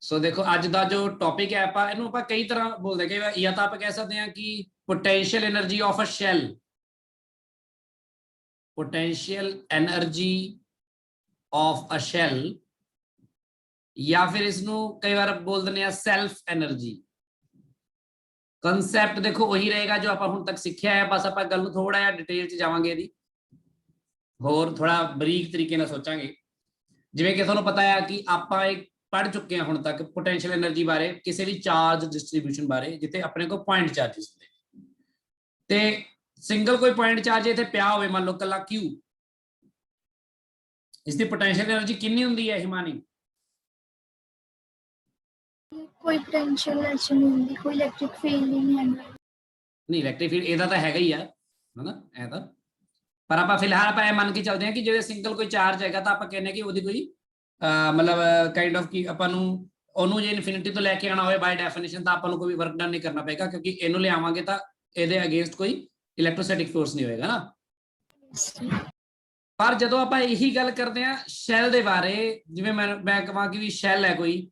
सो देखो अज का जो टॉपिक है आप कई तरह बोलते हैं या तो आप कह सकते हैं कि potential energy of a shell, potential energy of a shell, या फिर इसनों कई बार बोल दें सैल्फ एनर्जी। कंसैप्ट देखो वही रहेगा जो आप हुण तक सीखा है, बस आप गल थोड़ा जिहा डिटेल च जावांगे, इहदी होर थोड़ा बरीक तरीके नाल सोचांगे। जिवें कि तुहानूं पता है कि आप एक पढ़ चुके हैं हुण तक पोटेंशियल एनर्जी बारे, किसी भी चार्ज डिस्ट्रीब्यूशन बारे जिथे अपने को पॉइंट चार्जिस ते सिंगल कोई पॉइंट चार्ज इत्थे पिया होवे, मान लो कला क्यू, इसकी पोटेंशियल एनर्जी कितनी हुंदी है हिमानी? कोई पोटेंशियल एनर्जी नहीं हुंदी, कोई इलेक्ट्रिक फील्ड नहीं है। नहीं इलेक्ट्रिक फील्ड इहदा तां हैगा ही है ना, ऐ तां पर आप फिलहाल आप मन के चलते हैं कि जो सिंगल कोई चार्ज है तो आप कहने कि वो कोई मतलब काइंड ऑफ कि अपन ਉਹਨੂੰ ਜੇ ਇਨਫਿਨਿਟੀ ਤੋਂ ਲੈ ਕੇ ਆਣਾ ਹੋਵੇ ਬਾਈ ਡੈਫੀਨੇਸ਼ਨ ਤਾਂ ਆਪਾਂ ਨੂੰ ਕੋਈ ਵਰਕ ਡਨ ਨਹੀਂ ਕਰਨਾ ਪਏਗਾ, ਕਿਉਂਕਿ ਇਹਨੂੰ ਲਿਆਵਾਂਗੇ ਤਾਂ ਇਹਦੇ ਅਗੇਂਸਟ ਕੋਈ ਇਲੈਕਟ੍ਰੋਸਟੈਟਿਕ ਫੋਰਸ ਨਹੀਂ ਹੋਏਗਾ ਨਾ। ਪਰ ਜਦੋਂ ਆਪਾਂ ਇਹੀ ਗੱਲ ਕਰਦੇ ਆ ਸ਼ੈਲ ਦੇ ਬਾਰੇ, ਜਿਵੇਂ ਮੈਂ ਕਹਾਂ ਕਿ ਵੀ ਸ਼ੈਲ ਹੈ ਕੋਈ,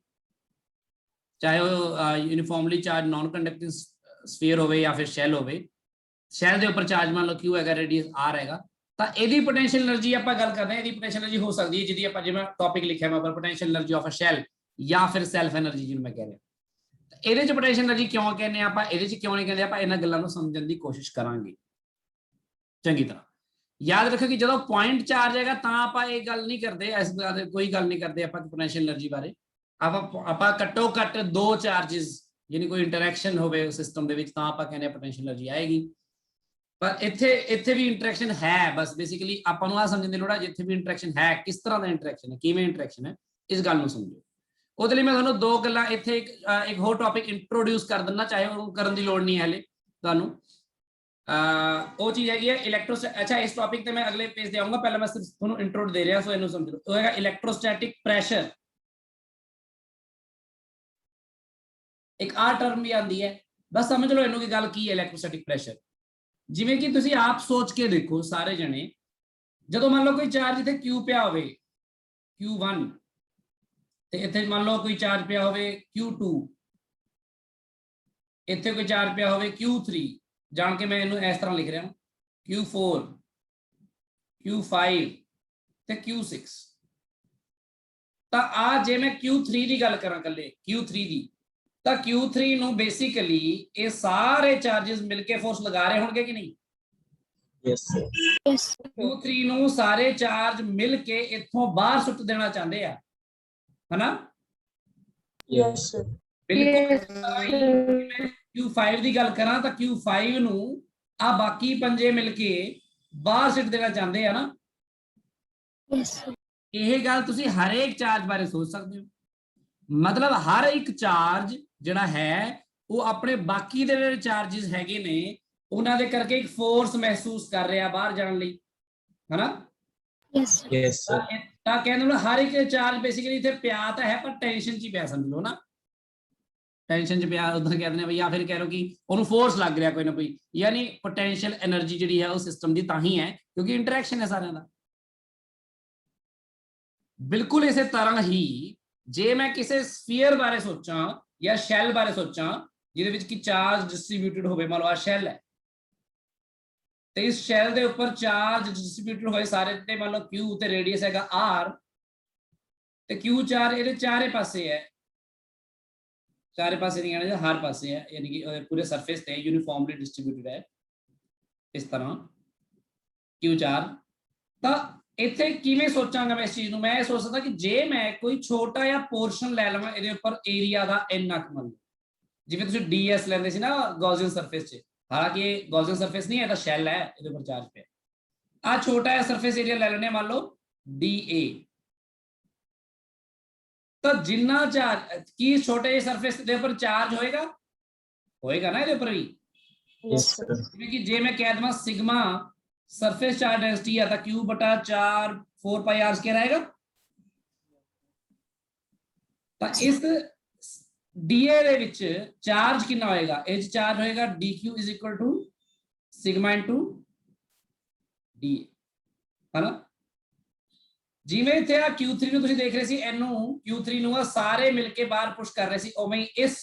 ਚਾਹੇ ਉਹ ਯੂਨੀਫਾਰਮਲੀ ਚਾਰਜ ਨॉन ਕੰਡਕਟਿੰਗ ਸਫੀਅਰ ਹੋਵੇ ਜਾਂ ਫਿਰ ਸ਼ੈਲ ਹੋਵੇ, ਸ਼ੈਲ ਦੇ ਉੱਪਰ ਚਾਰਜ ਮੰਨ ਲਓ Q ਹੈਗਾ, ਰੇਡੀਅਸ R ਹੈਗਾ, ਤਾਂ ਇਹਦੀ ਪੋਟੈਂਸ਼ੀਅਲ એનર્ਜੀ ਆਪਾਂ ਗੱਲ ਕਰਦੇ ਆ, ਇਹਦੀ ਪੋਟੈਂਸ਼ੀਅਲ એનર્ਜੀ ਹੋ ਸਕਦੀ ਹੈ ਜਿਹਦੀ ਆਪਾਂ ਜਿਵੇਂ ਟੌਪਿਕ ਲਿਖਿਆ ਮੈਂ ਉੱਪਰ potential energy of a shell या फिर सैल्फ एनर्जी जिन्होंने मैं कह रहा। ये पोटेंशियल एनर्जी क्यों कहने आप क्यों नहीं कहते, आप इन्होंने गल्लों समझने की कोशिश करांगे चंगी तरह। याद रखो कि जो पॉइंट चार्ज है तो आप ये गल नहीं करते, इस कोई गल नहीं करते आप पोटेंशियल एनर्जी बारे। आप घट्टो घट दो चार्जिस यानी कोई इंटरैक्शन हो सिस्टम के आप कहने पोटेंशियल एनर्जी आएगी, पर इत्थे भी इंटरैक्शन है। बस बेसिकली आपको आ समझने की लोड़ है, जिथे भी इंटरैक्शन है किस तरह का इंटरैक्शन है, किवें इंटरैक्शन है, इस गल को समझो। ਉਹਦੇ ਲਈ ਮੈਂ ਤੁਹਾਨੂੰ ਦੋ ਗੱਲਾਂ ਇੱਥੇ ਇੱਕ ਹੋਰ ਟੌਪਿਕ ਇੰਟਰੋਡਿਊਸ ਕਰ ਦਿੰਦਾ, ਚਾਹੇ ਉਹਨੂੰ ਕਰਨ ਦੀ ਲੋੜ ਨਹੀਂ ਹੈ ਹਲੇ ਤੁਹਾਨੂੰ। ਉਹ ਚੀਜ਼ ਹੈਗੀ ਹੈ ਅੱਛਾ ਇਸ ਟੌਪਿਕ ਤੇ ਮੈਂ ਅਗਲੇ ਪੇਜ ਤੇ ਆਉਂਗਾ, ਪਹਿਲਾਂ ਮੈਂ ਸਿਰਫ ਤੁਹਾਨੂੰ ਇੰਟਰੋ ਦੇ ਰਿਹਾ, ਸੋ ਇਹਨੂੰ ਸਮਝ ਲਓ। ਉਹ ਹੈਗਾ ਇਲੈਕਟ੍ਰੋਸਟੈਟਿਕ ਪ੍ਰੈਸ਼ਰ। ਇੱਕ ਆ ਟਰਮ ਵੀ ਆਉਂਦੀ ਹੈ, ਬਸ ਸਮਝ ਲਓ ਇਹਨੂੰ ਕੀ ਗੱਲ ਕੀ ਹੈ ਇਲੈਕਟ੍ਰੋਸਟੈਟਿਕ ਪ੍ਰੈਸ਼ਰ। ਜਿਵੇਂ ਕਿ ਤੁਸੀਂ ਆਪ ਸੋਚ ਕੇ ਦੇਖੋ ਸਾਰੇ ਜਣੇ, ਜਦੋਂ ਮੰਨ ਲਓ ਕੋਈ ਚਾਰਜ ਇੱਥੇ Q ਪਿਆ ਹੋਵੇ Q1 ਤੇ ਇੱਥੇ ਮੰਨ ਲਓ ਕੋਈ ਚਾਰਜ ਪਿਆ ਹੋਵੇ Q2, ਇੱਥੇ ਕੋਈ ਚਾਰਜ ਪਿਆ ਹੋਵੇ Q3, ਜਾਣ ਕੇ ਮੈਂ ਇਹਨੂੰ ਇਸ ਤਰ੍ਹਾਂ ਲਿਖ ਰਿਹਾ ਹਾਂ Q4 Q5 ਤੇ Q6। ਤਾਂ ਆ ਜੇ ਮੈਂ Q3 ਦੀ ਗੱਲ ਕਰਾਂ ਕੱਲੇ Q3 ਦੀ, ਤਾਂ Q3 ਨੂੰ ਬੇਸਿਕਲੀ ਇਹ ਸਾਰੇ ਚਾਰजेस ਮਿਲ ਕੇ ਫੋਰਸ ਲਗਾ ਰਹੇ ਹੋਣਗੇ ਕਿ ਨਹੀਂ? Yes sir. Q3 ਨੂੰ ਸਾਰੇ ਚਾਰਜ ਮਿਲ ਕੇ ਇੱਥੋਂ ਬਾਹਰ ਸੁੱਟ ਦੇਣਾ ਚਾਹੁੰਦੇ ਆ, है ना? Yes sir. बिल्कुल। Q5 की गल करा तो Q5 नू आ बाकी पंजे मिलके बाहर सिट देना चाहते हैं ना। यह गल तुसी हर एक चार्ज बारे सोच सकते हो, मतलब हर एक चार्ज जिहड़ा है वो अपने बाकी दे चार्जेस हैगे ने उन्हां दे करके एक फोर्स महसूस कर रहा बाहर जाने लई, है ना? Yes sir. ਤਾਂ ਕਹਿੰਦੇ ਹਰ ਇੱਕ ਚਾਰਜ ਬੇਸਿਕਲੀ ਇੱਥੇ ਪਿਆ ਤਾਂ ਹੈ ਪਰ ਟੈਂਸ਼ਨ 'ਚ ਹੀ ਪਿਆ, ਸਮਝ ਲਓ ਨਾ, ਟੈਂਸ਼ਨ 'ਚ ਪਿਆ ਉਦਾਂ ਕਹਿੰਦੇ ਨੇ ਬਈ, ਜਾਂ ਫਿਰ ਕਹਿ ਲਓ ਕਿ ਉਹਨੂੰ ਫੋਰਸ ਲੱਗ ਰਿਹਾ ਕੋਈ ਨਾ ਕੋਈ, ਯਾਨੀ ਪੋਟੈਂਸ਼ੀਅਲ એનર્ਜੀ ਜਿਹੜੀ ਹੈ ਉਹ ਸਿਸਟਮ ਦੀ ਤਾਂ ਹੀ ਹੈ ਕਿਉਂਕਿ ਇੰਟਰੈਕਸ਼ਨ ਹੈ ਸਾਰਿਆਂ ਦਾ। ਬਿਲਕੁਲ ਇਸੇ ਤਰ੍ਹਾਂ ਹੀ ਜੇ ਮੈਂ ਕਿਸੇ ਸਫੀਅਰ ਬਾਰੇ ਸੋਚਾਂ ਜਾਂ ਸ਼ੈਲ ਬਾਰੇ ਸੋਚਾਂ ਜਿਹਦੇ ਵਿੱਚ ਕਿ ਚਾਰਜ ਡਿਸਟ੍ਰੀਬਿਊਟਡ ਹੋਵੇ, ਮੰਨ ਲਓ ਆ ਸ਼ੈਲ ਹੈ ਤੇ ਇਸ ਸ਼ੈਲ ਦੇ ਉੱਪਰ ਚਾਰਜ ਡਿਸਟ੍ਰੀਬਿਊਟਡ ਹੋਏ ਸਾਰੇ ਤੇ ਮੰਨ ਲਓ Q ਤੇ ਰੇਡੀਅਸ ਹੈਗਾ R ਤੇ Q4 ਇਹਦੇ ਚਾਰੇ ਪਾਸੇ ਹੈ, ਚਾਰੇ ਪਾਸੇ ਨਹੀਂ ਕਹਿੰਦੇ ਹਰ ਪਾਸੇ ਹੈ, ਯਾਨੀ ਕਿ ਪੂਰੇ ਸਰਫੇਸ ਤੇ ਯੂਨੀਫਾਰਮਲੀ ਡਿਸਟ੍ਰੀਬਿਊਟਡ ਹੈ ਇਸ ਤਰ੍ਹਾਂ Q4। ਤਾਂ ਇੱਥੇ ਕਿਵੇਂ ਸੋਚਾਂਗਾ ਮੈਂ ਇਸ ਚੀਜ਼ ਨੂੰ? ਮੈਂ ਇਹ ਸੋਚ ਸਕਦਾ ਕਿ ਜੇ ਮੈਂ ਕੋਈ ਛੋਟਾ ਜਿਹਾ ਪੋਰਸ਼ਨ ਲੈ ਲਵਾਂ ਇਹਦੇ ਉੱਪਰ ਏਰੀਆ ਦਾ ਇੰਨਾ ਕੁ, ਮੰਨ ਲਓ ਜਿਵੇਂ ਤੁਸੀਂ DS ਲੈਂਦੇ ਸੀ ਨਾ ਗੌਸੀਅਨ ਸਰਫੇਸ 'ਚ, हालांकि गॉसियन सरफेस नहीं है तो शैल है, इसके ऊपर चार्ज पे आ छोटा है सरफेस एरिया ले लेने, मान लो DA। तो जिन्ना चार्ज की छोटे सरफेस के ऊपर चार्ज होएगा ना इसके ऊपर भी। Yes sir. कि जे मैं कह दूं सिग्मा सरफेस चार्ज डेंसिटी है तो Q बटा 4 4 पाई R स्क्वायर आएगा। तो इस DA ਦੇ ਵਿੱਚ ਚਾਰਜ ਕਿੰਨਾ ਹੋਏਗਾ? ਇਹ ਚਾਰਜ ਹੋਏਗਾ DQ is equal to sigma into DA, है ना? ਜਿਵੇਂ ਇੱਥੇ ਆ Q3 ਨੂੰ ਤੁਸੀਂ ਦੇਖ ਰਹੇ ਸੀ, ਇਹਨੂੰ Q3 ਨੂੰ ਆ ਸਾਰੇ ਮਿਲ ਕੇ ਬਾਹਰ ਪੁਸ਼ ਕਰ ਰਹੇ ਸੀ, ਉਵੇਂ ਹੀ ਇਸ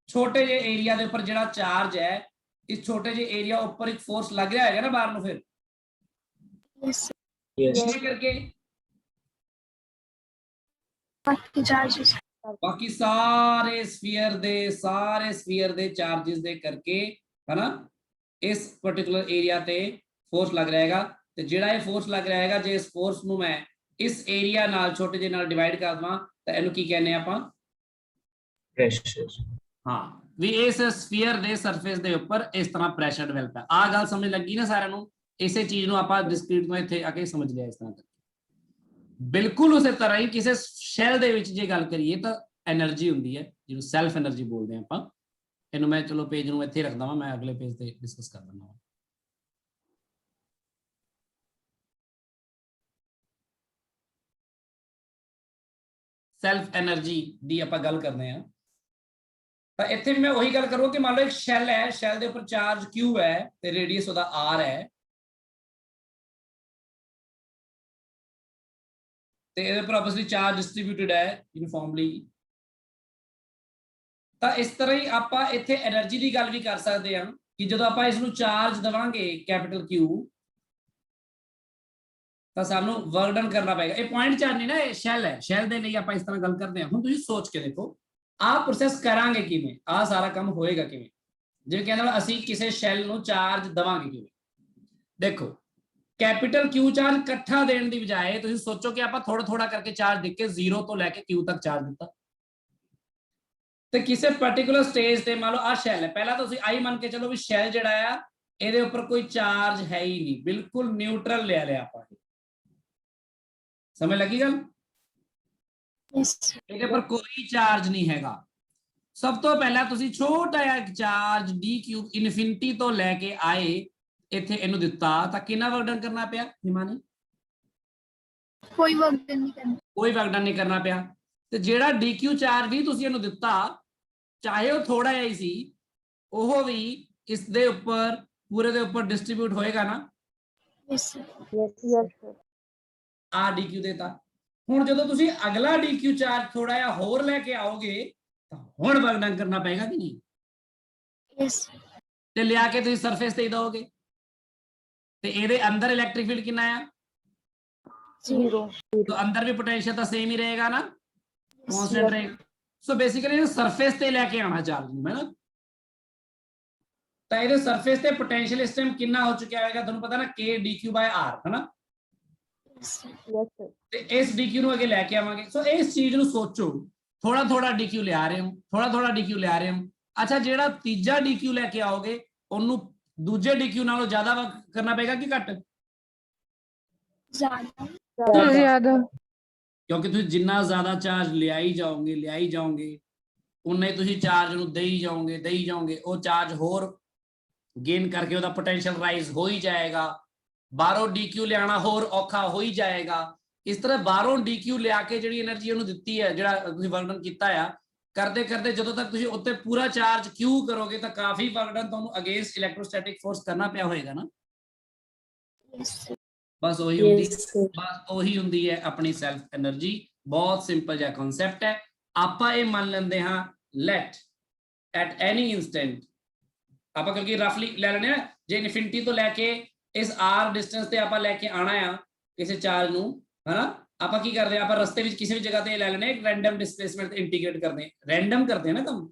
ਛੋਟੇ ਜਿਹੇ ਏਰੀਆ ਦੇ ਉੱਪਰ ਜਿਹੜਾ ਚਾਰਜ ਹੈ, ਇਸ ਛੋਟੇ ਜਿਹੇ ਏਰੀਆ ਉੱਪਰ ਇੱਕ ਫੋਰਸ ਲੱਗ ਰਿਹਾ ਹੈਗਾ ਨਾ ਬਾਹਰ ਨੂੰ, ਫਿਰ Yes. Yes. ਇਸੇ ਕਰਕੇ बाकी चार्जेस. ਬਾਕੀ ਸਾਰੇ ਸਫੀਅਰ ਦੇ ਚਾਰजेस ਦੇ ਕਰਕੇ ਹਨਾ ਇਸ ਪਾਰਟਿਕੂਲਰ ਏਰੀਆ ਤੇ ਫੋਰਸ ਲੱਗ ਰਿਹਾ ਹੈਗਾ, ਤੇ ਜਿਹੜਾ ਇਹ ਫੋਰਸ ਲੱਗ ਰਿਹਾ ਹੈਗਾ, ਜੇ ਇਸ ਫੋਰਸ ਨੂੰ ਮੈਂ ਇਸ ਏਰੀਆ ਨਾਲ ਛੋਟੇ ਜਿਹੇ ਨਾਲ ਡਿਵਾਈਡ ਕਰ ਦਵਾਂ ਤਾਂ ਇਹਨੂੰ ਕੀ ਕਹਿੰਦੇ ਆਪਾਂ? Pressure. ਹਾਂ, ਵੀ ਇਸ ਸਫੀਅਰ ਦੇ ਸਰਫੇਸ ਦੇ ਉੱਪਰ ਇਸ ਤਰ੍ਹਾਂ ਪ੍ਰੈਸ਼ਰ ਡਿਵੈਲਪ ਹੈ। ਆਹ ਗੱਲ ਸਮਝ ਲੱਗੀ ਨਾ ਸਾਰਿਆਂ ਨੂੰ? ਇਸੇ ਚੀਜ਼ ਨੂੰ ਆਪਾਂ ਡਿਸਕ੍ਰੀਟ ਤੋਂ ਇੱਥੇ ਆ ਕੇ ਸਮਝ ਲਿਆ ਇਸ ਤਰ੍ਹਾਂ ਕਰਕੇ। ਬਿਲਕੁਲ ਉਸੇ ਤਰ੍ਹਾਂ ਹੀ ਕਿਸੇ ਸ਼ੈਲ ਦੇ ਵਿੱਚ ਜੇ ਗੱਲ ਕਰੀਏ ਤਾਂ એનર્ਜੀ ਹੁੰਦੀ ਹੈ, ਜਿਹਨੂੰ ਸੈਲਫ એનર્ਜੀ ਬੋਲਦੇ ਆ ਆਪਾਂ। ਇਹਨੂੰ ਮੈਂ ਚਲੋ ਪੇਜ ਨੂੰ ਇੱਥੇ ਰੱਖਦਾ ਵਾਂ, ਮੈਂ ਅਗਲੇ ਪੇਜ ਤੇ ਡਿਸਕਸ ਕਰ ਦਿੰਦਾ ਹਾਂ। ਸੈਲਫ એનર્ਜੀ ਦੀ ਆਪਾਂ ਗੱਲ ਕਰਦੇ ਹਾਂ, ਤਾਂ ਇੱਥੇ ਵੀ ਮੈਂ ਉਹੀ ਗੱਲ ਕਰੂੰ ਕਿ ਮੰਨ ਲਓ ਇੱਕ ਸ਼ੈਲ ਹੈ, ਸ਼ੈਲ ਦੇ ਉੱਪਰ ਚਾਰਜ Q ਹੈ ਤੇ ਰੇਡੀਅਸ ਉਹਦਾ R ਹੈ, ਤੇ ਇਹਦੇ ਉੱਪਰ ਆਪਸਲੀ ਚਾਰਜ ਡਿਸਟ੍ਰੀਬਿਊਟਡ ਹੈ ਯੂਨੀਫਾਰਮਲੀ। ਤਾਂ ਇਸ ਤਰ੍ਹਾਂ ਹੀ ਆਪਾਂ ਇੱਥੇ એનર્ਜੀ ਦੀ ਗੱਲ ਵੀ ਕਰ ਸਕਦੇ ਹਾਂ ਕਿ ਜਦੋਂ ਆਪਾਂ ਇਸ ਨੂੰ ਚਾਰਜ ਦੇਵਾਂਗੇ ਕੈਪੀਟਲ Q, ਤਾਂ ਸਾਨੂੰ ਵਰਕ ਡਨ ਕਰਨਾ ਪਏਗਾ। ਇਹ ਪੁਆਇੰਟ ਚਾਰਜ ਨਹੀਂ ਨਾ, ਇਹ ਸ਼ੈਲ ਹੈ, ਸ਼ੈਲ ਦੇ ਲਈ ਆਪਾਂ ਇਸ ਤਰ੍ਹਾਂ ਗੱਲ ਕਰਦੇ ਹਾਂ। ਹੁਣ ਤੁਸੀਂ ਸੋਚ ਕੇ ਦੇਖੋ ਆਹ ਪ੍ਰੋਸੈਸ ਕਰਾਂਗੇ ਕਿਵੇਂ, ਆਹ ਸਾਰਾ ਕੰਮ ਹੋਏਗਾ ਕਿਵੇਂ? ਜਿਵੇਂ ਕਹਿੰਦਾ ਅਸੀਂ ਕਿਸੇ ਸ਼ੈਲ ਨੂੰ ਚਾਰਜ ਦੇਵਾਂਗੇ ਕਿਵੇਂ? ਦੇਖੋ ਕੈਪੀਟਲ Q ਚਾਰਜ ਇਕੱਠਾ ਦੇਣ ਦੀ ਬਜਾਏ ਤੁਸੀਂ ਸੋਚੋ ਕਿ ਆਪਾਂ ਥੋੜਾ ਥੋੜਾ ਕਰਕੇ ਚਾਰਜ ਦੇ ਕੇ 0 ਤੋਂ ਲੈ ਕੇ Q ਤੱਕ ਚਾਰਜ ਦਿੱਤਾ, ਤੇ ਕਿਸੇ ਪਾਰਟਿਕੂਲਰ ਸਟੇਜ ਤੇ ਮੰਨ ਲਓ ਆਹ ਸ਼ੈਲ ਹੈ, ਪਹਿਲਾਂ ਤੁਸੀਂ ਆਈ ਮੰਨ ਕੇ ਚਲੋ ਵੀ ਸ਼ੈਲ ਜਿਹੜਾ ਆ ਇਹਦੇ ਉੱਪਰ ਕੋਈ ਚਾਰਜ ਹੈ ਹੀ ਨਹੀਂ, ਬਿਲਕੁਲ ਨਿਊਟਰਲ ਲੈ ਲਿਆ ਆਪਾਂ। ਸਮਝ ਲੱਗੀ ਗੱਲ? Yes. ਇਹਦੇ ਉੱਪਰ ਕੋਈ ਚਾਰਜ ਨਹੀਂ ਹੈਗਾ। ਸਭ ਤੋਂ ਪਹਿਲਾਂ ਤੁਸੀਂ ਛੋਟਾ ਜਿਹਾ ਚਾਰਜ dq ਇਨਫਿਨਿਟੀ ਤੋਂ ਲੈ ਕੇ ਆਏ, ਇੱਥੇ ਇਹਨੂੰ ਦਿੱਤਾ, ਤਾਂ ਕਿੰਨਾ ਵਰਕ ਡਨ ਕਰਨਾ ਪਿਆ ਹਿਮਾਨੀ? कोई वर्क डन नहीं करना. ਕੋਈ ਵਰਕ ਡਨ ਨਹੀਂ ਕਰਨਾ ਪਿਆ। ਤੇ ਜਿਹੜਾ dq ਚਾਰਜ ਵੀ ਤੁਸੀਂ ਇਹਨੂੰ ਦਿੱਤਾ, ਚਾਹੇ ਉਹ ਥੋੜਾ ਜਿਹਾ ਹੀ ਸੀ, ਉਹ ਵੀ ਇਸ ਦੇ ਉੱਪਰ ਪੂਰੇ ਦੇ ਉੱਪਰ ਡਿਸਟ੍ਰੀਬਿਊਟ ਹੋਏਗਾ ਨਾ? Yes, sir. Yes, sir. ਆ dq ਦੇਤਾ। ਹੁਣ ਜਦੋਂ ਤੁਸੀਂ ਅਗਲਾ dq ਚਾਰਜ ਥੋੜਾ ਜਿਹਾ ਹੋਰ ਲੈ ਕੇ ਆਓਗੇ ਤਾਂ ਹੁਣ ਵਰਕ ਡਨ ਕਰਨਾ ਪਏਗਾ ਕਿ ਨਹੀਂ? Yes, sir. ਤੇ ਲਿਆ ਕੇ ਤੁਸੀਂ ਸਰਫੇਸ ਤੇ ਹੀ ਦੋਗੇ, ਤੇ ਇਹਦੇ ਅੰਦਰ ਇਲੈਕਟ੍ਰਿਕ ਫੀਲਡ ਕਿੰਨਾ ਆ? Zero. तो अंदर भी पोटेंशियल तो सेम ही रहेगा ना, Yes, कांस्टेंट रहेगा। सो बेसिकली सरफेस ते लेके आना चार्ज ਨੂੰ है ना, ਤਾਂ ਇਹਦੇ ਸਰਫੇਸ ਤੇ ਪੋਟੈਂਸ਼ੀਅਲ ਇਸ ਟਾਈਮ ਕਿੰਨਾ ਹੋ ਚੁੱਕਿਆ ਹੋਵੇਗਾ ਤੁਹਾਨੂੰ ਪਤਾ ਨਾ, k dq/r ਹੈ ਨਾ? Yes, sir. Yes, sir. ਤੇ ਇਸ dq ਨੂੰ ਅੱਗੇ ਲੈ ਕੇ ਆਵਾਂਗੇ। ਸੋ ਇਸ ਚੀਜ਼ ਨੂੰ ਸੋਚੋ, ਥੋੜਾ ਥੋੜਾ dq ਲਿਆ ਰਹੇ ਹੋ, ਥੋੜਾ ਥੋੜਾ dq ਲਿਆ ਰਹੇ ਹੋ। ਅੱਛਾ, ਜਿਹੜਾ ਤੀਜਾ dq ਲੈ ਕੇ ਆਓਗੇ ਉਹਨੂੰ ਦੂਜੇ dq ਨਾਲੋਂ ਜ਼ਿਆਦਾ ਕਰਨਾ ਪਏਗਾ ਕਿ ਘੱਟ? ज्यादा. ਕਿਉਂਕਿ ਤੁਸੀਂ ਜਿੰਨਾ ਜ਼ਿਆਦਾ ਚਾਰਜ ਲਿਆਈ ਜਾਓਗੇ ਉਨਾ ਹੀ ਤੁਸੀਂ ਚਾਰਜ ਨੂੰ ਦੇਈ ਜਾਓਗੇ, ਉਹ ਚਾਰਜ ਹੋਰ ਗੇਨ ਕਰਕੇ ਉਹਦਾ ਪੋਟੈਂਸ਼ੀਅਲ ਰਾਈਜ਼ ਹੋ ਹੀ ਜਾਏਗਾ। ਬਾਹਰੋਂ dq ਲਿਆਣਾ ਹੋਰ ਔਖਾ ਹੋ ਹੀ ਜਾਏਗਾ। ਇਸ ਤਰ੍ਹਾਂ ਬਾਹਰੋਂ dq ਲਿਆ ਕੇ ਜਿਹੜੀ એનર્ਜੀ ਉਹਨੂੰ ਦਿੱਤੀ ਹੈ, ਜਿਹੜਾ ਤੁਸੀਂ ਵਰਕ ਡਨ ਕੀਤਾ ਆ, ਕਰਦੇ ਕਰਦੇ ਜਦੋਂ ਤੱਕ ਤੁਸੀਂ ਉੱਤੇ ਪੂਰਾ ਚਾਰਜ q ਕਰੋਗੇ ਤਾਂ ਕਾਫੀ ਵਰਕ ਡਨ ਤੁਹਾਨੂੰ ਅਗੇਂਸਟ ਇਲੈਕਟ੍ਰੋਸਟੈਟਿਕ ਫੋਰਸ ਕਰਨਾ ਪਿਆ ਹੋਏਗਾ ਨਾ। Yes, sir. ਬਸ ਉਹੀ ਹੁੰਦੀ ਹੈ ਆਪਣੀ ਸੈਲਫ એનર્ਜੀ। ਬਹੁਤ ਸਿੰਪਲ ਜਿਹਾ ਕਨਸੈਪਟ ਹੈ। ਆਪਾਂ ਇਹ ਮੰਨ ਲੈਂਦੇ ਹਾਂ ਲੈਟ ਐਟ ਐਨੀ ਇਨਸਟੈਂਟ, ਆਪਾਂ ਕਿਉਂਕਿ ਰਫਲੀ ਲੈ ਲੈਣੇ ਆ, ਜੇ ਇਨਫਿਨਿਟੀ ਤੋਂ ਲੈ ਕੇ ਇਸ r ਡਿਸਟੈਂਸ ਤੇ ਆਪਾਂ ਲੈ ਕੇ ਆਣਾ ਆ ਕਿਸੇ ਚਾਰਜ ਨੂੰ, ਹਨਾ? ਆਪਾਂ ਕੀ ਕਰਦੇ ਆ, ਆਪਾਂ ਰਸਤੇ ਵਿੱਚ ਕਿਸੇ ਵੀ ਜਗ੍ਹਾ ਤੇ ਲੈ ਲੈਣੇ, ਇੱਕ ਰੈਂਡਮ ਡਿਸਪਲੇਸਮੈਂਟ ਤੇ ਇੰਟੀਗ੍ਰੇਟ ਕਰਦੇ, ਰੈਂਡਮ ਕਰਦੇ ਆ ਨਾ ਕੰਮ,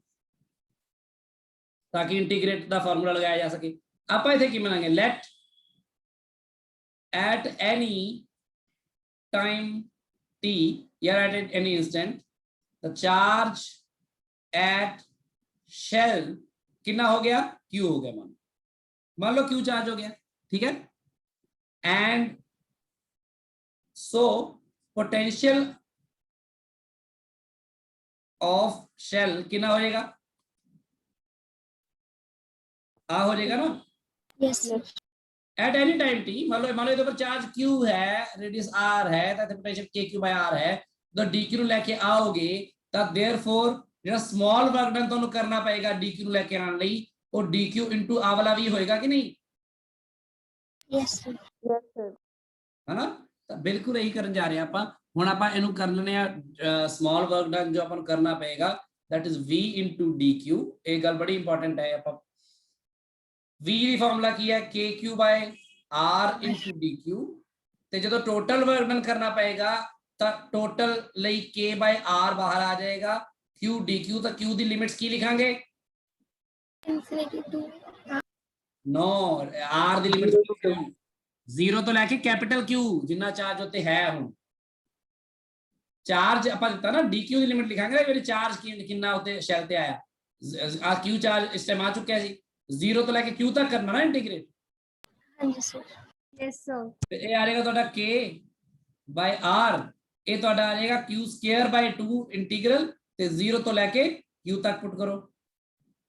ਤਾਂ ਕਿ ਇੰਟੀਗ੍ਰੇਟ ਦਾ ਫਾਰਮੂਲਾ ਲਗਾਇਆ ਜਾ ਸਕੇ। ਆਪਾਂ ਇੱਥੇ ਕੀ ਮੰਨਾਂਗੇ, light at any time t or at any instant the charge at shell कितना हो गया, q हो गया, मान लो q चार्ज हो गया, ठीक है। and so potential of shell कितना हो जाएगा, आ हो जाएगा ना? Yes, sir. At any time t, मान लो ਇਹਦੇ ਉੱਪਰ ਚਾਰਜ q ਹੈ, ਰੇਡੀਅਸ r ਹੈ, ਤਾਂ ਪੋਟੈਂਸ਼ੀਅਲ kq/r ਹੈ। ਜਦੋਂ dq ਨੂੰ ਲੈ ਕੇ ਆਓਗੇ ਤਾਂ देयरफॉर ਜਿਹੜਾ ਸਮਾਲ ਵਰਕ ਡਨ ਤੁਹਾਨੂੰ ਕਰਨਾ ਪਏਗਾ dq ਨੂੰ ਲੈ ਕੇ ਆਉਣ ਲਈ, ਉਹ dq ਇਨਟੂ ਆ ਵਾਲਾ ਵੀ ਹੋਏਗਾ ਕਿ ਨਹੀਂ? Yes, sir. Yes, sir. है ना? ਤਾਂ ਬਿਲਕੁਲ ਇਹੀ ਕਰਨ ਜਾ ਰਹੇ ਹਾਂ ਆਪਾਂ। ਹੁਣ ਆਪਾਂ ਇਹਨੂੰ ਕਰ ਲੈਣੇ ਆ ਸਮਾਲ ਵਰਕ ਡਨ, ਜੋ ਆਪਾਂ ਨੂੰ ਕਰਨਾ ਪਏਗਾ that is v into dq। ਇਹ ਗੱਲ ਬੜੀ ਇੰਪੋਰਟੈਂਟ ਹੈ। ਆਪਾਂ v ਦੀ ਫਾਰਮੂਲਾ ਕੀ ਹੈ, kq by r into dq, ਤੇ ਜਦੋਂ ਟੋਟਲ ਵਰਕ ਡਨ ਕਰਨਾ ਪਏਗਾ ਤਾਂ ਟੋਟਲ ਲਈ k by r ਬਾਹਰ ਆ ਜਾਏਗਾ, q dq, ਤਾਂ q ਦੀ ਲਿਮਿਟਸ ਕੀ ਲਿਖਾਂਗੇ? infinity to no, r the limit 0 ਤੋਂ ਲੈ ਕੇ ਕੈਪੀਟਲ q ਜਿੰਨਾ ਚਾਰਜ ਉੱਤੇ ਹੈ। ਹੁਣ ਚਾਰਜ ਆਪਾਂ ਦਿੱਤਾ ਨਾ, dq ਦੀ ਲਿਮਿਟ ਲਿਖਾਂਗੇ ਨਾ, ਇਹ ਚਾਰਜ ਕਿੰਨਾ ਉੱਤੇ ਸ਼ੈਲ ਤੇ ਆਇਆ, ਆ q ਚਾਰਜ ਇਸ ਟਾਈਮ ਆ ਚੁੱਕਿਆ ਸੀ, 0 ਤੋਂ ਲੈ ਕੇ q ਤੱਕ ਕਰਨਾ ਨਾ ਇੰਟੀਗ੍ਰੇਟ, ਹਾਂਜੀ ਸਰ। Yes, sir. ਤੇ ਇਹ ਆ ਜਾਏਗਾ ਤੁਹਾਡਾ k by r, ਇਹ ਤੁਹਾਡਾ ਆ ਜਾਏਗਾ q ਸਕੁਅਰ by 2 ਇੰਟੀਗਰਲ, ਤੇ 0 ਤੋਂ ਲੈ ਕੇ q ਤੱਕ ਪੁੱਟ ਕਰੋ,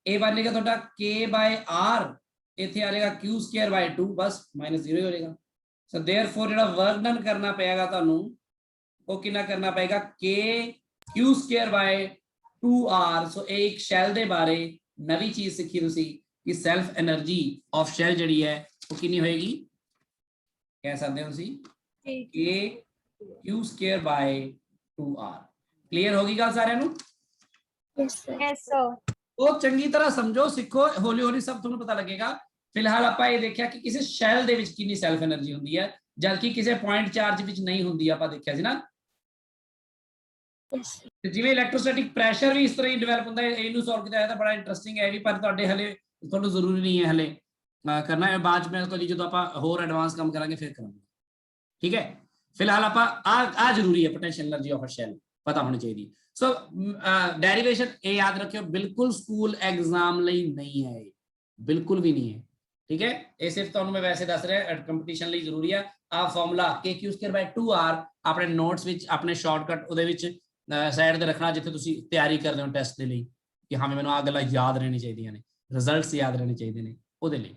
ਇਹ ਬਣ ਜਾਏਗਾ ਤੁਹਾਡਾ k by r, ਇੱਥੇ ਆ ਜਾਏਗਾ q ਸਕੁਅਰ by 2, ਬਸ -0 ਹੀ ਹੋ ਜਾਏਗਾ। ਸੋ देयरफॉर ਜਿਹੜਾ ਵਰਕ ਡਨ ਕਰਨਾ ਪਏਗਾ ਤੁਹਾਨੂੰ, ਉਹ ਕਿੰਨਾ ਕਰਨਾ ਪਏਗਾ, k q square by 2r। ਸੋ ਇਹ ਇੱਕ ਸ਼ੈਲ ਦੇ ਬਾਰੇ ਨਵੀਂ ਚੀਜ਼ ਸਿੱਖੀ ਤੁਸੀਂ ਕਿ ਸੈਲਫ એનર્ਜੀ ਆਫ ਸ਼ੈਲ ਜਿਹੜੀ ਹੈ ਉਹ ਕਿੰਨੀ ਹੋਏਗੀ, ਕਹਿ ਸਕਦੇ ਹੋ ਤੁਸੀਂ k q square by 2r। Clear ਹੋ ਗਈ ਗੱਲ ਸਾਰਿਆਂ ਨੂੰ? Yes sir। Yes, sir. ਉਹ ਚੰਗੀ ਤਰ੍ਹਾਂ ਸਮਝੋ, ਸਿੱਖੋ, ਹੌਲੀ ਹੌਲੀ ਸਭ ਤੁਹਾਨੂੰ ਪਤਾ ਲੱਗੇਗਾ। ਫਿਲਹਾਲ ਆਪਾਂ ਇਹ ਦੇਖਿਆ ਕਿ ਕਿਸੇ ਸ਼ੈਲ ਦੇ ਵਿੱਚ ਕਿੰਨੀ ਸੈਲਫ એનર્ਜੀ ਹੁੰਦੀ ਹੈ, ਜਦਕਿ ਕਿਸੇ ਪੁਆਇੰਟ ਚਾਰਜ ਵਿੱਚ ਨਹੀਂ ਹੁੰਦੀ, ਆਪਾਂ ਦੇਖਿਆ ਸੀ ਨਾ। Yes sir। ਤੇ ਜਿਵੇਂ ਇਲੈਕਟ੍ਰੋਸਟੈਟਿਕ ਪ੍ਰੈਸ਼ਰ ਵੀ ਇਸ ਤਰ੍ਹਾਂ ਹੀ ਡਿਵੈਲਪ ਹੁੰਦਾ ਹੈ, ਇਹਨੂੰ ਸੋਲਵ ਕੀਤਾ ਜਾਏ ਤਾਂ ਬੜਾ ਇੰਟਰਸਟਿੰਗ ਹੈ ਵੀ, ਪਰ ਤੁਹਾਡੇ ਹਲੇ ਤੁਹਾਨੂੰ ਜ਼ਰੂਰੀ ਨਹੀਂ ਹੈ ਹਲੇ ਕਰਨਾ ਹੈ, ਬਾਅਦ ਵਿੱਚ ਕਦੀ ਜਦੋਂ ਆਪਾਂ ਹੋਰ ਐਡਵਾਂਸ ਕੰਮ ਕਰਾਂਗੇ ਫਿਰ ਕਰਾਂਗੇ, ਠੀਕ ਹੈ। ਫਿਲਹਾਲ ਆਪਾਂ ਆ ਜ਼ਰੂਰੀ ਹੈ, potential energy of a shell ਪਤਾ ਹੋਣੀ ਚਾਹੀਦੀ। ਸੋ ਡੈਰੀਵੇਸ਼ਨ ਇਹ ਯਾਦ ਰੱਖਿਓ, ਬਿਲਕੁਲ ਸਕੂਲ ਐਗਜ਼ਾਮ ਲਈ ਨਹੀਂ ਹੈ, ਬਿਲਕੁਲ ਵੀ ਨਹੀਂ ਹੈ, ਠੀਕ ਹੈ। ਇਹ ਸਿਰਫ ਤੁਹਾਨੂੰ ਮੈਂ ਵੈਸੇ ਦੱਸ ਰਿਹਾ, ਕੰਪੀਟੀਸ਼ਨ ਲਈ ਜ਼ਰੂਰੀ ਹੈ। ਆ formula kq square by 2r ਆਪਣੇ ਨੋਟਸ ਵਿੱਚ, ਆਪਣੇ ਸ਼ਾਰਟਕਟ ਉਹਦੇ ਵਿੱਚ ਸਾਈਡ ਤੇ ਰੱਖਣਾ, ਜਿੱਥੇ ਤੁਸੀਂ ਤਿਆਰੀ ਕਰਦੇ ਹੋ ਟੈਸਟ ਦੇ ਲਈ, ਕਿ ਹਾਂ ਮੈਨੂੰ ਆ ਗੱਲਾਂ ਯਾਦ ਰਹਿਣੀ ਚਾਹੀਦੀਆਂ ਨੇ, ਰਿਜ਼ਲਟਸ ਯਾਦ ਰਹਿਣੇ ਚਾਹੀਦੇ ਨੇ ਉਹਦੇ ਲਈ,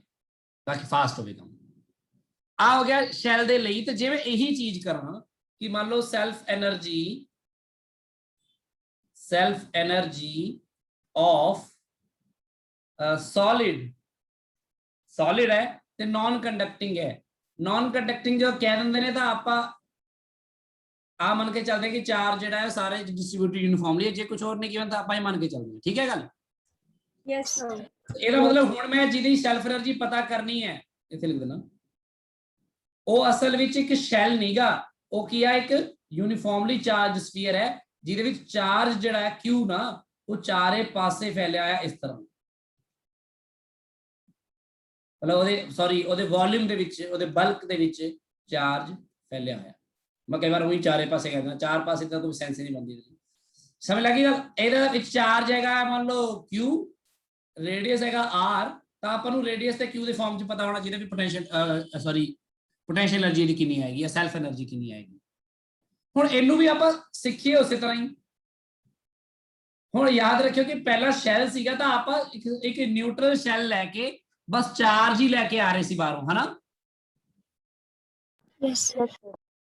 ਤਾਂ ਕਿ ਫਾਸਟ ਹੋਵੇ ਕੰਮ। ਆ ਹੋ ਗਿਆ ਸ਼ੈਲ ਦੇ ਲਈ। ਤੇ ਜਿਵੇਂ ਇਹੀ ਚੀਜ਼ ਕਰਾਂ ਕਿ ਮੰਨ ਲਓ ਸੈਲਫ એનર્ਜੀ ਆਫ ਸੋਲਿਡ ਹੈ ਤੇ ਨॉन ਕੰਡਕਟਿੰਗ ਹੈ। ਨॉन ਕੰਡਕਟਿੰਗ ਜੋ ਕਹਿ ਦਿੰਦੇ ਨੇ, ਤਾਂ ਆਪਾਂ ਆ ਮੰਨ ਕੇ ਚੱਲਦੇ ਕਿ ਚਾਰਜ ਜਿਹੜਾ ਹੈ ਸਾਰੇ ਡਿਸਟ੍ਰੀਬਿਊਟਡ ਯੂਨੀਫਾਰਮਲੀ ਹੈ, ਜੇ ਕੁਝ ਹੋਰ ਨਹੀਂ ਕਿਹਾ ਤਾਂ ਆਪਾਂ ਹੀ ਮੰਨ ਕੇ ਚੱਲਦੇ ਹਾਂ, ਠੀਕ ਹੈ ਗੱਲ। Yes, sir. ਇਹਦਾ ਮਤਲਬ ਹੁਣ ਮੈਂ ਜਿਹਦੀ ਸੈਲਫ એનર્ਜੀ ਪਤਾ ਕਰਨੀ ਹੈ, ਇੱਥੇ ਲਿਖ ਦੇਣਾ, ਉਹ ਅਸਲ ਵਿੱਚ ਇੱਕ ਸ਼ੈਲ ਨਹੀਂਗਾ, ਉਹ ਕੀ ਆ, ਇੱਕ ਯੂਨੀਫਾਰਮਲੀ ਚਾਰਜ ਸਫੀਅਰ ਹੈ, ਜਿਹਦੇ ਵਿੱਚ ਚਾਰਜ ਜਿਹੜਾ ਹੈ Q ਨਾ, ਉਹ ਚਾਰੇ ਪਾਸੇ ਫੈਲਿਆ ਹੋਇਆ ਇਸ ਤਰ੍ਹਾਂ, ਮਤਲਬ ਉਹਦੇ ਵੋਲਿਊਮ ਦੇ ਵਿੱਚ, ਉਹਦੇ ਬਲਕ ਦੇ ਵਿੱਚ ਚਾਰਜ ਫੈਲਿਆ ਹੋਇਆ। ਮੈਂ ਕਈ ਵਾਰ ਉਹੀ ਚਾਰੇ ਪਾਸੇ ਕਹਿੰਦਾ, ਚਾਰ ਪਾਸੇ ਤਾਂ ਕੋਈ ਸੈਂਸ ਨਹੀਂ ਬਣਦੀ, ਸਮਝ ਲੱਗੀ ਗੱਲ। ਇਹਦੇ ਵਿੱਚ ਚਾਰਜ ਹੈਗਾ ਮੰਨ ਲਓ Q, ਰੇਡੀਅਸ ਹੈਗਾ R, ਤਾਂ ਆਪਾਂ ਨੂੰ ਰੇਡੀਅਸ ਤੇ Q ਦੇ ਫਾਰਮ 'ਚ ਪਤਾ ਹੋਣਾ ਚਾਹੀਦਾ ਵੀ ਪੋਟੈਂਸ਼ੀਅਲ એનર્ਜੀ ਦੀ ਕਿੰਨੀ ਆਏਗੀ ਜਾਂ ਸੈਲਫ એનર્ਜੀ ਕਿੰਨੀ ਆਏਗੀ। ਹੁਣ ਇਹਨੂੰ ਵੀ ਆਪਾਂ ਸਿੱਖੀਏ ਉਸੇ ਤਰ੍ਹਾਂ ਹੀ। ਹੁਣ ਯਾਦ ਰੱਖਿਓ ਕਿ ਪਹਿਲਾ ਸ਼ੈਲ ਸੀਗਾ, ਤਾਂ ਆਪਾਂ ਇੱਕ ਨਿਊਟਰਲ ਸ਼ੈਲ ਲੈ ਕੇ ਬਸ ਚਾਰਜ ਹੀ ਲੈ ਕੇ ਆ ਰਹੇ ਸੀ ਬਾਹਰੋਂ, ਹਨਾ। Yes sir।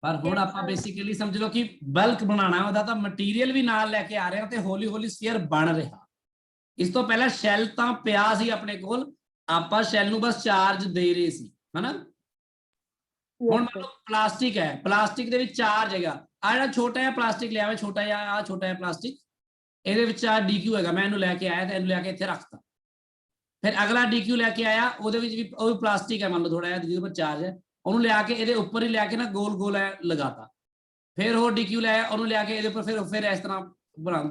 ਪਰ ਹੁਣ ਆਪਾਂ ਬੇਸਿਕਲੀ ਸਮਝ ਲਓ ਕਿ ਬਲਕ ਬਣਾਉਣਾ ਉਹਦਾ, ਤਾਂ ਮਟੀਰੀਅਲ ਵੀ ਨਾਲ ਲੈ ਕੇ ਆ ਰਹੇ ਹਾਂ, ਤੇ ਹੌਲੀ ਹੌਲੀ ਸਫੀਅਰ ਬਣ ਰਿਹਾ। ਇਸ ਤੋਂ ਪਹਿਲਾਂ ਸ਼ੈਲ ਤਾਂ ਪਿਆ ਸੀ ਆਪਣੇ ਕੋਲ, ਆਪਾਂ ਸ਼ੈਲ ਨੂੰ ਬਸ ਚਾਰਜ ਦੇ ਰਹੇ ਸੀ, ਹਨਾ। ਹੁਣ ਮੰਨ ਲਓ ਪਲਾਸਟਿਕ ਹੈ, ਪਲਾਸਟਿਕ ਦੇ ਵਿੱਚ ਚਾਰਜ ਹੈਗਾ, ਆ ਜਿਹੜਾ ਛੋਟਾ ਜਿਹਾ ਪਲਾਸਟਿਕ ਲਿਆ, ਛੋਟਾ ਜਿਹਾ ਆ ਛੋਟਾ ਜਿਹਾ ਪਲਾਸਟਿਕ, ਇਹਦੇ ਵਿੱਚ ਆ dq ਹੈਗਾ, ਮੈਂ ਇਹਨੂੰ ਲੈ ਕੇ ਆਇਆ ਤੇ ਇਹਨੂੰ ਲੈ ਕੇ ਇੱਥੇ ਰੱਖਤਾ। ਫਿਰ ਅਗਲਾ dq ਲੈ ਕੇ ਆਇਆ, ਉਹਦੇ ਵਿੱਚ ਵੀ ਉਹ ਪਲਾਸਟਿਕ ਹੈ, ਮੰਨ ਲਓ ਥੋੜਾ ਜਿਹਾ ਜਿਹਦੇ ਉੱਪਰ ਚਾਰਜ ਹੈ, ਉਹਨੂੰ ਲਿਆ ਕੇ ਇਹਦੇ ਉੱਪਰ ਹੀ ਲਿਆ ਕੇ ਨਾ ਗੋਲ ਗੋਲ ਲਗਾਤਾ। ਫਿਰ ਹੋਰ dq ਲਾਇਆ, ਉਹਨੂੰ ਲਿਆ ਕੇ ਇਹਦੇ ਉੱਪਰ ਫਿਰ ਇਸ ਤਰ੍ਹਾਂ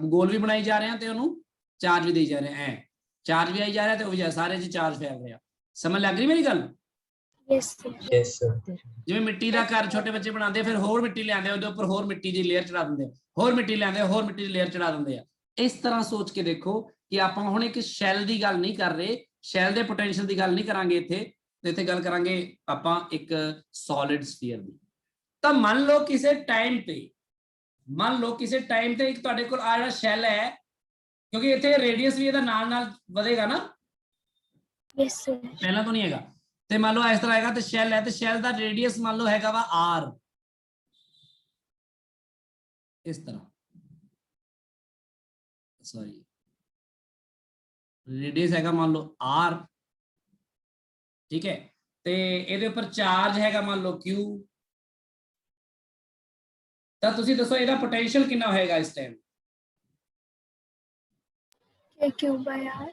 ਗੋਲ ਵੀ ਬਣਾਈ ਜਾ ਰਹੇ ਹਾਂ, ਤੇ ਉਹਨੂੰ ਚਾਰਜ ਵੀ ਦੇਈ ਜਾ ਰਹੇ ਐ, ਚਾਰਜ ਵੀ ਆਈ ਜਾ ਰਿਹਾ ਤੇ ਉਹ ਵੀ ਸਾਰੇ 'ਚ ਚਾਰਜ ਫੈਲ ਰਿਹਾ। ਸਮਝ ਲੱਗ ਰਹੀ ਮੇਰੀ ਗੱਲ? Yes sir। Yes, sir. ਜਿਵੇਂ ਮਿੱਟੀ ਦਾ ਘਰ ਛੋਟੇ ਬੱਚੇ ਬਣਾਉਂਦੇ, ਫਿਰ ਹੋਰ ਮਿੱਟੀ ਲਿਆਉਂਦੇ, ਉਹਦੇ ਉੱਪਰ ਹੋਰ ਮਿੱਟੀ ਦੀ ਲੇਅਰ ਚੜਾ ਦਿੰਦੇ, ਹੋਰ ਮਿੱਟੀ ਲਿਆਉਂਦੇ, ਹੋਰ ਮਿੱਟੀ ਦੀ ਲੇਅਰ ਚੜਾ ਦਿੰਦੇ ਆ। ਇਸ ਤਰ੍ਹਾਂ ਸੋਚ ਕੇ ਦੇਖੋ ਕਿ ਆਪਾਂ ਹੁਣ ਇੱਕ ਸ਼ੈਲ ਦੀ ਗੱਲ ਨਹੀਂ ਕਰ ਰਹੇ, ਸ਼ੈਲ ਦੇ ਪੋਟੈਂਸ਼ੀਅਲ ਦੀ ਗੱਲ ਨਹੀਂ ਕਰਾਂਗੇ ਇੱਥੇ ਗੱਲ ਕਰਾਂਗੇ ਆਪਾਂ ਇੱਕ ਸੋਲਿਡ ਸਫੀਅਰ ਦੀ। ਤਾਂ ਮੰਨ ਲਓ ਕਿਸੇ ਟਾਈਮ ਤੇ ਇੱਕ ਤੁਹਾਡੇ ਕੋਲ ਆ ਜਿਹੜਾ ਸ਼ੈਲ ਹੈ, ਕਿਉਂਕਿ ਇੱਥੇ ਰੇਡੀਅਸ ਵੀ ਇਹਦਾ ਨਾਲ ਵਧੇਗਾ ਨਾ, Yes sir। ਪਹਿਲਾਂ ਤੋਂ ਨਹੀਂ ਹੈਗਾ। ਤੇ ਮੰਨ ਲਓ ਇਸ ਤਰ੍ਹਾਂ ਹੈਗਾ, ਤੇ ਸ਼ੈਲ ਹੈ, ਤੇ ਸ਼ੈਲ ਦਾ ਰੇਡੀਅਸ ਮੰਨ ਲਓ ਹੈਗਾ ਵਾ r, ਇਸ ਤਰ੍ਹਾਂ, ਸੌਰੀ ਰੇਡੀਅਸ ਹੈਗਾ ਮੰਨ ਲਓ r, ਠੀਕ ਹੈ। ਤੇ ਇਹਦੇ ਉੱਪਰ ਚਾਰਜ ਹੈਗਾ ਮੰਨ ਲਓ Q, ਤਾਂ ਤੁਸੀਂ ਦੱਸੋ ਇਹਦਾ ਪੋਟੈਂਸ਼ੀਅਲ ਕਿੰਨਾ ਹੋਏਗਾ ਇਸ time? K cube by R.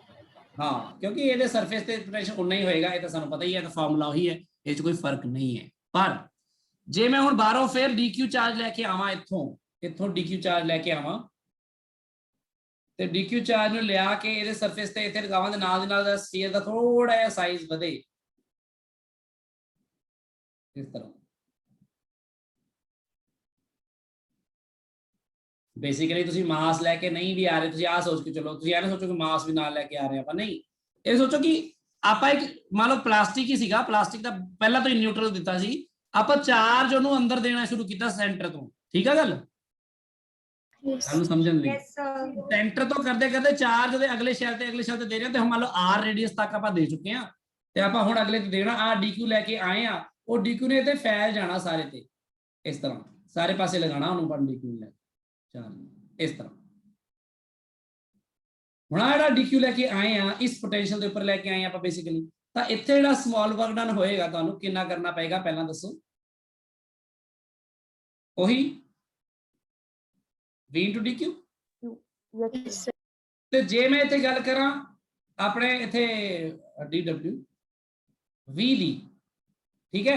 ਹਾਂ, ਕਿਉਂਕਿ ਇਹਦੇ ਸਰਫੇਸ ਤੇ ਪੋਟੈਂਸ਼ੀਅਲ ਉਨਾ ਹੀ ਹੋਏਗਾ, ਇਹ ਤਾਂ ਸਾਨੂੰ ਪਤਾ ਹੀ ਹੈ, ਤਾਂ ਫਾਰਮੂਲਾ ਉਹੀ ਹੈ, ਇਹ 'ਚ ਕੋਈ ਫਰਕ ਨਹੀਂ ਹੈ। ਪਰ ਜੇ ਮੈਂ ਹੁਣ ਬਾਹਰੋਂ ਫਿਰ dq ਚਾਰਜ ਲੈ ਕੇ ਆਵਾਂ, ਇੱਥੋਂ dq ਚਾਰਜ ਲੈ ਕੇ ਆਵਾਂ, ਤੇ dq ਚਾਰਜ ਨੂੰ ਲਿਆ ਕੇ ਇਹਦੇ ਸਰਫੇਸ ਤੇ ਇੱਥੇ ਲਗਾਵਾਂ, ਦੇ ਨਾਲ ਦੀ ਨਾਲ ਦਾ ਸਫੀਅਰ ਦਾ ਥੋੜਾ ਜਿਹਾ ਸਾਈਜ਼ ਵਧੇ ਇਸ ਤਰ੍ਹਾਂ। ਬੇਸਿਕਲੀ ਤੁਸੀਂ ਮਾਸ ਲੈ ਕੇ ਨਹੀਂ ਵੀ ਆ ਰਹੇ, ਤੁਸੀਂ ਆਹ ਸੋਚ ਕੇ ਚਲੋ, ਤੁਸੀਂ ਇਹ ਨਾ ਸੋਚੋ ਕਿ ਮਾਸ ਵੀ ਨਾਲ ਲੈ ਕੇ ਆ ਰਹੇ ਆਪਾਂ, ਨਹੀਂ, ਇਹ ਸੋਚੋ ਕਿ ਆਪਾਂ ਇੱਕ ਮੰਨ ਲਓ ਪਲਾਸਟਿਕ ਹੀ ਸੀਗਾ, ਪਲਾਸਟਿਕ ਦਾ ਪਹਿਲਾਂ ਤੋਂ ਹੀ ਨਿਊਟਰਲ ਦਿੱਤਾ ਸੀ, ਆਪਾਂ ਚਾਰਜ ਉਹਨੂੰ ਅੰਦਰ ਦੇਣਾ ਸ਼ੁਰੂ ਕੀਤਾ ਸੈਂਟਰ ਤੋਂ, ਠੀਕ ਆ ਗੱਲ? Yes. ਸਾਨੂੰ ਸਮਝਣ ਲਈ Yes, sir. ਸੈਂਟਰ ਤੋਂ ਕਰਦੇ ਕਰਦੇ ਚਾਰਜ ਉਹਦੇ ਅਗਲੇ ਸ਼ੈਲ ਤੇ ਦੇ ਰਹੇ ਹਾਂ, ਤੇ ਹੁਣ ਮੰਨ ਲਓ r ਰੇਡੀਅਸ ਤੱਕ ਆਪਾਂ ਦੇ ਚੁੱਕੇ ਹਾਂ, ਤੇ ਆਪਾਂ ਹੁਣ ਅਗਲੇ ਤੇ ਦੇਣਾ ਆ dq ਲੈ ਕੇ ਆਏ ਆ, ਉਹ dq ਨੇ ਤੇ ਫੈਲ ਜਾਣਾ ਸਾਰੇ ਤੇ, ਇਸ ਤਰ੍ਹਾਂ ਸਾਰੇ ਪਾਸੇ ਲਗਾਣਾ ਉਹਨੂੰ, ਪਰ dq ਲੈ ਚਾਰਜ ਇਸ ਤਰ੍ਹਾਂ। ਹੁਣ ਆ ਜਿਹੜਾ dq ਲੈ ਕੇ ਆਏ ਆ, ਇਸ ਪੋਟੈਂਸ਼ੀਅਲ ਦੇ ਉੱਪਰ ਲੈ ਕੇ ਆਏ ਆਪਾਂ ਬੇਸਿਕਲੀ, ਤਾਂ ਇੱਥੇ ਜਿਹੜਾ ਸਮਾਲ ਵਰਕ ਡਨ ਹੋਏਗਾ, ਤੁਹਾਨੂੰ ਕਿੰਨਾ ਕਰਨਾ ਪਏਗਾ ਪਹਿਲਾਂ ਦੱਸੋ? ਉਹੀ v into dq। Yes, sir. ਤੇ ਜੇ ਮੈਂ ਇੱਥੇ ਗੱਲ ਕਰਾਂ ਆਪਣੇ ਇੱਥੇ dw v ਦੀ, ਠੀਕ ਹੈ?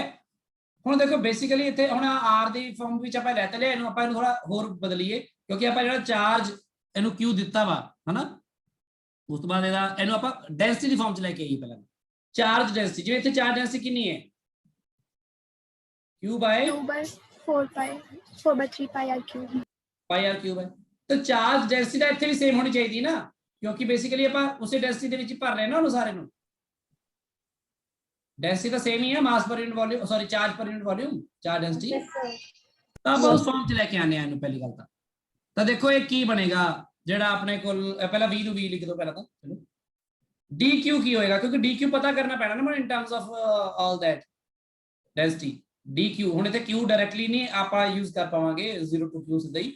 ਹੁਣ ਦੇਖੋ ਬੇਸਿਕਲੀ ਇੱਥੇ ਹੁਣ r ਦੀ ਫਾਰਮ ਵਿੱਚ ਆਪਾਂ ਲੈ ਤੇ ਲਿਆ, ਇਹਨੂੰ ਆਪਾਂ ਇਹਨੂੰ ਥੋੜਾ ਹੋਰ ਬਦਲੀਏ, ਕਿਉਂਕਿ ਆਪਾਂ ਜਿਹੜਾ ਚਾਰਜ ਇਹਨੂੰ q ਦਿੱਤਾ ਵਾ, ਹਨਾ, ਉਸ ਤੋਂ ਬਾਅਦ ਇਹਨੂੰ ਆਪਾਂ ਡੈਂਸਿਟੀ ਦੀ ਫਾਰਮ ਚ ਲੈ ਕੇ ਆਈਏ। ਪਹਿਲਾਂ ਚਾਰਜ ਡੈਂਸਿਟੀ, ਜਿਵੇਂ ਇੱਥੇ ਚਾਰਜ ਡੈਂਸਿਟੀ ਕਿੰਨੀ ਹੈ? q by 2 by 4 by 3 pi R cube. pi r cube ਹੈ, ਤਾਂ ਚਾਰਜ ਡੈਂਸਿਟੀ ਦਾ ਇੱਥੇ ਵੀ ਸੇਮ ਹੋਣੀ ਚਾਹੀਦੀ ਨਾ, ਕਿਉਂਕਿ ਬੇਸਿਕਲੀ ਆਪਾਂ ਉਸੇ ਡੈਂਸਿਟੀ ਦੇ ਵਿੱਚ ਭਰ ਰਹੇ ਨਾ ਉਹਨੂੰ ਸਾਰੇ ਨੂੰ, ਡੈਂਸਿਟੀ ਤਾਂ ਸੇਮ ਹੀ ਹੈ, ਮਾਸ ਪਰ ਯੂਨਿਟ ਵੋਲਿਊਮ, ਸੌਰੀ ਚਾਰਜ ਪਰ unit volume, charge density. Yes, sir. ਤਾਂ ਆਪਾਂ ਉਸ ਫਾਰਮ ਚ ਲੈ ਕੇ ਆਨੇ ਆ ਇਹਨੂੰ, ਪਹਿਲੀ ਗੱਲ ਤਾਂ ਦੇਖੋ ਇਹ ਕੀ ਬਣੇਗਾ, ਜਿਹੜਾ ਆਪਣੇ ਕੋਲ ਪਹਿਲਾਂ v ਨੂੰ v ਲਿਖ ਦਿਓ ਪਹਿਲਾਂ ਤਾਂ, ਚਲੋ dq ਕੀ ਹੋਏਗਾ, ਕਿਉਂਕਿ dq ਪਤਾ ਕਰਨਾ ਪੈਣਾ ਨਾ ਮੈਨੂੰ, ਇਨ terms of all that density dq। ਹੁਣ ਇੱਥੇ q ਡਾਇਰੈਕਟਲੀ ਨਹੀਂ ਆਪਾਂ ਯੂਜ਼ ਕਰ ਪਾਵਾਂਗੇ, 0 to q ਸਿੱਧਾ ਹੀ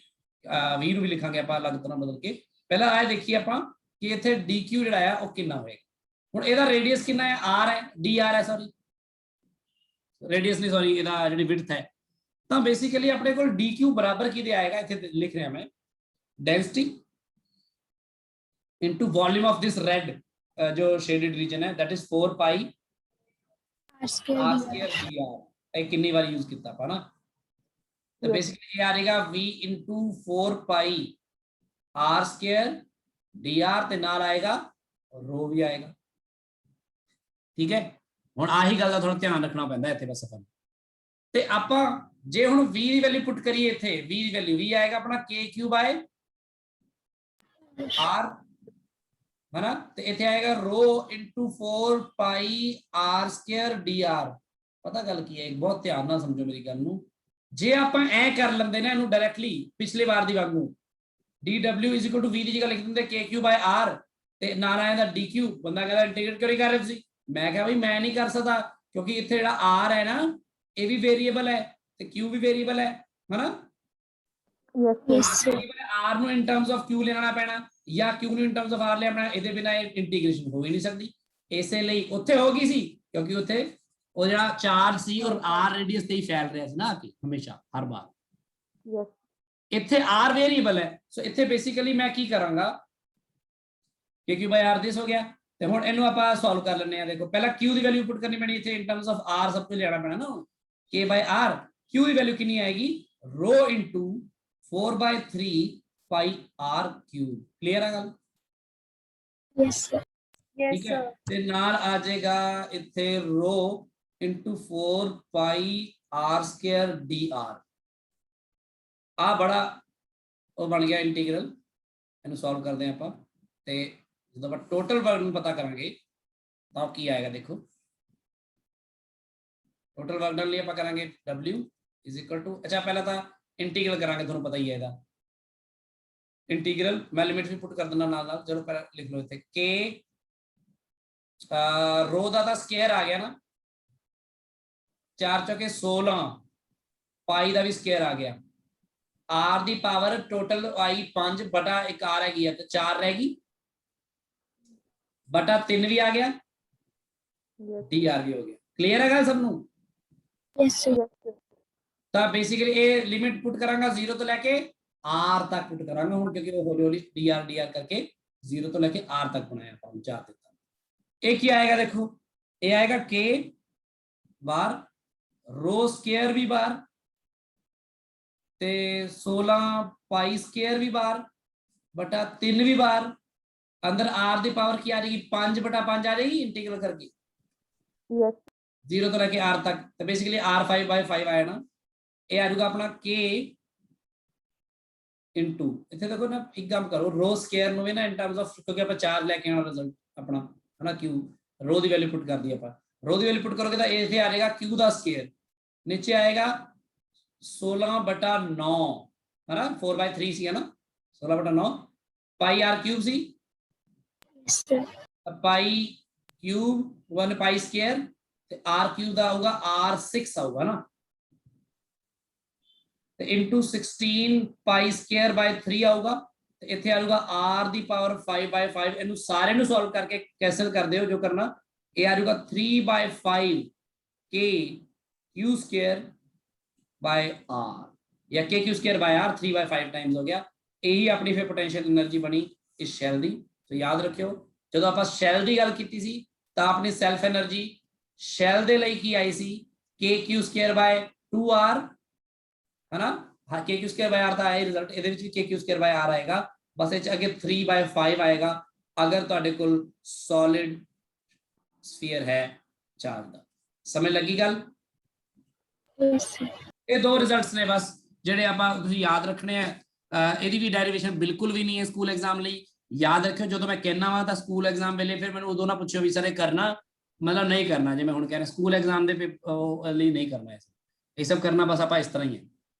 v ਨੂੰ ਵੀ ਲਿਖਾਂਗੇ ਆਪਾਂ ਅਲੱਗ ਤਰ੍ਹਾਂ ਬਦਲ ਕੇ। ਪਹਿਲਾਂ ਆਹ ਦੇਖੀਏ ਆਪਾਂ ਕਿ ਇੱਥੇ dq ਜਿਹੜਾ ਆ ਉਹ ਕਿੰਨਾ ਹੋਏਗਾ। ਹੁਣ ਇਹਦਾ ਰੇਡੀਅਸ ਕਿੰਨਾ ਹੈ? r ਹੈ, dr ਹੈ, ਸੌਰੀ ਰੇਡੀਅਸ ਨਹੀਂ, ਸੌਰੀ ਇਹਦਾ ਜਿਹੜੀ ਵਿਡਥ ਹੈ। ਤਾਂ ਬੇਸਿਕਲੀ ਆਪਣੇ ਕੋਲ dq ਬਰਾਬਰ ਕਿਹਦੇ ਆਏਗਾ, ਇੱਥੇ ਲਿਖ ਰਿਹਾ ਮੈਂ, density into volume of this red जो shaded region है, that is 4 pi R square r dr. square dr। ਇਹ ਕਿੰਨੀ ਵਾਰ ਯੂਜ਼ ਕੀਤਾ ਆਪਾਂ ਨਾ, ਤਾਂ ਬੇਸਿਕਲੀ ਇਹ ਆ ਜਾਏਗਾ v into 4 pi r square dr, ਤੇ ਨਾਲ ਆਏਗਾ ਰੋ ਵੀ ਆਏਗਾ, ਠੀਕ ਹੈ? ਹੁਣ ਆਹੀ ਗੱਲ ਦਾ ਥੋੜਾ ਧਿਆਨ ਰੱਖਣਾ ਪੈਂਦਾ ਇੱਥੇ ਬਸ ਆਪਾਂ, ਤੇ ਆਪਾਂ ਜੇ ਹੁਣ v ਦੀ ਵੈਲਿਊ ਪੁੱਟ ਕਰੀਏ, ਇੱਥੇ v ਦੀ ਵੈਲਿਊ v ਆਏਗਾ ਆਪਣਾ k cube by r, है ना, तो इथे आएगा रो इंटू 4 पाई r स्क्वायर dr। पता गल की है, एक बहुत ध्यान ना समझो मेरी गल नूं, जे आपां ऐ कर लंदे ना इहनूं डायरैक्टली पिछले वार दी वांगू dw is equal to v दी जगह लिख दिंदे kq by r, ते नाल आया दा dq। बंदा कहदा इंटीग्रेट क्यों नहीं कर रहे तुसीं? मैं कहा भाई मैं नहीं कर सकदा, क्योंकि इथे जिहड़ा r है ना ये भी वेरिएबल है ते q भी वेरिएबल है ना। Yes, sir. r ਨੂੰ in terms of q ਲੈਣਾ ਪੈਣਾ, ਜਾਂ q ਨੂੰ in terms of r ਲੈਣਾ, ਇਹਦੇ ਬਿਨਾ ਇਹ ਇੰਟੀਗ੍ਰੇਸ਼ਨ ਹੋ ਹੀ ਨਹੀਂ ਸਕਦੀ। ਇਸੇ ਲਈ ਉੱਥੇ ਹੋ ਗਈ ਸੀ, ਕਿਉਂਕਿ ਉੱਥੇ ਉਹ ਜਿਹੜਾ ਚਾਰਜ ਸੀ ਔਰ r ਰੇਡੀਅਸ ਤੇ ਹੀ ਫੈਲ ਰਿਹਾ ਸੀ ਨਾ, ਕਿ ਹਮੇਸ਼ਾ ਹਰ ਵਾਰ। Yes. ਇੱਥੇ r ਵੇਰੀਏਬਲ ਹੈ, ਸੋ ਇੱਥੇ ਬੇਸਿਕਲੀ ਮੈਂ ਕੀ ਕਰਾਂਗਾ, kq by r ਦਿਸ ਹੋ ਗਿਆ, ਤੇ ਹੁਣ ਇਹਨੂੰ ਆਪਾਂ ਸੋਲਵ ਕਰ ਲੈਂਦੇ ਆ। ਦੇਖੋ ਪਹਿਲਾਂ q ਦੀ ਵੈਲਿਊ ਪੁੱਟ ਕਰਨੀ ਪੈਣੀ, ਇੱਥੇ in terms of r ਸਭ ਕੁਝ ਲੈਣਾ ਪੈਣਾ ਨਾ, k by r, q the value ਕਿੰਨੀ ਆਏਗੀ, ਰੋ into 4 by 3 pi r cube। Clear है गल? Yes, sir. Yes, ठीक है, sir. ते नाल आ जाएगा इथे रो into 4 pi r square dr। आ बड़ा वो बन गया इंटीग्रल, इन्हें सॉल्व करते हैं आप, ते जब आप टोटल वर्क में पता करेंगे तो की आएगा। देखो टोटल वर्क डन लिए आप करेंगे w इज इक्वल टू, अच्छा पहला था इंटीग्रल करांगे, ਤੁਹਾਨੂੰ ਪਤਾ ਹੀ ਹੈ ਇਹਦਾ इंटीग्रल, मैं लिमिट भी पुट कर देना नाल नाल, चलो पहले लिख लो इथे k रो दा ਤਾਂ ਸਕੁਅਰ ਆ ਗਿਆ ਨਾ, 4 ਚੌਕੇ 16 ਪਾਈ ਦਾ ਵੀ ਸਕੁਅਰ ਆ ਗਿਆ, r ਦੀ ਪਾਵਰ ਟੋਟਲ ਆਈ 5 ਬਟਾ 1 r ਹੈਗੀ ਹੈ, ਤੇ 4 ਰਹਿ ਗਈ, ਬਟਾ 3 ਵੀ ਆ ਗਿਆ, Yes. dr भी हो गया। क्लियर है ਗੱਲ ਸਭ ਨੂੰ? Yes, sir. Yes, sir. ठीक है, ते नाल आ जाएगा इथे ro into 4 pi r square dr। आ बड़ा वो बन गया इंटीग्रल, इन्हें सॉल्व करते हैं आप, ते Yes, sir. ਤਾਂ ਬੇਸਿਕਲੀ ਇਹ ਲਿਮਿਟ ਪੁੱਟ ਕਰਾਂਗਾ 0 ਤੋਂ ਲੈ ਕੇ r ਤੱਕ ਪੁੱਟ ਕਰਾਂਗਾ ਹੁਣ, ਕਿਉਂਕਿ ਉਹ ਹੌਲੀ ਹੌਲੀ dr ਕਰਕੇ 0 ਤੋਂ ਲੈ ਕੇ r ਤੱਕ ਬਣਾਇਆ ਆਪਾਂ 4 ਦਿੱਤਾ। ਇਹ ਕੀ ਆਏਗਾ ਦੇਖੋ, ਇਹ ਆਏਗਾ k ਬਾਰ ਰੋ ਸਕੁਅਰ ਵੀ ਬਾਰ ਤੇ 16 ਪਾਈ ਸਕੁਅਰ ਵੀ ਬਾਰ ਬਟਾ 3 ਵੀ ਬਾਰ, अंदर r दी पावर की आ जाएगी 5/5 आ जाएगी इंटीग्रल करके Yes. 0 तो लेके r तक, तो बेसिकली r 5/5 आया ना, ये आ जाएगा अपना k इनटू इथे देखो ना, एक काम करो रो स्क्वायर नु भी ना इन टर्म्स ऑफ, क्योंकि अपन 4 लेके आना रिजल्ट अपना है ना, q रो दी वैल्यू पुट कर दी अपन, रो दी वैल्यू पुट करोगे तो इथे आ जाएगा q दा स्क्वायर, नीचे आएगा 16/9 है ना, 4/3 सी है ना, 16/9 पाई r cube C Yes, sir. पाई क्यूब 1 पाई स्क्वायर ते r क्यूब दा होगा r6 आऊगा ना, ते इनटू 16 पाई स्क्वायर बाय 3 आऊगा, ते इथे आऊगा r दी पावर 5/5, इनु सारे नु सॉल्व करके कैंसिल कर दियो जो करना, ये आ जाएगा 3/5 k q square by r, या k q square by r 3/5 times हो गया। यही अपनी फिर पोटेंशियल एनर्जी बनी इस शैल दी। तो याद रखियो ਜਦੋਂ ਆਪਾਂ ਸ਼ੈਲ ਦੀ ਗੱਲ ਕੀਤੀ ਸੀ ਤਾਂ ਆਪਣੀ ਸੈਲਫ એનર્ਜੀ ਸ਼ੈਲ ਦੇ ਲਈ ਕੀ ਆਈ ਸੀ, kq²/2r है ना, हाँ kq²/r ਦਾ ਆਇਆ ਰਿਜ਼ਲਟ, ਇਹਦੇ ਵਿੱਚ ਵੀ kq²/r ਆਏਗਾ, ਬਸ ਇਹ ਚ ਅੱਗੇ 3/5 ਆਏਗਾ ਅਗਰ ਤੁਹਾਡੇ ਕੋਲ ਸੋਲਿਡ ਸਫੀਅਰ ਹੈ ਚਾਰਜ ਦਾ। ਸਮਝ ਲੱਗੀ ਗੱਲ? Yes, sir. ਇਹ ਦੋ ਰਿਜ਼ਲਟਸ ਨੇ ਬਸ ਜਿਹੜੇ ਆਪਾਂ ਤੁਸੀਂ ਯਾਦ ਰੱਖਣੇ ਆ। ਇਹਦੀ ਵੀ ਡੈਰੀਵੇਸ਼ਨ ਬਿਲਕੁਲ ਵੀ ਨਹੀਂ ਹੈ ਸਕੂਲ ਐਗਜ਼ਾਮ ਲਈ। याद रखियो जो मैं कहना वा तो स्कूल एग्जाम वेले फिर मैं उदों ना पूछो भी सर करना, मतलब नहीं करना, जो मैं हुण कह रहा स्कूल एग्जाम दे लिए नहीं करना, ये सब करना बस आप इस तरह ही है।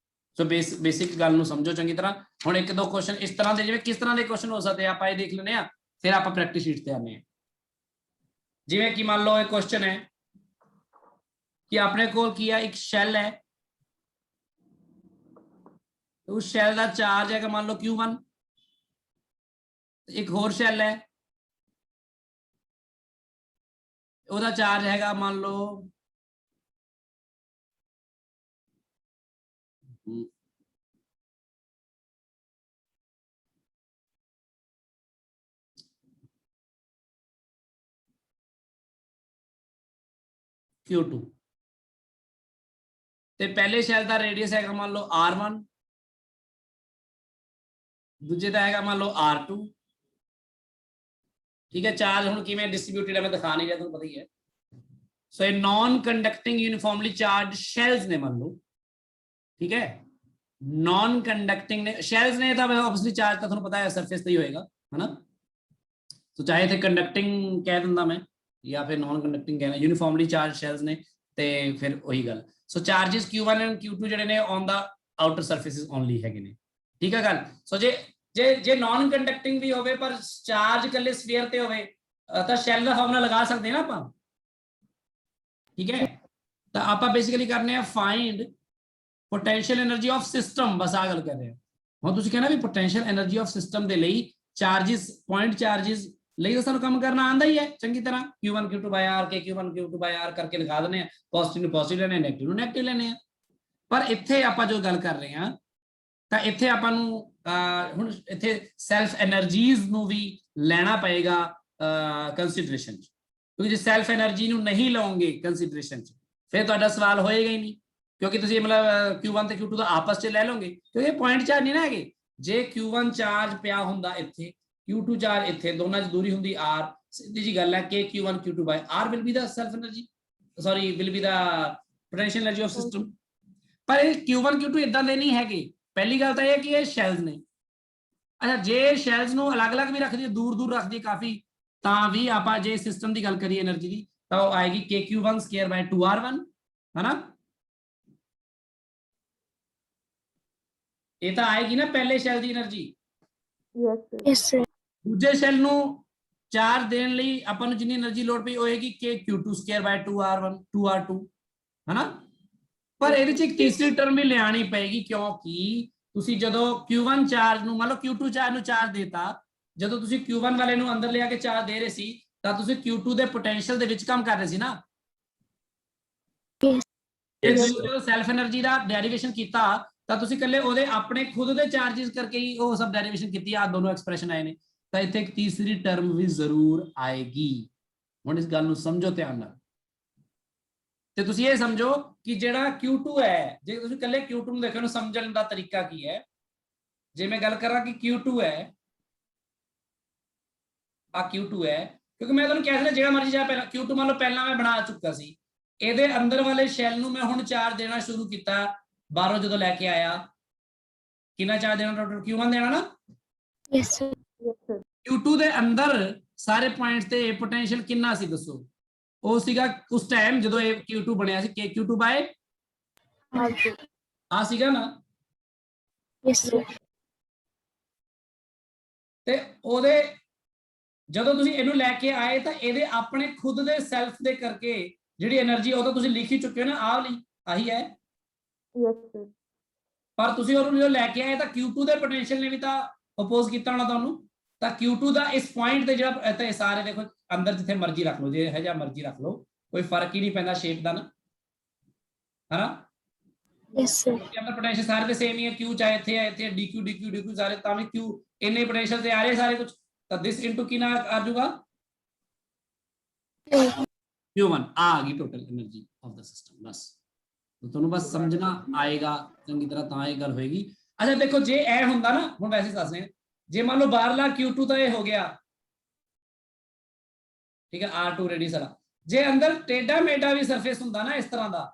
सो बेसिक गल नूं समझो चंगी तरह। हुण एक दो क्वेश्चन इस तरह के जिवें किस तरह के क्वेश्चन हो सकते हैं आप ये देख लेने, फिर आप प्रैक्टिस शीट ते आने। जिवें कि मान लो एक क्वेश्चन है कि अपने कोल की है, एक शैल है, उस शैल का चार्ज है मान लो Q1, एक होर शैल है ਉਹਦਾ ਚਾਰਜ ਹੈਗਾ मान लो Q2 ਤੇ ਪਹਿਲੇ ਸ਼ੈਲ ਦਾ ਰੇਡੀਅਸ ਹੈਗਾ मान लो R1, ਦੂਜੇ ਦਾ ਹੈਗਾ मान लो R2। ठीक है, चार्ज हुण किवें डिस्ट्रीब्यूटेड है मैं दिखा नहीं रहा, तुहानूं पता ही है। सो ये non conducting uniformly charge shells ने मान लो, ठीक है, नॉन कंडक्टिंग ने शेल्स ने तो ऑब्वियसली चार्ज तो तुहानूं पता है सरफेस ते ही होएगा, है ना। तो चाहे इत्थे कंडक्टिंग कह दिंदा मैं या फिर नॉन कंडक्टिंग कहना, यूनिफॉर्मली चार्ज शेल्स ने ते फिर वही गल। सो चार्जेस Q1 एंड Q2 जिहड़े ने on the outer surfaces only हैगे ने, ठीक है गल। सो जे नॉन कंडक्टिंग भी होवे पर चार्ज कल्ले स्फीयर ते होवे ਤਾਂ ਸ਼ੈਲ ਦਾ ਫਾਰਮੂਲਾ ਲਗਾ ਸਕਦੇ ਨਾ ਆਪਾਂ, ਠੀਕ ਹੈ। ਤਾਂ ਆਪਾਂ ਬੇਸਿਕਲੀ ਕਰਨੇ ਆ find potential energy of system, ਬਸ ਆ ਗੱਲ ਕਰ ਰਹੇ ਹਾਂ। ਹੁਣ ਤੁਸੀਂ ਕਹਿੰਦਾ ਵੀ ਪੋਟੈਂਸ਼ੀਅਲ એનર્ਜੀ ਆਫ ਸਿਸਟਮ ਦੇ ਲਈ ਚਾਰजेस ਪੁਆਇੰਟ ਚਾਰजेस ਲਈ ਤਾਂ ਸਾਨੂੰ ਕੰਮ ਕਰਨਾ ਆਂਦਾ ਹੀ ਹੈ ਚੰਗੀ ਤਰ੍ਹਾਂ। Q1 Q2/r ਕੇ Q1 Q2/r ਕਰਕੇ ਲਿਖਾ ਦਿੰਦੇ ਆ, ਪੋਜ਼ਿਟਿਵ ਨੂੰ ਪੋਜ਼ਿਟਿਵ ਲੈਣੇ, ਨੈਗੇਟਿਵ ਨੂੰ ਨੈਗੇਟਿਵ ਲੈਣੇ ਆ। ਪਰ ਇੱਥੇ ਆਪਾਂ ਜੋ ਗੱਲ ਕਰ ਰਹੇ ਹਾਂ ਤਾਂ ਇੱਥੇ ਆਪਾਂ ਨੂੰ ਹੁਣ ਇੱਥੇ ਸੈਲਫ એનર્ਜੀਜ਼ ਨੂੰ ਵੀ ਲੈਣਾ ਪਏਗਾ ਕੰਸੀਡਰੇਸ਼ਨ ਚ, ਕਿਉਂਕਿ ਜੇ ਸੈਲਫ એનર્ਜੀ ਨੂੰ ਨਹੀਂ ਲਓਗੇ ਕੰਸੀਡਰੇਸ਼ਨ ਚ ਫਿਰ ਤੁਹਾਡਾ ਸਵਾਲ ਹੋਏਗਾ ਹੀ ਨਹੀਂ, ਕਿਉਂਕਿ ਤੁਸੀਂ ਮਤਲਬ Q1 ਤੇ Q2 ਦਾ ਆਪਸ ਚ ਲੈ ਲਓਗੇ, ਕਿਉਂਕਿ ਇਹ ਪੁਆਇੰਟ ਚਾਰਜ ਨਹੀਂ ਨਾ ਹੈਗੇ। ਜੇ Q1 ਚਾਰਜ ਪਿਆ ਹੁੰਦਾ ਇੱਥੇ, Q2 ਚਾਰਜ ਇੱਥੇ, ਦੋਨਾਂ ਚ ਦੂਰੀ ਹੁੰਦੀ r, ਸਿੱਧੀ ਜੀ ਗੱਲ ਹੈ ਕਿ Q1 Q2/r will be the self energy, sorry will be the potential energy of system। ਪਰ ਇਹ Q1 Q2 ਇਦਾਂ ਦੇ ਨਹੀਂ ਹੈਗੇ। ਪਹਿਲੀ ਗੱਲ ਤਾਂ ਇਹ ਕਿ ਇਹ ਸ਼ੈਲਸ ਨੇ। ਅੱਛਾ, ਜੇ ਸ਼ੈਲਸ ਨੂੰ ਅਲੱਗ-ਅਲੱਗ ਵੀ ਰੱਖ ਦਈਏ, ਦੂਰ-ਦੂਰ ਰੱਖ ਦਈਏ ਕਾਫੀ, ਤਾਂ ਵੀ ਆਪਾਂ ਜੇ ਸਿਸਟਮ ਦੀ ਗੱਲ ਕਰੀਏ એનર્ਜੀ ਦੀ ਤਾਂ ਉਹ ਆਏਗੀ kQ1²/2r1, ਹੈ ਨਾ। ਇਹ ਤਾਂ ਆਏਗੀ ਨਾ ਪਹਿਲੇ ਸ਼ੈਲ ਦੀ એનર્ਜੀ। Yes, sir. ਦੂਜੇ ਸ਼ੈਲ ਨੂੰ ਚਾਰਜ ਦੇਣ ਲਈ ਆਪਾਂ ਨੂੰ ਜਿੰਨੀ એનર્ਜੀ ਲੋੜ ਪਈ ਹੋਏਗੀ kQ2²/2r1 2r2, ਹੈ ਨਾ। ਪਰ ਇਹਦੇ ਚ ਇੱਕ ਤੀਸਰੀ ਟਰਮ ਵੀ ਲਿਆਣੀ ਪਏਗੀ, ਕਿਉਂਕਿ ਤੁਸੀਂ ਜਦੋਂ Q1 ਚਾਰਜ ਨੂੰ ਮੰਨ ਲਓ Q2 ਚਾਰਜ ਨੂੰ ਚਾਰਜ ਦੇਤਾ, ਜਦੋਂ ਤੁਸੀਂ Q1 ਵਾਲੇ ਨੂੰ ਅੰਦਰ ਲਿਆ ਕੇ ਚਾਰਜ ਦੇ ਰਹੇ ਸੀ ਤਾਂ ਤੁਸੀਂ Q2 ਦੇ ਪੋਟੈਂਸ਼ੀਅਲ ਦੇ ਵਿੱਚ ਕੰਮ ਕਰ ਰਹੇ ਸੀ ਨਾ। Yes. ਤੇ Yes, ਤੁਸੀਂ ਜਦੋਂ ਸੈਲਫ એનર્ਜੀ ਦਾ ਡੈਰੀਵੇਸ਼ਨ ਕੀਤਾ ਤਾਂ ਤੁਸੀਂ ਇਕੱਲੇ ਉਹਦੇ ਆਪਣੇ ਖੁਦ ਦੇ ਚਾਰजेस ਕਰਕੇ ਹੀ ਉਹ ਸਭ ਡੈਰੀਵੇਸ਼ਨ ਕੀਤੀ ਆ, ਦੋਨੋਂ ਐਕਸਪ੍ਰੈਸ਼ਨ ਆਏ ਨੇ। ਤਾਂ ਇੱਥੇ ਇੱਕ ਤੀਸਰੀ ਟਰਮ ਵੀ ਜ਼ਰੂਰ ਆਏਗੀ। ਹੁਣ ਇਸ ਗੱਲ ਨੂੰ ਸਮਝੋ ਧਿਆਨ ਨਾਲ, ਤੇ ਤੁਸੀਂ ਇਹ ਸਮਝੋ ਕਿ ਜਿਹੜਾ Q2 ਹੈ, ਜੇ ਤੁਸੀਂ ਇਕੱਲੇ Q2 ਨੂੰ ਦੇਖੋ, ਨੂੰ ਸਮਝਣ ਦਾ ਤਰੀਕਾ ਕੀ ਹੈ। ਜੇ ਮੈਂ ਗੱਲ ਕਰਾਂ ਕਿ Q2 ਹੈ, ਆ Q2 ਹੈ, ਕਿਉਂਕਿ ਮੈਂ ਤੁਹਾਨੂੰ ਕਿਹਾ ਸੀ ਜਿਹੜਾ ਮਰਜ਼ੀ ਜਾ ਪਹਿਲਾਂ Q2 ਮੰਨ ਲਓ ਪਹਿਲਾਂ ਮੈਂ ਬਣਾ ਚੁੱਕਾ ਸੀ, ਇਹਦੇ ਅੰਦਰ ਵਾਲੇ ਸ਼ੈਲ ਨੂੰ ਮੈਂ ਹੁਣ ਚਾਰਜ ਦੇਣਾ ਸ਼ੁਰੂ ਕੀਤਾ ਬਾਹਰੋਂ ਜਦੋਂ ਲੈ ਕੇ ਆਇਆ। ਕਿੰਨਾ ਚਾਰਜ ਦੇਣਾ? ਟੋਟਲ Q1 ਦੇਣਾ ਨਾ। Yes, sir. Yes, sir. Q2 ਦੇ ਅੰਦਰ ਸਾਰੇ ਪੁਆਇੰਟਸ ਤੇ ਪੋਟੈਂਸ਼ੀਅਲ ਕਿੰਨਾ ਸੀ ਦੱਸੋ? ਉਹ ਸੀਗਾ ਉਸ ਟਾਈਮ ਜਦੋਂ ਇਹ Q2 ਬਣਿਆ ਸੀ KQ2 ਬਾਏ Also. ਆ ਸੀਗਾ ਨਾ। Yes, sir. ਤੇ ਉਹਦੇ ਜਦੋਂ ਤੁਸੀਂ ਇਹਨੂੰ ਲੈ ਕੇ ਆਏ ਤਾਂ ਇਹਦੇ ਆਪਣੇ ਖੁਦ ਦੇ ਸੈਲਫ ਦੇ ਕਰਕੇ ਜਿਹੜੀ એનર્ਜੀ ਉਹ ਤਾਂ ਤੁਸੀਂ ਲਿਖ ਹੀ ਚੁੱਕੇ ਹੋ ਨਾ, ਆਹ ਵਾਲੀ ਆਹੀ ਹੈ। Yes, sir. ਪਰ ਤੁਸੀਂ ਉਹਨੂੰ ਜਦੋਂ ਲੈ ਕੇ ਆਏ ਤਾਂ Q2 ਦੇ ਪੋਟੈਂਸ਼ੀਅਲ ਨੇ ਵੀ ਤਾਂ ਅਪੋਜ਼ ਕੀਤਾ ਹੋਣਾ ਤੁਹਾਨੂੰ। ਤਾਂ Q2 ਦਾ ਇਸ ਪੁਆਇੰਟ ਤੇ ਜਿਹੜਾ ਇੱਥੇ ਸਾਰੇ ਦੇਖੋ ਅੰਦਰ ਜਿੱਥੇ ਮਰਜ਼ੀ ਰੱਖ ਲਓ, ਜੇ ਇਹ ਜਿਹਾ ਮਰਜ਼ੀ ਰੱਖ ਲਓ, ਕੋਈ ਫਰਕ ਹੀ ਨਹੀਂ ਪੈਂਦਾ ਸ਼ੇਪ ਦਾ ਨਾ, ਹਨਾ। Yes, sir. ਅੰਦਰ ਪੋਟੈਂਸ਼ੀਅਲ ਸਾਰੇ ਤੇ ਸੇਮ ਹੀ ਹੈ। Q ਚਾਹੇ ਇੱਥੇ ਹੈ, ਇੱਥੇ DQ DQ DQ ਸਾਰੇ ਤਾਂ ਵੀ Q ਇੰਨੇ ਪੋਟੈਂਸ਼ੀਅਲ ਤੇ ਆ ਰਹੇ ਸਾਰੇ ਕੁਝ। ਤਾਂ ਦਿਸ ਇਨਟੂ ਕੀ ਨਾ ਆ ਜਾਊਗਾ Q1 ਆ ਗਈ ਟੋਟਲ એનર્ਜੀ ਆਫ ਦਾ ਸਿਸਟਮ। ਬਸ ਤੁਹਾਨੂੰ ਬਸ ਸਮਝਣਾ ਆਏਗਾ ਚੰਗੀ ਤਰ੍ਹਾਂ ਤਾਂ ਇਹ ਗੱਲ ਹੋਏਗੀ। ਅੱਛਾ ਦੇਖੋ ਜੇ ਇਹ ਹੁੰਦਾ ਨਾ, ਹੁਣ ਵੈਸੇ ਦੱਸ ਰਹੇ, ਜੇ ਮੰਨ ਲਓ ਬਾਹਰਲਾ Q2 ਤਾਂ ਇਹ ਹੋ ਗਿਆ, ਠੀਕ ਹੈ, R2 ਰੇਡੀਅਸ ਵਾਲਾ। ਜੇ ਅੰਦਰ ਟੇਡਾ ਮੇਡਾ ਵੀ ਸਰਫੇਸ ਹੁੰਦਾ ਨਾ ਇਸ ਤਰ੍ਹਾਂ ਦਾ,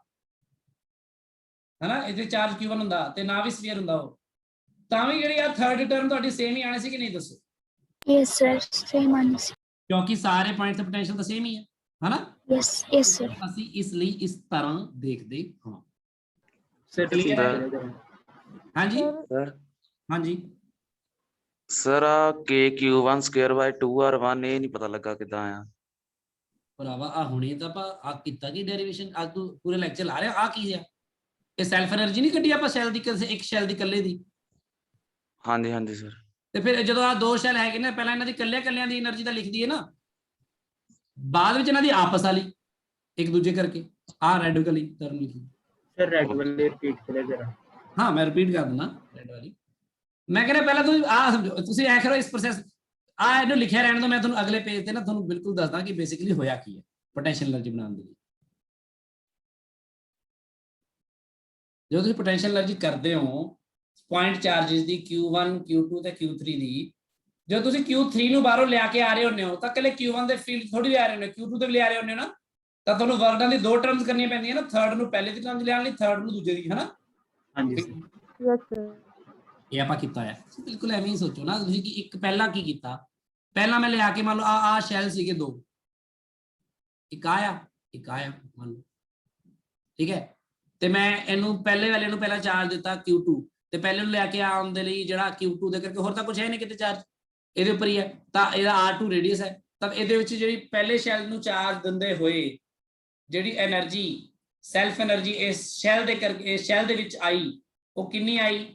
ਹਨਾ, ਇਹਦੇ ਚਾਰਜ Q1 ਹੁੰਦਾ ਤੇ ਨਾ ਵੀ ਸਫੀਅਰ ਹੁੰਦਾ, ਉਹ ਤਾਂ ਵੀ ਜਿਹੜੀ ਆ ਥਰਡ ਟਰਮ ਤੁਹਾਡੀ ਸੇਮ ਹੀ ਆਣੀ ਸੀ ਕਿ ਨਹੀਂ ਦੱਸੋ? Yes, sir. Same answer. ਕਿਉਂਕਿ ਸਾਰੇ ਪੁਆਇੰਟਸ ਦਾ ਪੋਟੈਂਸ਼ੀਅਲ ਤਾਂ ਸੇਮ ਹੀ ਹੈ, ਹਨਾ। Yes, yes, sir. ਅਸੀਂ ਇਸ ਲਈ ਇਸ ਤਰ੍ਹਾਂ ਦੇਖਦੇ ਹਾਂ। settle Clear है? किया ਹਾਂਜੀ सर ਹਾਂਜੀ sir KQ1 square by 2R1 ਇਹ ਨਹੀਂ ਪਤਾ ਲੱਗਾ ਕਿੱਦਾਂ ਆਇਆ। ਭਰਾਵਾ ਆ ਹੁਣੇ ਤਾਂ ਆਪਾਂ ਆ ਕੀਤਾ ਕੀ ਡੈਰੀਵੇਸ਼ਨ, ਆ ਤੂੰ ਪੂਰੇ ਲੈਕਚਰ ਲਾ ਰਿਹਾ, ਆ ਕੀ ਹੈ? ਇਹ ਸੈਲਫ એનર્ਜੀ ਨਹੀਂ ਕੱਢੀ ਆਪਾਂ ਸ਼ੈਲ ਦੀ, ਇੱਕ ਸ਼ੈਲ ਦੀ ਇਕੱਲੇ ਦੀ। ਹਾਂਜੀ ਹਾਂਜੀ ਸਰ। ਤੇ ਫਿਰ ਜਦੋਂ ਆ ਦੋ ਸ਼ੈਲ ਹੈਗੇ ਨੇ, ਪਹਿਲਾਂ ਇਹਨਾਂ ਦੀ ਕੱਲਿਆਂ ਦੀ એનર્ਜੀ ਤਾਂ ਲਿਖਦੀ ਹੈ ਨਾ, ਬਾਅਦ ਵਿੱਚ ਇਹਨਾਂ ਦੀ ਆਪਸ ਵਾਲੀ ਇੱਕ ਦੂਜੇ ਕਰਕੇ ਆ ਰੈਡ ਵਾਲੀ ਟਰਮ ਲਿਖੀ। सर रेड वाले रिपीट करें जरा। ਹਾਂ ਮੈਂ ਰਿਪੀਟ ਕਰ ਦਿੰਦਾ ਰੈਡ ਵਾਲੀ। ਮੈਂ ਕਹਿੰਦਾ ਪਹਿਲਾਂ ਤੁਸੀਂ ਆ ਸਮਝੋ, ਤੁਸੀਂ ਐ ਕਰੋ ਇਸ ਪ੍ਰੋਸੈਸ ਆ ਇਹਨੂੰ ਲਿਖਿਆ ਰਹਿਣ ਦੋ, ਮੈਂ ਤੁਹਾਨੂੰ ਅਗਲੇ ਪੇਜ ਤੇ ਨਾ ਤੁਹਾਨੂੰ ਬਿਲਕੁਲ ਦੱਸਦਾ ਕਿ ਬੇਸਿਕਲੀ ਹੋਇਆ ਕੀ ਹੈ ਪੋਟੈਂਸ਼ੀਅਲ એનર્ਜੀ ਬਣਾਉਣ ਦੇ ਲਈ। ਜਦੋਂ ਤੁਸੀਂ ਪੋਟੈਂਸ਼ੀਅਲ એનર્ਜੀ ਕਰਦੇ ਹੋ ਪੁਆਇੰਟ ਚਾਰजेस ਦੀ Q1 Q2 ਤੇ Q3 ਦੀ, ਜਦੋਂ ਤੁਸੀਂ Q3 ਨੂੰ ਬਾਹਰੋਂ ਲਿਆ ਕੇ ਆ ਰਹੇ ਹੁੰਦੇ ਹੋ ਤਾਂ ਇਕੱਲੇ Q1 ਦੇ ਫੀਲਡ ਥੋੜੀ ਆ ਰਹੇ ਹੁੰਦੇ, Q2 ਤੇ ਵੀ ਲਿਆ ਰਹੇ ਹੁੰਦੇ ਹੋ ਨਾ, ਤਾਂ ਤੁਹਾਨੂੰ ਵਰਡਾਂ ਦੀ ਦੋ ਟਰਮਸ ਕਰਨੀਆਂ ਪੈਂਦੀਆਂ ਨਾ, ਥਰਡ ਨੂੰ ਪਹਿਲੇ ਦੀ ਟਰਮ ਲਿਆਉਣ ਲਈ, ਥਰਡ ਨੂੰ ਦੂਜੇ ਦੀ, ਹਨਾ। हाँ जी सर। Yes, sir. ਇਹ ਆਪਾਂ ਕੀਤਾ ਹੈ। ਬਿਲਕੁਲ ਐਵੇਂ ਹੀ ਸੋਚੋ ਨਾ ਤੁਸੀਂ ਕਿ ਇੱਕ ਪਹਿਲਾਂ ਕੀ ਕੀਤਾ, ਪਹਿਲਾਂ ਮੈਂ ਲਿਆ ਕੇ ਮੰਨ ਲਓ ਆ ਸ਼ੈਲ ਸੀਗੇ ਦੋ, ਇੱਕ ਆਇਆ ਮੰਨ ਲਓ, ਠੀਕ ਹੈ, ਤੇ ਮੈਂ ਇਹਨੂੰ ਪਹਿਲੇ ਵਾਲੇ ਨੂੰ ਪਹਿਲਾਂ ਚਾਰਜ ਦਿੱਤਾ Q2, ਤੇ ਪਹਿਲੇ ਨੂੰ ਲੈ ਕੇ ਆਉਣ ਦੇ ਲਈ ਜਿਹੜਾ Q2 ਦੇ ਕਰਕੇ ਹੋਰ ਤਾਂ ਕੁਝ ਹੈ ਨਹੀਂ ਕਿਤੇ ਚਾਰਜ, ਇਹਦੇ ਉੱਪਰ ਹੀ ਹੈ, ਤਾਂ ਇਹਦਾ R2 ਰੇਡੀਅਸ ਹੈ। ਤਾਂ ਇਹਦੇ ਵਿੱਚ ਜਿਹੜੀ ਪਹਿਲੇ ਸ਼ੈਲ ਨੂੰ ਚਾਰਜ ਦਿੰਦੇ ਹੋਏ ਜਿਹੜੀ એનર્ਜੀ ਸੈਲਫ એનર્ਜੀ ਇਸ ਸ਼ੈਲ ਦੇ ਕਰਕੇ ਇਸ ਸ਼ੈਲ ਦੇ ਵਿੱਚ ਆਈ, ਉਹ ਕਿੰਨੀ ਆਈ?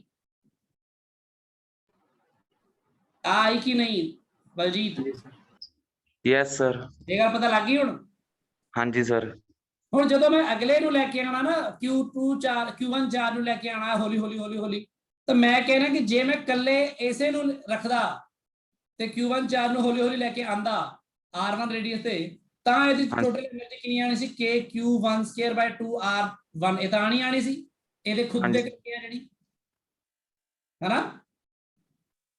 ਆਈ ਕਿ ਨਹੀਂ ਬਲਜੀਤ? Yes sir. ਇਹ ਗੱਲ ਪਤਾ ਲੱਗ ਗਈ ਹੁਣ? ਹਾਂਜੀ ਸਰ। ਹੁਣ ਜਦੋਂ ਮੈਂ ਅਗਲੇ ਨੂੰ ਲੈ ਕੇ ਆਣਾ ਨਾ Q1 4 ਨੂੰ ਲੈ ਕੇ ਆਣਾ ਹੌਲੀ, ਤਾਂ ਮੈਂ ਕਹਿਣਾ ਕਿ ਜੇ ਮੈਂ ਇਕੱਲੇ ਇਸੇ ਨੂੰ ਰੱਖਦਾ ਤੇ Q1 4 ਨੂੰ ਹੌਲੀ ਲੈ ਕੇ ਆਂਦਾ R1 ਰੇਡੀਅਸ ਤੇ, ਤਾਂ ਇਹਦੀ ਟੋਟਲ એનર્ਜੀ ਕਿੰਨੀ ਆਣੀ ਸੀ? KQ1 ਸਕੁਅਰ ਬਾਈ 2R1। ਇਹ ਤਾਂ ਆਣੀ ਸੀ ਇਹਦੇ ਖੁਦ ਦੇ ਕਰਕੇ ਜਿਹੜੀ, ਹੈਨਾ।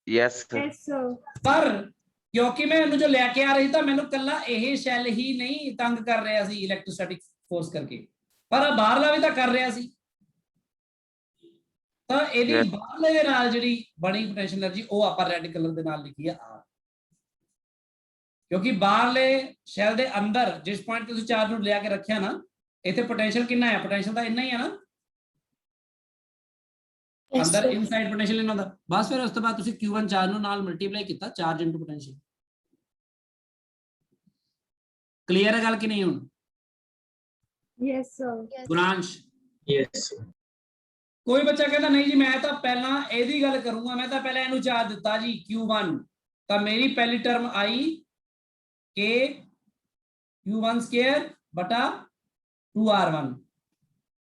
Yes sir. Yes, sir. ਪਰ ਕਿਉਂਕਿ ਮੈਂ ਇਹਨੂੰ ਜੋ ਲੈ ਕੇ ਆ ਰਹੀ ਤਾਂ ਮੈਨੂੰ ਕੱਲਾ ਇਹ ਸ਼ੈਲ ਹੀ ਨਹੀਂ ਤੰਗ ਕਰ ਰਿਹਾ ਸੀ ਇਲੈਕਟ੍ਰੋਸਟੈਟਿਕ ਫੋਰਸ ਕਰਕੇ, ਪਰ ਬਾਹਰਲਾ ਵੀ ਤਾਂ ਕਰ ਰਿਹਾ ਸੀ। ਤਾਂ ਇਹਦੀ ਬਾਹਰਲੇ ਦੇ ਨਾਲ ਜਿਹੜੀ ਬਣੀ ਪੋਟੈਂਸ਼ੀਅਲ એનર્ਜੀ ਉਹ ਆਪਾਂ ਰੈੱਡ ਕਲਰ ਦੇ ਨਾਲ ਲਿਖੀ ਆ R, ਕਿਉਂਕਿ ਬਾਹਰਲੇ ਸ਼ੈਲ ਦੇ ਅੰਦਰ ਜਿਸ ਪੁਆਇੰਟ ਤੇ ਤੁਸੀਂ ਚਾਰਜ ਨੂੰ ਲਿਆ ਕੇ ਰੱਖਿਆ ਨਾ, ਇੱਥੇ ਪੋਟੈਂਸ਼ੀਅਲ ਕਿੰਨਾ ਹੈ? ਪੋਟੈਂਸ਼ੀਅਲ ਤਾਂ ਇੰਨਾ ਹੀ ਹੈ ਨਾ, Yes, ਅੰਦਰ sir. ਇਨਸਾਈਡ ਪੋਟੈਂਸ਼ੀਅਲ ਇੰਨਾ ਦਾ। ਬਸ ਫਿਰ ਉਸ ਤੋਂ ਬਾਅਦ ਤੁਸੀਂ Q1 ਚਾਰਜ ਨੂੰ ਨਾਲ ਮਲਟੀਪਲਾਈ ਕੀਤਾ, ਚਾਰਜ ਇਨਟੂ ਪੋਟੈਂਸ਼ੀਅਲ। ਕਲੀਅਰ ਹੈ ਗੱਲ ਕਿ ਨਹੀਂ? ਹੁਣ Yes, sir. Guransh Yes sir. ਕੋਈ ਬੱਚਾ ਕਹਿੰਦਾ ਨਹੀਂ ਜੀ ਮੈਂ ਤਾਂ ਪਹਿਲਾਂ ਇਹਦੀ ਗੱਲ ਕਰੂੰਗਾ, ਮੈਂ ਤਾਂ ਪਹਿਲਾਂ ਇਹਨੂੰ ਚਾਰਜ ਦਿੱਤਾ ਜੀ Q1, ਤਾਂ ਮੇਰੀ ਪਹਿਲੀ ਟਰਮ ਆਈ K Q1 ਸਕੁਅਰ ਬਟਾ 2R1,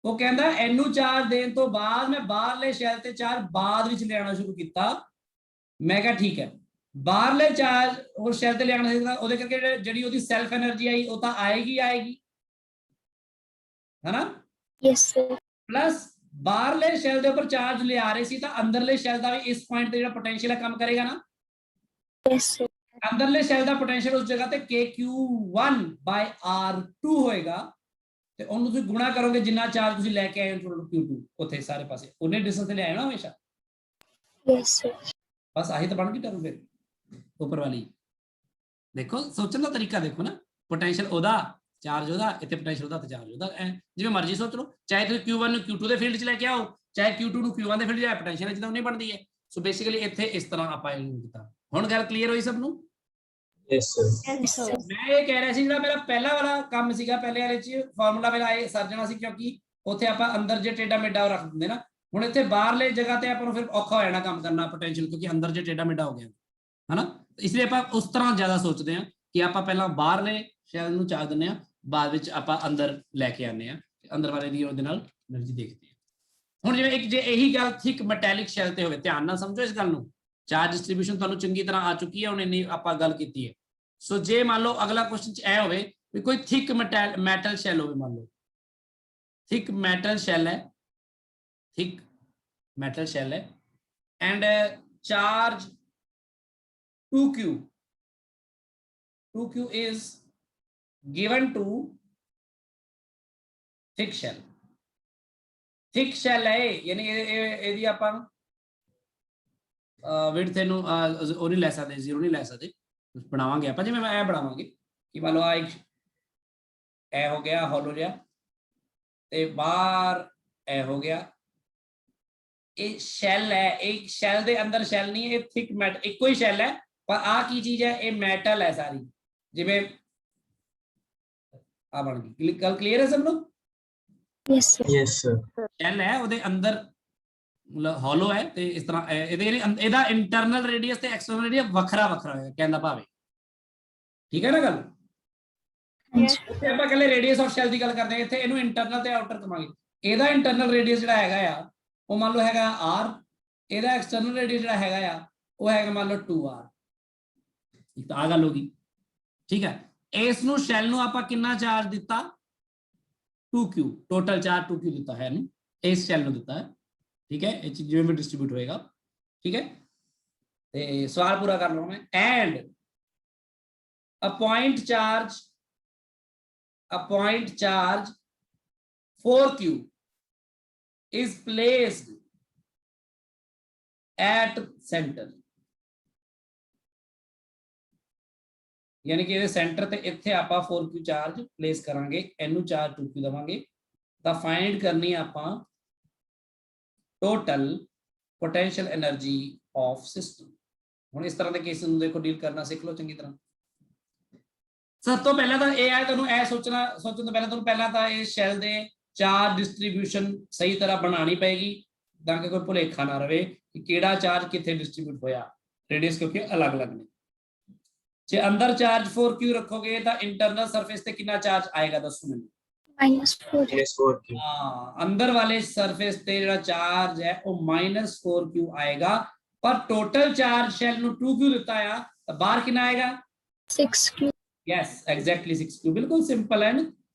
ਉਹ ਕਹਿੰਦਾ ਇਹਨੂੰ ਚਾਰਜ ਦੇਣ ਤੋਂ ਬਾਅਦ ਮੈਂ ਬਾਹਰਲੇ ਸ਼ੈਲ ਤੇ ਚਾਰਜ ਬਾਅਦ ਵਿੱਚ ਲਿਆਉਣਾ ਸ਼ੁਰੂ ਕੀਤਾ। ਮੈਂ ਕਿਹਾ ਠੀਕ ਹੈ, ਬਾਹਰਲੇ ਚਾਰਜ ਉਹ ਸ਼ੈਲ ਤੇ ਲਿਆਉਣਾ ਚਾਹੀਦਾ, ਉਹਦੇ ਕਰਕੇ ਜਿਹੜੀ ਉਹਦੀ ਸੈਲਫ એનર્ਜੀ ਆਈ ਉਹ ਤਾਂ ਆਏਗੀ ਹਨਾ। Yes, sir. ਪਲੱਸ ਬਾਹਰਲੇ ਸ਼ੈਲ ਦੇ ਉੱਪਰ ਚਾਰਜ ਲਿਆ ਰਹੇ ਸੀ ਤਾਂ ਅੰਦਰਲੇ ਸ਼ੈਲ ਦਾ ਵੀ ਇਸ ਪੁਆਇੰਟ ਤੇ ਜਿਹੜਾ ਪੋਟੈਂਸ਼ੀਅਲ ਹੈ ਕੰਮ ਕਰੇਗਾ ਨਾ। Yes, sir. ਅੰਦਰਲੇ ਸ਼ੈਲ ਦਾ ਪੋਟੈਂਸ਼ੀਅਲ ਉਸ ਜਗ੍ਹਾ ਤੇ KQ1/R2 ਹੋਏਗਾ ਤੇ ਉਹਨੂੰ ਤੁਸੀਂ ਗੁਣਾ ਕਰੋਗੇ ਜਿੰਨਾ ਚਾਰਜ ਤੁਸੀਂ ਲੈ ਕੇ ਆਏ ਹੋ Q2 ਉੱਥੇ ਸਾਰੇ ਪਾਸੇ ਉਹਨੇ ਡਿਸਟੈਂਸ ਤੇ ਲਿਆਏ ਨਾ ਹਮੇਸ਼ਾ। Yes, sir. ਬਸ ਆਹੀ ਤਾਂ ਬਣ ਗਈ ਟਰਮ ਫਿਰ ਉੱਪਰ ਵਾਲੀ। ਦੇਖੋ ਸੋਚਣ ਦਾ ਤਰੀਕਾ ਦੇਖੋ ਨਾ, ਪੋਟੈਂਸ਼ੀਅਲ ਉਹਦਾ ਚਾਰਜ ਉਹਦਾ, ਇੱਥੇ ਪੋਟੈਂਸ਼ੀਅਲ ਉਹਦਾ ਤੇ ਚਾਰਜ ਉਹਦਾ, ਜਿਵੇਂ ਮਰਜ਼ੀ ਸੋਚ ਲਓ। ਚਾਹੇ ਤੁਸੀਂ Q1 ਨੂੰ Q2 ਦੇ ਫੀਲਡ 'ਚ ਲੈ ਕੇ ਆਓ, ਚਾਹੇ Q2 ਨੂੰ Q1 ਦੇ ਫੀਲਡ 'ਚ, ਪੋਟੈਂਸ਼ੀਅਲ ਜਿੱਦਾਂ ਉਹਨੇ ਬਣਦੀ ਹੈ। ਸੋ ਬੇਸਿਕਲੀ ਇੱਥੇ ਇਸ ਤਰ੍ਹਾਂ ਆਪਾਂ ਇਹਨੂੰ ਕੀਤਾ। ਹੁਣ ਗੱਲ ਕਲੀਅਰ ਹੋਈ ਸਭ ਨੂੰ? Yes, sir. Yes, sir. ਮੈਂ ਇਹ ਕਹਿ ਰਿਹਾ ਸੀ ਜਿਹੜਾ ਮੇਰਾ ਪਹਿਲਾ ਵਾਲਾ ਕੰਮ ਸੀਗਾ, ਪਹਿਲੇ ਵਾਲੇ 'ਚ ਫਾਰਮੂਲਾ ਮੇਰਾ ਇਹ ਸਰ ਜਾਣਾ ਸੀ ਕਿਉਂਕਿ ਉੱਥੇ ਆਪਾਂ ਅੰਦਰ ਜੇ ਟੇਡਾ ਮੇਡਾ ਰੱਖ ਦਿੰਦੇ ਨਾ। ਹੁਣ ਇੱਥੇ ਬਾਹਰਲੇ ਜਗ੍ਹਾ ਤੇ ਆਪਾਂ ਨੂੰ ਫਿਰ ਔਖਾ ਹੋ ਜਾਣਾ ਕੰਮ ਕਰਨਾ ਪੋਟੈਂਸ਼ੀਅਲ, ਕਿਉਂਕਿ ਅੰਦਰ ਜੇ ਟੇਡਾ ਮੇਡਾ ਹੋ ਗਿਆ ਹਨਾ। ਇਸ ਲਈ ਆਪਾਂ ਉਸ ਤਰ੍ਹਾਂ ਜ਼ਿਆਦਾ ਸੋਚਦੇ ਹਾਂ ਕਿ ਆਪਾਂ ਪਹਿਲਾਂ ਬਾਹਰਲੇ ਸ਼ੈਲ ਨੂੰ ਚਾਰਜ ਦਿੰਦੇ ਹਾਂ, ਬਾਅਦ ਵਿੱਚ ਆਪਾਂ ਅੰਦਰ ਲੈ ਕੇ ਆਉਂਦੇ ਹਾਂ, ਅੰਦਰ ਵਾਲੇ ਦੀ ਉਹਦੇ ਨਾਲ એનર્ਜੀ ਦੇਖਦੇ ਹਾਂ। ਹੁਣ ਜਿਵੇਂ ਇੱਕ ਜੇ ਇਹੀ ਗੱਲ ਥਿਕ ਮੈਟੈਲਿਕ ਸ਼ੈਲ ਤੇ ਹੋਵੇ, ਧਿਆਨ ਨਾਲ ਸਮਝੋ ਇਸ ਗੱਲ ਨੂੰ। ਚਾਰਜ ਡਿਸਟ੍ਰੀਬਿਊਸ਼ਨ ਤੁਹਾਨੂੰ ਚੰਗੀ ਤਰ੍ਹਾਂ ਆ ਚੁੱਕੀ ਹੈ, ਹੁਣ ਇੰਨੀ ਆਪਾਂ ਗੱਲ ਕੀਤੀ ਹੈ। ਸੋ ਜੇ ਮੰਨ ਲਓ ਅਗਲਾ ਕੁਐਸਚਨ ਚ ਇਹ ਹੋਵੇ ਵੀ ਕੋਈ ਥਿਕ ਮੈਟਲ ਸ਼ੈਲ ਹੋਵੇ, ਮੰਨ ਲਓ ਥਿਕ ਮੈਟਲ ਸ਼ੈਲ ਹੈ, ਥਿਕ metal shell है and charge 2q is given to thick shell है, यानी ਇਹਦੀ ਆਪਾਂ width ਨੂੰ ਉਹ ਨਹੀਂ ਲੈ ਸਕਦੇ, ਜ਼ੀਰੋ ਨਹੀਂ ਲੈ ਸਕਦੇ, ਬਣਾਵਾਂਗੇ ਆਪਾਂ ਜਿਵੇਂ ਮੈਂ ਇਹ ਬਣਾਵਾਂਗੇ ਕਿ ਮੰਨ ਲਓ ਆ ਇੱਕ ਇਹ ਹੋ ਗਿਆ ਹੋਲੋ ਜਿਹਾ ਤੇ ਬਾਹਰ ਇਹ ਹੋ ਗਿਆ। ਇਹ ਸ਼ੈਲ ਹੈ, ਇੱਕ ਸ਼ੈਲ ਦੇ ਅੰਦਰ ਸ਼ੈਲ ਨਹੀਂ, ਇਹ ਥਿਕ ਮੈਟਲ ਇੱਕੋ ਹੀ ਸ਼ੈਲ ਹੈ, ਪਰ ਆ ਕੀ ਚੀਜ਼ ਹੈ, ਇਹ ਮੈਟਲ ਹੈ ਸਾਰੀ। ਜਿਵੇਂ ਆ ਬਣ ਗਈ ਗੱਲ ਕਲੀਅਰ ਹੈ ਸਭ ਨੂੰ? Yes, sir. Yes, sir. Shell ਹੈ, ਉਹਦੇ ਅੰਦਰ ਮਤਲਬ ਹੋਲੋ ਹੈ ਤੇ ਇਸ ਤਰ੍ਹਾਂ ਇਹਦਾ ਇੰਟਰਨਲ ਰੇਡੀਅਸ ਤੇ ਐਕਸਟਰਨਲ ਰੇਡੀਅਸ ਵੱਖਰਾ ਹੋਏਗਾ ਕਹਿੰਦਾ ਭਾਵੇਂ। ਠੀਕ ਹੈ ਨਾ ਗੱਲ? Yes. ਤੇ ਆਪਾਂ ਕਹਿੰਦੇ ਰੇਡੀਅਸ ਆਫ ਸ਼ੈਲ ਦੀ ਗੱਲ ਕਰਦੇ ਹਾਂ, ਇੱਥੇ ਇਹਨੂੰ ਇੰਟਰਨਲ ਤੇ ਆਊਟਰ ਕਰਾਂਗੇ। ਇਹਦਾ ਇੰਟਰਨਲ ਰੇਡੀਅਸ ਜਿਹੜਾ ਹੈਗਾ ਆ ਉਹ ਮੰਨ ਲਓ ਹੈਗਾ r, ਇਹਦਾ ਐਕਸਟਰਨਲ ਰੇਡੀਅਸ ਜਿਹੜਾ ਹੈਗਾ ਆ ਉਹ ਹੈਗਾ ਮੰਨ ਲਓ 2r। ਇੱਕ ਤਾਂ ਆ ਗੱਲ ਹੋ ਗਈ। ਠੀਕ ਹੈ, ਇਸ ਨੂੰ ਸ਼ੈਲ ਨੂੰ ਆਪਾਂ ਕਿੰਨਾ ਚਾਰਜ ਦਿੱਤਾ? 2q, ਟੋਟਲ ਚਾਰਜ 2q ਦਿੱਤਾ ਹੈ ਇਹਨੂੰ, ਇਸ ਸ਼ੈਲ ਨੂੰ ਦਿੱਤਾ ਹੈ। ਠੀਕ ਹੈ, ਇਹ ਜਿਵੇਂ ਵੀ ਡਿਸਟ੍ਰੀਬਿਊਟ ਹੋਏਗਾ। ਠੀਕ ਹੈ, ਤੇ ਸਵਾਲ ਪੂਰਾ ਕਰ ਲਵਾਂ ਮੈਂ। And a point charge 4q is placed at center, यानी कि ਇਹਦੇ ਸੈਂਟਰ ਤੇ ਇੱਥੇ ਆਪਾਂ 4q ਚਾਰਜ ਪਲੇਸ ਕਰਾਂਗੇ, ਇਹਨੂੰ ਚਾਰਜ 2q ਦਵਾਂਗੇ ਤਾਂ ਫਾਈਂਡ ਕਰਨੀ ਆਪਾਂ total potential energy of system. ਹੁਣ ਇਸ ਤਰ੍ਹਾਂ ਦੇ ਕੇਸ ਨੂੰ ਦੇਖੋ ਡੀਲ ਕਰਨਾ ਸਿੱਖ ਲਓ ਚੰਗੀ ਤਰ੍ਹਾਂ। ਸਭ ਤੋਂ ਪਹਿਲਾਂ ਤਾਂ ਇਹ ਹੈ ਤੁਹਾਨੂੰ ਇਹ ਸੋਚਣ ਤੋਂ ਪਹਿਲਾਂ ਤੁਹਾਨੂੰ ਪਹਿਲਾਂ ਤਾਂ ਇਹ ਸ਼ੈਲ ਦੇ ਚਾਰਜ ਡਿਸਟ੍ਰੀਬਿਊਸ਼ਨ ਸਹੀ ਤਰ੍ਹਾਂ ਬਣਾਉਣੀ ਪਏਗੀ ਤਾਂ ਕਿ ਕੋਈ ਭੁਲੇਖਾ ਨਾ ਰਵੇ ਕਿ ਕਿਹੜਾ ਚਾਰਜ ਕਿੱਥੇ ਡਿਸਟ੍ਰੀਬਿਊਟ ਹੋਇਆ, ਰੇਡੀਅਸ ਕਿਉਂਕਿ ਅਲੱਗ-ਅਲੱਗ ਨੇ। ਜੇ ਅੰਦਰ ਚਾਰਜ 4q ਰੱਖੋਗੇ ਤਾਂ ਇੰਟਰਨਲ ਸਰਫੇਸ ਤੇ ਕਿੰਨਾ ਚਾਰਜ ਆਏਗਾ ਦੱਸੋ ਮੈਨੂੰ? -4. Yes, 4q. ਹਾਂ, ਅੰਦਰ ਵਾਲੇ ਸਰਫੇਸ ਤੇ ਜਿਹੜਾ ਚਾਰਜ ਹੈ ਉਹ -4q ਆਏਗਾ, ਪਰ ਟੋਟਲ ਚਾਰਜ ਸ਼ੈਲ ਨੂੰ 2q ਦਿੱਤਾ ਆ ਤਾਂ ਬਾਹਰ ਕਿੰਨਾ ਆਏਗਾ? 6q. Yes exactly 6q। ਬਿਲਕੁਲ ਸਿੰਪਲ ਹੈ ਨਾ,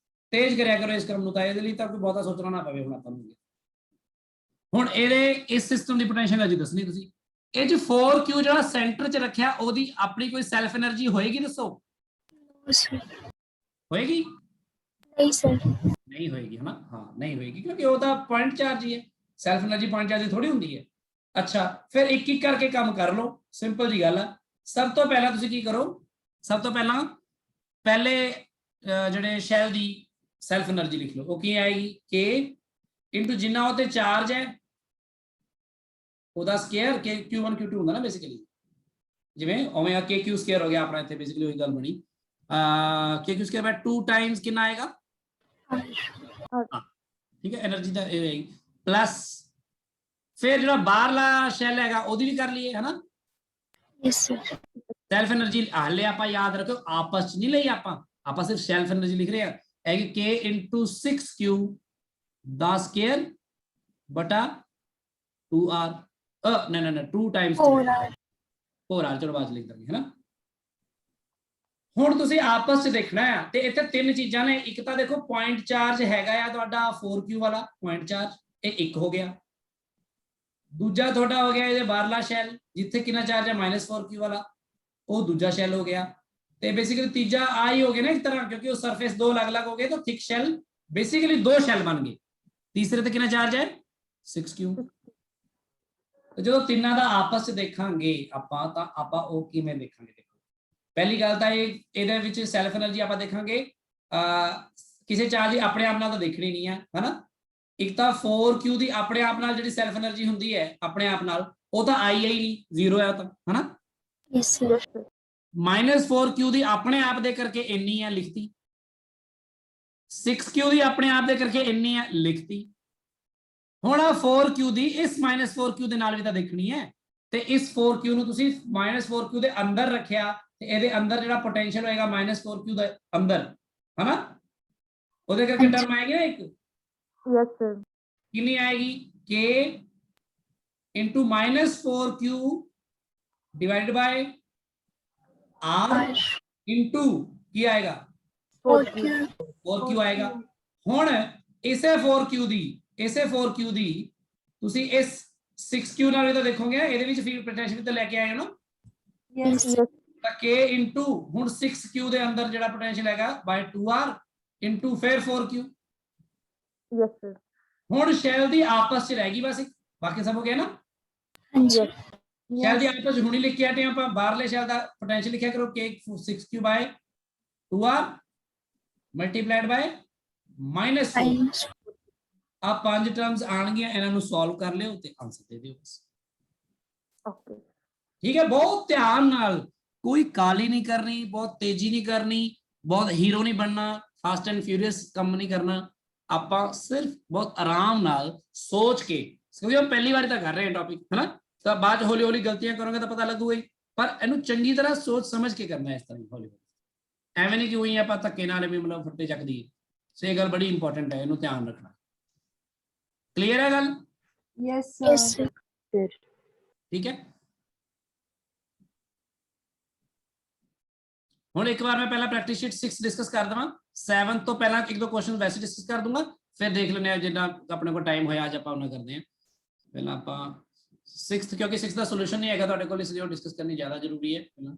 ਤੇਜ਼ ਕਰਿਆ ਕਰੋ ਇਸ ਕੰਮ ਨੂੰ, ਤਾਂ ਇਹਦੇ ਲਈ ਤਾਂ ਕੋਈ ਬਹੁਤਾ ਸੋਚਣਾ ਨਾ ਪਵੇ ਹੁਣ ਆਪਾਂ ਨੂੰ। ਹੁਣ ਇਹਦੇ ਇਸ ਸਿਸਟਮ ਦੀ ਪੋਟੈਂਸ਼ੀਅਲ ਐਨਰਜੀ ਦੱਸਣੀ ਤੁਸੀਂ। ਇਹ ਚ 4q ਜਿਹੜਾ ਸੈਂਟਰ ਚ ਰੱਖਿਆ ਉਹਦੀ ਆਪਣੀ ਕੋਈ ਸੈਲਫ એનર્ਜੀ ਹੋਏਗੀ ਦੱਸੋ? No, sir. ਹੋਏਗੀ? नहीं, sir. ਨਹੀਂ ਹੋਏਗੀ ਹਨਾ। ਹਾਂ ਨਹੀਂ ਹੋਏਗੀ ਕਿਉਂਕਿ ਉਹ ਤਾਂ ਪੁਆਇੰਟ ਚਾਰਜ ਹੀ ਹੈ, ਸੈਲਫ એનર્ਜੀ ਪੁਆਇੰਟ ਚਾਰਜ ਦੀ ਥੋੜੀ ਹੁੰਦੀ ਹੈ। ਅੱਛਾ, ਫਿਰ ਇੱਕ ਇੱਕ ਕਰਕੇ ਕੰਮ ਕਰ ਲਓ, ਸਿੰਪਲ ਜੀ ਗੱਲ ਆ। ਸਭ ਤੋਂ ਪਹਿਲਾਂ ਤੁਸੀਂ ਕੀ ਕਰੋ, ਸਭ ਤੋਂ ਪਹਿਲਾਂ ਪਹਿਲੇ ਜਿਹੜੇ ਸ਼ੈਲ ਦੀ ਸੈਲਫ એનર્ਜੀ ਲਿਖ ਲਓ। ਉਹ ਕੀ ਆਏਗੀ? k ਇਨਟੂ ਜਿੰਨਾ ਉਹ ਤੇ ਚਾਰਜ ਹੈ ਉਹਦਾ ਸਕੁਅਰ, q1 q2 ਹੁੰਦਾ ਨਾ ਬੇਸਿਕਲੀ, ਜਿਵੇਂ ਓਮੇਗਾ kq ਸਕੁਅਰ ਹੋ ਗਿਆ ਆਪਣਾ, ਇੱਥੇ ਬੇਸਿਕਲੀ ਉਹੀ ਗੱਲ ਬਣੀ। kq ਸਕੁਅਰ ਬਾਈ 2 ਟਾਈਮਸ ਕਿੰਨਾ ਆਏਗਾ? ਠੀਕ ਹੈ, એનર્ਜੀ ਦਾ ਇਹ ਹੋਏਗੀ ਪਲੱਸ ਫਿਰ ਜਿਹੜਾ ਬਾਹਰਲਾ ਸ਼ੈਲ ਹੈਗਾ ਉਹਦੀ ਵੀ ਕਰ ਲਈਏ ਹੈ ਨਾ। Yes, sir. ਸੈਲਫ એનર્ਜੀ ਹਾਲੇ ਆਪਾਂ ਯਾਦ ਰੱਖੋ ਆਪਸ ਚ ਨਹੀਂ ਲਈ, ਆਪਾਂ ਸਿਰਫ ਸੈਲਫ એનર્ਜੀ ਲਿਖ ਰਹੇ ਆ। ਹੈ ਕਿ k into 6q the square बटा 2r नहीं 2 टाइम्स 4r 4r चलो बाद लिख देंगे है ना। ਹੁਣ ਤੁਸੀਂ ਆਪਸ ਚ ਦੇਖਣਾ ਹੈ ਤੇ ਇੱਥੇ ਤਿੰਨ ਚੀਜ਼ਾਂ ਨੇ। ਇੱਕ ਤਾਂ ਦੇਖੋ ਪੁਆਇੰਟ ਚਾਰਜ ਹੈਗਾ ਆ ਤੁਹਾਡਾ 4q ਵਾਲਾ ਪੁਆਇੰਟ ਚਾਰਜ, ਇਹ ਇੱਕ ਹੋ ਗਿਆ। ਦੂਜਾ ਤੁਹਾਡਾ ਹੋ ਗਿਆ ਇਹਦੇ ਬਾਹਰਲਾ ਸ਼ੈਲ ਜਿੱਥੇ ਕਿੰਨਾ ਚਾਰਜ ਹੈ -4q ਵਾਲਾ, ਉਹ ਦੂਜਾ ਸ਼ੈਲ ਹੋ ਗਿਆ। ਤੇ ਬੇਸਿਕਲੀ ਤੀਜਾ ਆ ਹੀ ਹੋ ਗਿਆ ਨਾ ਇੱਕ ਤਰ੍ਹਾਂ, ਕਿਉਂਕਿ ਉਹ ਸਰਫੇਸ ਦੋ ਅਲੱਗ-ਅਲੱਗ ਹੋ ਗਏ ਤਾਂ ਥਿਕ ਸ਼ੈਲ ਬੇਸਿਕਲੀ ਦੋ ਸ਼ੈਲ ਬਣ ਗਏ। ਤੀਸਰੇ ਤੇ ਕਿੰਨਾ ਚਾਰਜ ਹੈ 6q। ਤੇ ਜਦੋਂ ਤਿੰਨਾਂ ਦਾ ਆਪਸ ਚ ਦੇਖਾਂਗੇ ਆਪਾਂ ਤਾਂ ਆਪਾਂ ਉਹ ਕਿਵੇਂ ਦੇਖਾਂਗੇ। ਦੇਖੋ ਪਹਿਲੀ ਗੱਲ ਤਾਂ ਇਹਦੇ ਵਿੱਚ ਸੈਲਫ એનર્ਜੀ ਆਪਾਂ ਦੇਖਾਂਗੇ ਕਿਸੇ ਚਾਰਜ ਦੀ ਆਪਣੇ ਆਪ ਨਾਲ ਤਾਂ ਦੇਖਣੀ ਨਹੀਂ ਹੈ ਹਨਾ। ਇੱਕ ਤਾਂ 4q ਦੀ ਆਪਣੇ ਆਪ ਨਾਲ ਜਿਹੜੀ ਸੈਲਫ એનર્ਜੀ ਹੁੰਦੀ ਹੈ ਆਪਣੇ ਆਪ ਨਾਲ, ਉਹ ਤਾਂ ਆਈ ਨਹੀਂ, ਜ਼ੀਰੋ ਹੈ ਤਾਂ ਹਨਾ। yes sir -4q ਦੀ ਆਪਣੇ ਆਪ ਦੇ ਕਰਕੇ ਇੰਨੀ ਹੈ ਲਿਖਤੀ, 6q ਦੀ ਆਪਣੇ ਆਪ ਦੇ ਕਰਕੇ ਇੰਨੀ ਹੈ ਲਿਖਤੀ। ਹੁਣ 4q ਦੀ ਇਸ -4q ਦੇ ਨਾਲ ਵੀ ਤਾਂ ਦੇਖਣੀ ਹੈ, ਤੇ ਇਸ 4q ਨੂੰ ਤੁਸੀਂ -4q ਦੇ ਅੰਦਰ ਰੱਖਿਆ ਤੇ ਇਹਦੇ ਅੰਦਰ ਜਿਹੜਾ ਪੋਟੈਂਸ਼ੀਅਲ ਹੋਏਗਾ -4q ਦੇ ਅੰਦਰ ਹਨਾ, ਉਹਦੇ ਕਰਕੇ ਟਰਮ ਆਏਗੀ ਨਾ ਇੱਕ, Yes, sir. ਕਿੰਨੀ ਆਏਗੀ k into -4q divided by r into ਕੀ ਆਏਗਾ 4q ਆਏਗਾ। ਹੁਣ ਇਸੇ 4q ਦੀ ਤੁਸੀਂ ਇਸ 6q ਨਾਲ ਵੀ ਤਾਂ ਦੇਖੋਗੇ, ਇਹਦੇ ਵਿੱਚ ਫੀਲਡ ਪੋਟੈਂਸ਼ੀਅਲ ਤੇ ਲੈ ਕੇ ਆਏ ਹੋ ਨਾ, yes Yes. ਤਾਂ k into ਹੁਣ 6q ਦੇ ਅੰਦਰ ਜਿਹੜਾ ਪੋਟੈਂਸ਼ੀਅਲ ਹੈਗਾ by 2r into ਫਿਰ 4q। Yes, sir. ਹੁਣ ਸ਼ੈਲ ਦੀ ਆਪਸ ਚ ਰਹਿ ਗਈ ਬਸ ਇੱਕ, ਬਾਕੀ ਸਭ ਹੋ ਗਿਆ ਨਾ। ਹਾਂਜੀ ਸ਼ੈਲ ਦੀ ਆਪਸ ਚ ਹੁਣੀ ਲਿਖ ਕੇ ਆਟੇ ਆਪਾਂ, ਬਾਹਰਲੇ ਸ਼ੈਲ ਦਾ ਪੋਟੈਂਸ਼ੀਅਲ ਲਿਖਿਆ ਕਰੋ k 6q by 2r multiplied by -4। ਆ ਪੰਜ ਟਰਮਸ ਆਣਗੀਆਂ, ਇਹਨਾਂ ਨੂੰ ਸੋਲਵ ਕਰ ਲਿਓ ਤੇ ਆਨਸਰ ਦੇ ਦਿਓ ਬਸ। Okay. ਠੀਕ ਹੈ, ਬਹੁਤ ਧਿਆਨ ਨਾਲ, ਕੋਈ ਕਾਲੀ ਨਹੀਂ ਕਰਨੀ, ਬਹੁਤ ਤੇਜ਼ੀ ਨਹੀਂ ਕਰਨੀ, ਬਹੁਤ ਹੀਰੋ ਨਹੀਂ ਬਣਨਾ, ਫਾਸਟ ਐਂਡ ਫਿਊਰੀਅਸ ਕੰਮ ਨਹੀਂ ਕਰਨਾ। ਆਪਾਂ ਸਿਰਫ ਬਹੁਤ ਆਰਾਮ ਨਾਲ ਸੋਚ ਕੇ, ਕਿਉਂਕਿ ਉਹ ਪਹਿਲੀ ਵਾਰ ਤਾਂ ਕਰ ਰਹੇ ਹਾਂ ਟੌਪਿਕ ਹੈ ਨਾ, ਤਾਂ ਬਾਅਦ ਹੌਲੀ ਹੌਲੀ ਗਲਤੀਆਂ ਕਰੋਗੇ ਤਾਂ ਪਤਾ ਲੱਗੂਗਾ ਹੀ, ਪਰ ਇਹਨੂੰ ਚੰਗੀ ਤਰ੍ਹਾਂ ਸੋਚ ਸਮਝ ਕੇ ਕਰਨਾ ਇਸ ਤਰ੍ਹਾਂ ਹੌਲੀ ਹੌਲੀ, ਐਵੇਂ ਨਹੀਂ ਕਿ ਉਹੀ ਆਪਾਂ ਧੱਕੇ ਨਾਲ ਵੀ ਮਤਲਬ ਫੱਟੇ ਚੱਕ ਦਈਏ। ਸੋ ਇਹ ਗੱਲ ਬੜੀ ਇੰਪੋਰਟੈਂਟ ਹੈ, ਇਹਨੂੰ ਧਿਆਨ ਰੱਖਣਾ। ਕਲੀਅਰ ਹੈ ਗੱਲ? Yes, yes sir. sir ਠੀਕ ਹੈ, ਹੁਣ ਇੱਕ ਵਾਰ ਮੈਂ ਪਹਿਲਾਂ ਪ੍ਰੈਕਟਿਸ ਸ਼ੀਟ 6 ਡਿਸਕਸ ਕਰ ਦਵਾਂ, 7 ਤੋਂ ਪਹਿਲਾਂ ਇੱਕ ਦੋ ਕੁਐਸਚਨ ਵੈਸੇ ਡਿਸਕਸ ਕਰ ਦੂੰਗਾ, ਫਿਰ ਦੇਖ ਲੈਂਦੇ ਆ ਜਿੰਨਾ ਆਪਣੇ ਕੋਲ ਟਾਈਮ ਹੋਇਆ ਅੱਜ ਆਪਾਂ ਉਹਨਾਂ ਕਰਦੇ ਹਾਂ। ਪਹਿਲਾਂ ਆਪਾਂ 6th, ਕਿਉਂਕਿ 6 ਦਾ ਸੋਲੂਸ਼ਨ ਨਹੀਂ ਹੈਗਾ ਤੁਹਾਡੇ ਕੋਲ, ਇਸ ਲਈ ਉਹ ਡਿਸਕਸ ਕਰਨੀ ਜ਼ਿਆਦਾ ਜ਼ਰੂਰੀ ਹੈ। ਪਹਿਲਾਂ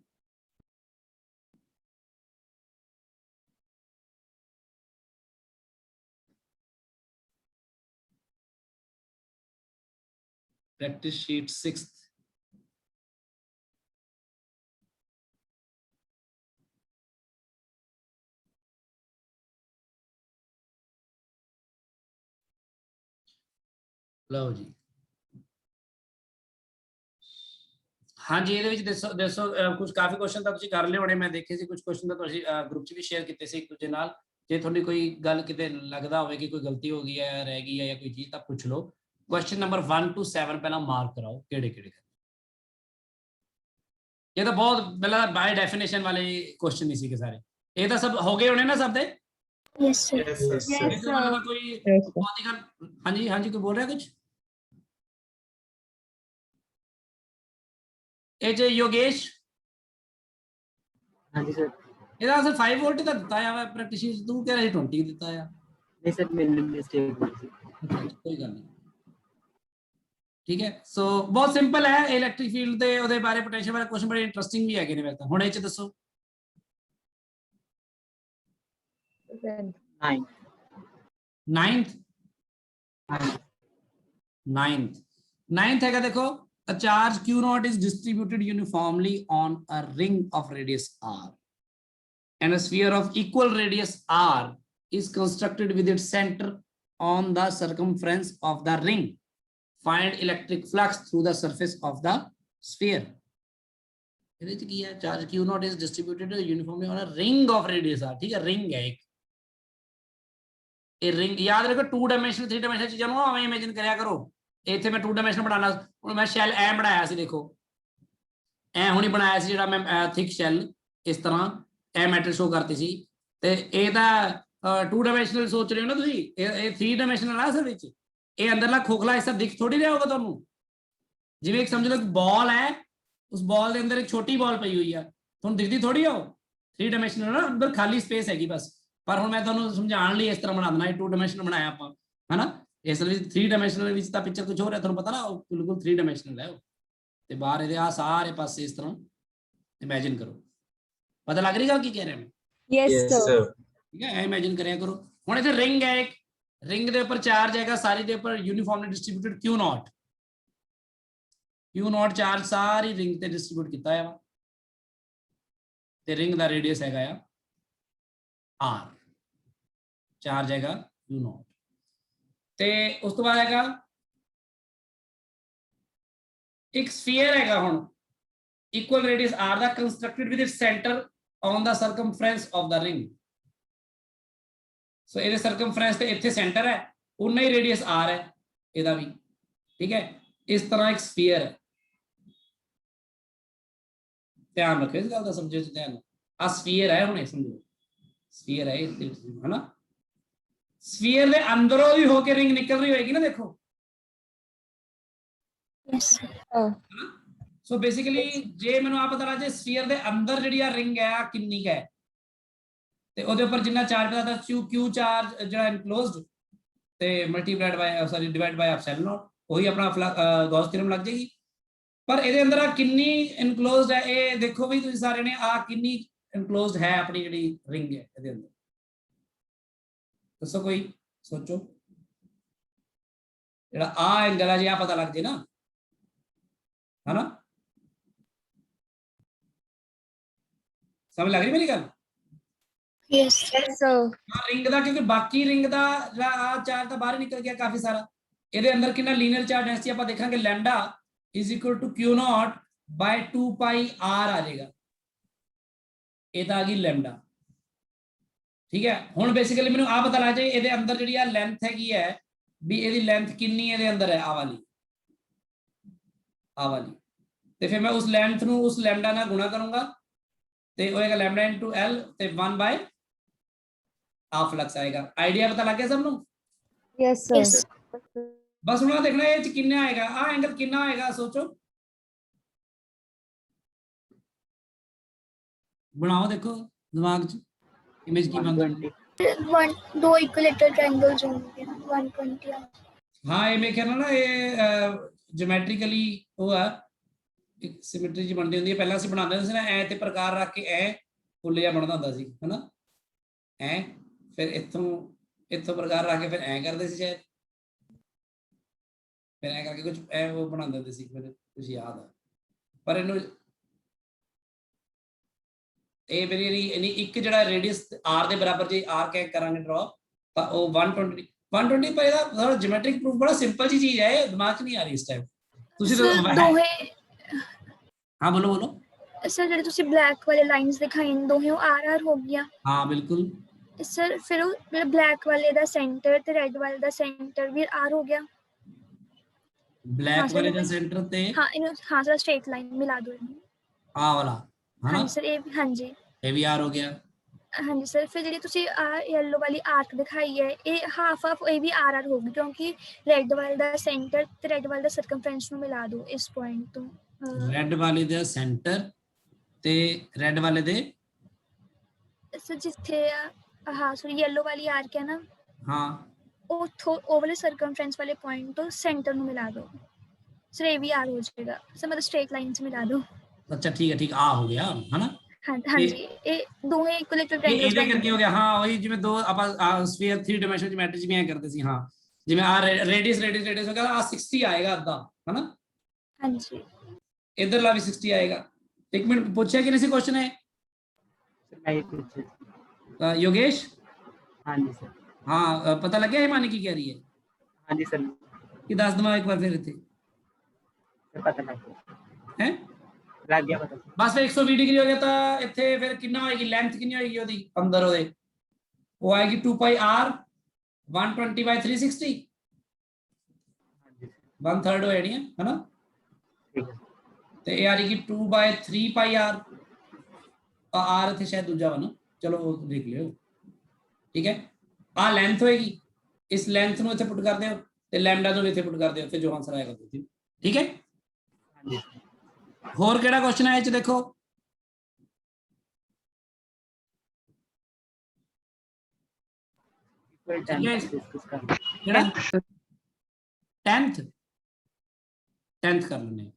ਪ੍ਰੈਕਟਿਸ ਸ਼ੀਟ 6th, ਲਓ ਜੀ। ਹਾਂਜੀ, ਇਹਦੇ ਵਿੱਚ ਦੱਸੋ ਕੁਝ ਕਾਫੀ ਕੁਐਸਚਨ ਤਾਂ ਤੁਸੀਂ ਕਰ ਲਿਓ ਹੋਣੇ, ਮੈਂ ਦੇਖੇ ਸੀ ਕੁਝ ਕੁਐਸਚਨ ਤਾਂ ਤੁਸੀਂ ਗਰੁੱਪ 'ਚ ਵੀ ਸ਼ੇਅਰ ਕੀਤੇ ਸੀ ਇੱਕ ਦੂਜੇ ਨਾਲ। ਜੇ ਤੁਹਾਡੀ ਕੋਈ ਗੱਲ ਕਿਤੇ ਲੱਗਦਾ ਹੋਵੇ ਕਿ ਕੋਈ ਗਲਤੀ ਹੋ ਗਈ ਹੈ, ਰਹਿ ਗਈ ਹੈ ਜਾਂ ਕੋਈ ਚੀਜ਼, ਤਾਂ ਪੁੱਛ ਲਓ। ਕੁਐਸਚਨ ਨੰਬਰ 1 to 7 ਪਹਿਲਾਂ ਮਾਰਕ ਕਰਾਓ ਕਿਹੜੇ ਕਿਹੜੇ। ਇਹ ਤਾਂ ਬਹੁਤ ਪਹਿਲਾਂ ਬਾਈ ਡੈਫੀਨੇਸ਼ਨ ਵਾਲੇ ਕੁਐਸਚਨ ਨਹੀਂ ਸੀਗੇ ਸਾਰੇ, ਇਹ ਤਾਂ ਸਭ ਹੋ ਗਏ ਹੋਣੇ ਨਾ ਸਭ ਦੇ। yes sir Yes, sir. Yes, sir. ਕੋਈ ਹਾਂਜੀ ਹਾਂਜੀ ਕੋਈ ਬੋਲ ਰਿਹਾ ਕੁਝ? ਇਹ ਜੇ ਯੋਗੇਸ਼, ਹਾਂਜੀ ਸਰ। ਇਹਦਾ ਆਨਸਰ 5 ਵੋਲਟ ਦਾ ਦਿੱਤਾ ਆ, ਪ੍ਰੈਕਟਿਸ ਤੂੰ ਕਹਿ ਰਿਹਾ ਸੀ 20 ਦਿੱਤਾ ਆ। ਨਹੀਂ ਸਰ, ਮੈਨੂੰ ਮਿਸਟੇਕ ਹੋਈ ਸੀ। ਕੋਈ ਗੱਲ ਨਹੀਂ, ਠੀਕ ਹੈ। ਸੋ ਬਹੁਤ ਸਿੰਪਲ ਹੈ, ਇਲੈਕਟ੍ਰਿਕ ਫੀਲਡ ਤੇ ਉਹਦੇ ਬਾਰੇ, ਪੋਟੈਂਸ਼ੀਅਲ ਬਾਰੇ ਕੁਐਸਚਨ ਬੜੇ ਇੰਟਰਸਟਿੰਗ ਵੀ ਹੈਗੇ ਨੇ ਵੈਸੇ ਤਾਂ। ਹੁਣ ਇਹ ਚ ਦੱਸੋ 9 9th ਹੈਗਾ, ਦੇਖੋ a charge q naught is distributed uniformly on a ring of radius r and a sphere of equal radius r is constructed with its center on the circumference of the ring. Find electric flux through the surface of the sphere. ਇਹਦੇ ਚ ਕੀ ਹੈ? charge q naught is distributed uniformly on a ring of radius r। ਠੀਕ ਹੈ, ring ਹੈ ਇੱਕ, ਇਹ ring ਯਾਦ ਰੱਖੋ। 2 ਡਾਇਮੈਂਸ਼ਨਲ 3 ਡਾਇਮੈਂਸ਼ਨਲ ਚੀਜ਼ਾਂ ਨੂੰ ਐਵੇਂ ਇਮੇਜਿਨ ਕਰਿਆ ਕਰੋ। ਇੱਥੇ ਮੈਂ 2 ਡਾਇਮੈਂਸ਼ਨਲ ਬਣਾਉਣਾ, ਹੁਣ ਮੈਂ ਸ਼ੈਲ ਐ ਬਣਾਇਆ ਸੀ, ਦੇਖੋ ਐ ਹੁਣੀ ਬਣਾਇਆ ਸੀ ਜਿਹੜਾ ਮੈਂ ਥਿਕ ਸ਼ੈਲ, ਇਸ ਤਰ੍ਹਾਂ ਐ ਮੈਟਰ ਸ਼ੋ ਕਰਤੀ ਸੀ, ਤੇ ਇਹਦਾ 2 ਡਾਇਮੈਂਸ਼ਨਲ ਸੋਚ ਰਹੇ ਹੋ ਨਾ ਤੁਸੀਂ, ਇਹ 3 ਡਾਇਮੈਂਸ਼ਨਲ ਆ ਅਸਲ ਵਿੱਚ। ਇਹ ਅੰਦਰਲਾ ਖੋਖਲਾ ਹਿੱਸਾ ਦਿਖ ਥੋੜੀ ਰਿਹਾ ਹੋਗਾ ਤੁਹਾਨੂੰ। ਜਿਵੇਂ ਇੱਕ ਸਮਝ ਲਓ ਕਿ ਬਾਲ ਹੈ, ਉਸ ਬਾਲ ਦੇ ਅੰਦਰ ਇੱਕ ਛੋਟੀ ਬਾਲ ਪਈ ਹੋਈ ਆ, ਤੁਹਾਨੂੰ ਦਿਖਦੀ ਥੋੜੀ ਆ ਉਹ। 3 ਡਾਇਮੈਂਸ਼ਨਲ ਨਾ, ਅੰਦਰ ਖਾਲੀ ਸਪੇਸ ਹੈਗੀ ਬਸ। ਪਰ ਹੁਣ ਮੈਂ ਤੁਹਾਨੂੰ ਸਮਝਾਉਣ ਲਈ ਇਸ ਤਰ੍ਹਾਂ ਬਣਾ ਦੇਣਾ, ਇਹ 2 ਡਾਇਮੈਂਸ਼ਨਲ ਬਣਾਇਆ ਆਪਾਂ, ਹਨਾ। ਇਸ ਵਿੱਚ 3 ਡਾਇਮੈਂਸ਼ਨਲ ਵਿੱਚ ਤਾਂ ਪਿਕਚਰ ਕੁਝ ਹੋਰ ਹੈ, ਤੁਹਾਨੂੰ ਪਤਾ ਨਾ, ਉਹ ਬਿਲਕੁਲ 3 ਡਾਇਮੈਂਸ਼ਨਲ ਹੈ ਉਹ। ਤੇ ਬਾਹਰ ਇਹਦੇ ਆ ਸਾਰੇ ਪਾਸੇ ਇਸ ਤਰ੍ਹਾਂ ਇਮੇਜਿਨ ਕਰੋ। ਪਤਾ ਲੱਗ ਰਹੀ ਗੱਲ ਕੀ ਕਹਿ ਰਿਹਾ ਮੈਂ? Yes, sir. ਠੀਕ ਹੈ, ਇਮੇਜਿਨ ਕਰਿਆ ਕਰੋ। ਹੁਣ ਇੱਥੇ ਰਿੰਗ ਹੈ, ਇੱਕ ਰਿੰਗ ਦੇ ਉੱਪਰ ਚਾਰਜ ਹੈਗਾ, ਸਾਰੀ ਦੇ ਉੱਪਰ ਯੂਨੀਫਾਰਮਲੀ ਡਿਸਟ੍ਰੀਬਿਊਟਡ Q0 ਚਾਰਜ ਸਾਰੀ ਰਿੰਗ ਤੇ ਡਿਸਟ੍ਰੀਬਿਊਟ ਕੀਤਾ ਹੈ, ਤੇ ਰਿੰਗ ਦਾ ਰੇਡੀਅਸ ਹੈਗਾ ਆ r, ਚਾਰਜ ਹੈਗਾ Q0। ਤੇ ਉਸ ਤੋਂ ਬਾਅਦ ਹੈਗਾ ਇੱਕ ਸਫੀਅਰ ਹੈਗਾ, ਹੁਣ ਇਕੁਅਲ ਰੇਡੀਅਸ r ਦਾ, constructed with its centre on the circumference of the ring. So ਇਹਦੇ ਸਰਕਮਫਰੈਂਸ ਤੇ ਇੱਥੇ ਸੈਂਟਰ ਹੈ, ਉਨਾ ਹੀ ਰੇਡੀਅਸ r ਹੈ ਇਹਦਾ ਵੀ, ਠੀਕ ਹੈ। ਇਸ ਤਰ੍ਹਾਂ ਇੱਕ ਸਫੀਅਰ ਹੈ, ਧਿਆਨ ਰੱਖਿਓ ਇਸ ਗੱਲ ਦਾ, ਸਮਝੋ ਧਿਆਨ। ਆ ਸਫੀਅਰ ਹੈ, ਹੁਣ ਇਹ ਸਮਝੋ ਸਫੀਅਰ ਹੈ, ਹਨਾ। ਸਫੀਅਰ ਦੇ ਅੰਦਰੋਂ ਵੀ ਹੋ ਕੇ ਰਿੰਗ ਨਿਕਲ ਰਹੀ ਹੋਏਗੀ ਨਾ, ਦੇਖੋ। Yes. ਸੋ ਬੇਸਿਕਲੀ ਜੇ ਮੈਨੂੰ ਆ ਪਤਾ ਲੱਗ ਜਾਏ ਸਫੀਅਰ ਦੇ ਅੰਦਰ ਜਿਹੜੀ ਆ ਰਿੰਗ ਹੈ ਕਿੰਨੀ ਹੈ, ਤੇ ਉਹਦੇ ਉੱਪਰ ਜਿੰਨਾ ਚਾਰਜ ਪਤਾ Q ਚਾਰਜ ਜਿਹੜਾ ਇਨਕਲੋਜ਼ਡ, ਤੇ ਮਲਟੀਪਲਾਈਡ ਬਾਈ ਡਿਵਾਈਡ ਬਾਈ ਐਪਸਿਲਨ ਨੋਟ, ਉਹੀ ਆਪਣਾ ਗੌਸ ਥਿਊਰਮ ਲੱਗ ਜਾਏਗੀ। ਪਰ ਇਹਦੇ ਅੰਦਰ ਆ ਕਿੰਨੀ ਇਨਕਲੋਜ਼ਡ ਹੈ, ਇਹ ਦੇਖੋ ਵੀ ਤੁਸੀਂ ਸਾਰੇ ਨੇ, ਆ ਕਿੰਨੀ ਇਨਕਲੋਜ਼ਡ ਹੈ ਆਪਣੀ ਜਿਹੜੀ ਰਿੰਗ ਹੈ ਇਹਦੇ ਅੰਦਰ, ਦੱਸੋ ਕੋਈ, ਸੋਚੋ। ਜਿਹੜਾ ਆ ਐਂਗਲ ਹੈ, ਜੇ ਆ ਪਤਾ ਲੱਗ ਜੇ ਨਾ, ਹਨਾ। ਸਮਝ ਲੱਗ ਰਹੀ ਮੇਰੀ ਗੱਲ? Yes. Yes, sir. ਰਿੰਗ ਦਾ, ਕਿਉਂਕਿ ਬਾਕੀ ਰਿੰਗ ਦਾ ਜਿਹੜਾ ਚਾਰਜ ਤਾਂ ਬਾਹਰ ਨਿਕਲ ਗਿਆ ਕਾਫੀ ਸਾਰਾ, ਇਹਦੇ ਅੰਦਰ ਕਿੰਨਾ ਲੀਨੀਅਰ ਚਾਰਜ ਡੈਂਸਿਟੀ ਆਪਾਂ ਦੇਖਾਂਗੇ, lambda is equal to Q0 by 2 pi r ਆ ਜਾਏਗਾ। ਇਹ ਤਾਂ ਆ ਗਈ ਲੈਂਡਾ, ਠੀਕ ਹੈ। ਹੁਣ ਬੇਸਿਕਲੀ ਮੈਨੂੰ ਆ ਪਤਾ ਲੱਗ ਜਾਏ ਇਹਦੇ ਅੰਦਰ ਜਿਹੜੀ ਆ ਲੈਂਥ ਹੈਗੀ ਹੈ, ਵੀ ਇਹਦੀ ਲੈਂਥ ਕਿੰਨੀ ਇਹਦੇ ਅੰਦਰ ਹੈ, ਆ ਵਾਲੀ, ਤੇ ਫਿਰ ਮੈਂ ਉਸ ਲੈਂਥ ਨੂੰ ਉਸ ਲੈਂਡਾ ਨਾਲ ਗੁਣਾ ਕਰੂੰਗਾ, ਤੇ ਹੋਏਗਾ ਲੈਂਡਾ ਇਨਟੂ l, ਤੇ 1 ਬਾਈ ਆ ਫਲਕਸ ਆਏਗਾ। ਆਈਡੀਆ ਪਤਾ ਲੱਗ ਗਿਆ ਸਭ ਨੂੰ? Yes, sir. Yes. ਬਸ ਹੁਣ ਦੇਖਣਾ ਇਹ ਚ ਕਿੰਨਾ ਆਏਗਾ, ਆ ਐਂਗਲ ਕਿੰਨਾ ਆਏਗਾ, ਸੋਚੋ, ਬਣਾਓ, ਦੇਖੋ ਦਿਮਾਗ ਚ ਇਮੇਜ ਕੀ ਬਣਦਾ। 120। 2 equilateral triangles होंगे 120। हाँ, ये मैं कहना ना, ये ज्योमेट्रिकली वो है, ਇੱਕ ਸਿਮੈਟਰੀ ਜੀ ਬਣਦੀ ਹੁੰਦੀ ਹੈ। ਪਹਿਲਾਂ ਅਸੀਂ ਬਣਾਉਂਦੇ ਹੁੰਦੇ ਸੀ ਨਾ, ਐ ਤੇ ਪ੍ਰਕਾਰ ਰੱਖ ਕੇ ਐ ਫੁੱਲ ਜਿਹਾ ਬਣਦਾ ਹੁੰਦਾ ਸੀ, ਹਨਾ, ਐ ਫਿਰ ਇੱਥੋਂ ਪ੍ਰਕਾਰ ਰੱਖ ਕੇ ਫਿਰ ਐ ਕਰਦੇ ਸੀ ਸ਼ਾਇਦ, ਫਿਰ ਐ ਕਰਕੇ ਕੁਝ ਐ ਉਹ ਬਣਾਉਂਦੇ ਹੁੰਦੇ ਸੀ, ਮੈਨੂੰ ਕੁਝ ਯਾਦ ਆ। ਪਰ ਇਹਨੂੰ ਇਹ ਮੇਰੀ ਇੱਕ ਜਿਹੜਾ ਰੇਡੀਅਸ r ਦੇ ਬਰਾਬਰ ਜੇ r ਕਹਿ ਕਰਾਂਗੇ ਡਰਾ, ਤਾਂ ਉਹ 120 ਪਰ ਇਹਦਾ ਥੋੜਾ ਜਿਓਮੈਟ੍ਰਿਕ ਪ੍ਰੂਫ ਬੜਾ ਸਿੰਪਲ ਜੀ ਚੀਜ਼ ਹੈ, ਦਿਮਾਗ 'ਚ ਨਹੀਂ ਆ ਰਹੀ ਇਸ ਟਾਈਮ। ਤੁਸੀਂ ਦੋਹੇ, ਹਾਂ ਬੋਲੋ ਸਰ ਜਿਹੜੇ ਤੁਸੀਂ ਬਲੈਕ ਵਾਲੇ ਲਾਈਨਸ ਦਿਖਾਈ ਨੇ, ਦੋਹੇ r ਹੋ ਗਿਆ। ਹਾਂ ਬਿਲਕੁਲ ਸਰ ਫਿਰ ਉਹ ਜਿਹੜਾ ਬਲੈਕ ਵਾਲੇ ਦਾ ਸੈਂਟਰ ਤੇ ਰੈੱਡ ਵਾਲੇ ਦਾ ਸੈਂਟਰ ਵੀ r ਹੋ ਗਿਆ। ਬਲੈਕ ਵਾਲੇ ਦਾ ਸੈਂਟਰ ਤੇ ਹਾਂ ਇਹਨੂੰ, ਹਾਂ ਸਰ ਸਟ੍ਰੇਟ ਲਾਈਨ ਮਿਲਾ ਦੋ ਇਹਨੂੰ, ਆ ਵਾਲਾ, ਹਾਂਜੀ ਸਰ ਇਹ ਹਾਂਜੀ, ਇਹ ਵੀ r ਹੋ ਗਿਆ। ਹਾਂਜੀ ਸਰ ਫਿਰ ਜਿਹੜੀ ਤੁਸੀਂ ਆ ਯੈਲੋ ਵਾਲੀ ਆਰਕ ਦਿਖਾਈ ਹੈ, ਇਹ ਹਾਫ ਇਹ ਵੀ r ਹੋਊਗੀ, ਕਿਉਂਕਿ ਰੈੱਡ ਵਾਲੇ ਦਾ ਸੈਂਟਰ ਤੇ ਰੈੱਡ ਵਾਲੇ ਦਾ ਸਰਕਮਫਰੈਂਸ ਨੂੰ ਮਿਲਾ ਦੋ ਇਸ ਪੁਆਇੰਟ ਤੋਂ। ਰੈੱਡ ਵਾਲੇ ਦਾ ਸੈਂਟਰ ਤੇ ਰੈੱਡ ਵਾਲੇ ਦੇ ਸਰ ਜਿੱਥੇ ਹਾਂ ਸੋਰੀ ਯੈਲੋ ਵਾਲੀ ਆਰਕ ਹੈ ਨਾ, ਹਾਂ, ਉੱਥੋਂ ਉਹ ਵਾਲੇ ਸਰਕਮਫਰੈਂਸ ਵਾਲੇ ਪੁਆਇੰਟ ਤੋਂ ਸੈਂਟਰ ਨੂੰ ਮਿਲਾ ਦੋ ਸਰ, ਇਹ ਵੀ r ਹੋ ਜਾਏਗਾ ਸਰ, ਮਤਲਬ ਸਟ੍ਰੇਟ ਲਾਈਨ 'ਚ ਮਿਲਾ ਦੋ। ਅੱਛਾ ਠੀਕ ਆ ਹੋ ਗਿਆ, ਹਨਾ। ਹਾਂਜੀ ਇਹ ਦੋਵੇਂ ਇਕੁਇਲੇਟਰਲ ਟ੍ਰਾਇੰਗਲਸ ਇਹਦੇ ਕਰਕੇ ਹੋ ਗਿਆ। ਹਾਂ ਉਹੀ ਜਿਵੇਂ ਦੋ ਆਪਾਂ ਸਫੀਅਰ 3 ਡਾਇਮੈਂਸ਼ਨਲ ਜਿਓਮੈਟਰੀ ਚ ਵੀ ਐ ਕਰਦੇ ਸੀ। ਹਾਂ ਜਿਵੇਂ ਆ ਰੇਡੀਅਸ ਹੋ ਗਿਆ, ਆ 60 ਆਏਗਾ ਅੱਧਾ, ਹਨਾ। ਹਾਂਜੀ ਇਧਰਲਾ ਵੀ 60 ਆਏਗਾ। ਇੱਕ ਮਿੰਟ ਪੁੱਛਿਆ ਕਿ ਨਹੀਂ ਸੀ ਕੁਐਸਚਨ ਹੈ मैं ही पूछे। योगेश? हाँ जी सर। हाँ पता लग गया है मानी की कह रही है? हाँ जी सर। कि दस दमा एक बार फिर थे पता लग गया। हैं? लग गया पता। बस फिर 120 डिग्री हो गया था इत्थे, फिर कितना होएगी लेंथ कितनी होएगी ओदी अंदर ओदे, वो आएगी 2 पाई r 120 by 360, 1/3 हो जानी है ना। ठीक है ते ये आ रही 2 by 3 पाई r, r थे शायद दूजा वन, चलो वो देख लियो, ठीक है। ਆ ਲੈਂਥ ਹੋਏਗੀ, ਇਸ ਲੈਂਥ ਨੂੰ ਇੱਥੇ ਪੁੱਟ ਕਰਦੇ ਹੋ ਤੇ ਲੈਮਡਾ ਨੂੰ ਵੀ ਇੱਥੇ ਪੁੱਟ ਕਰਦੇ ਹੋ, ਫਿਰ ਜੋ ਆਨਸਰ ਆਏਗਾ ਤੁਸੀਂ। ਠੀਕ ਹੈ, ਹਾਂਜੀ ਹੋਰ ਕਿਹੜਾ ਕੁਐਸਚਨ ਹੈ ਇਹ ਚ ਦੇਖੋ। कोई टाइम डिस्कस कर ਕਿਹੜਾ 10th ਕਰ ਲੈਣੇ।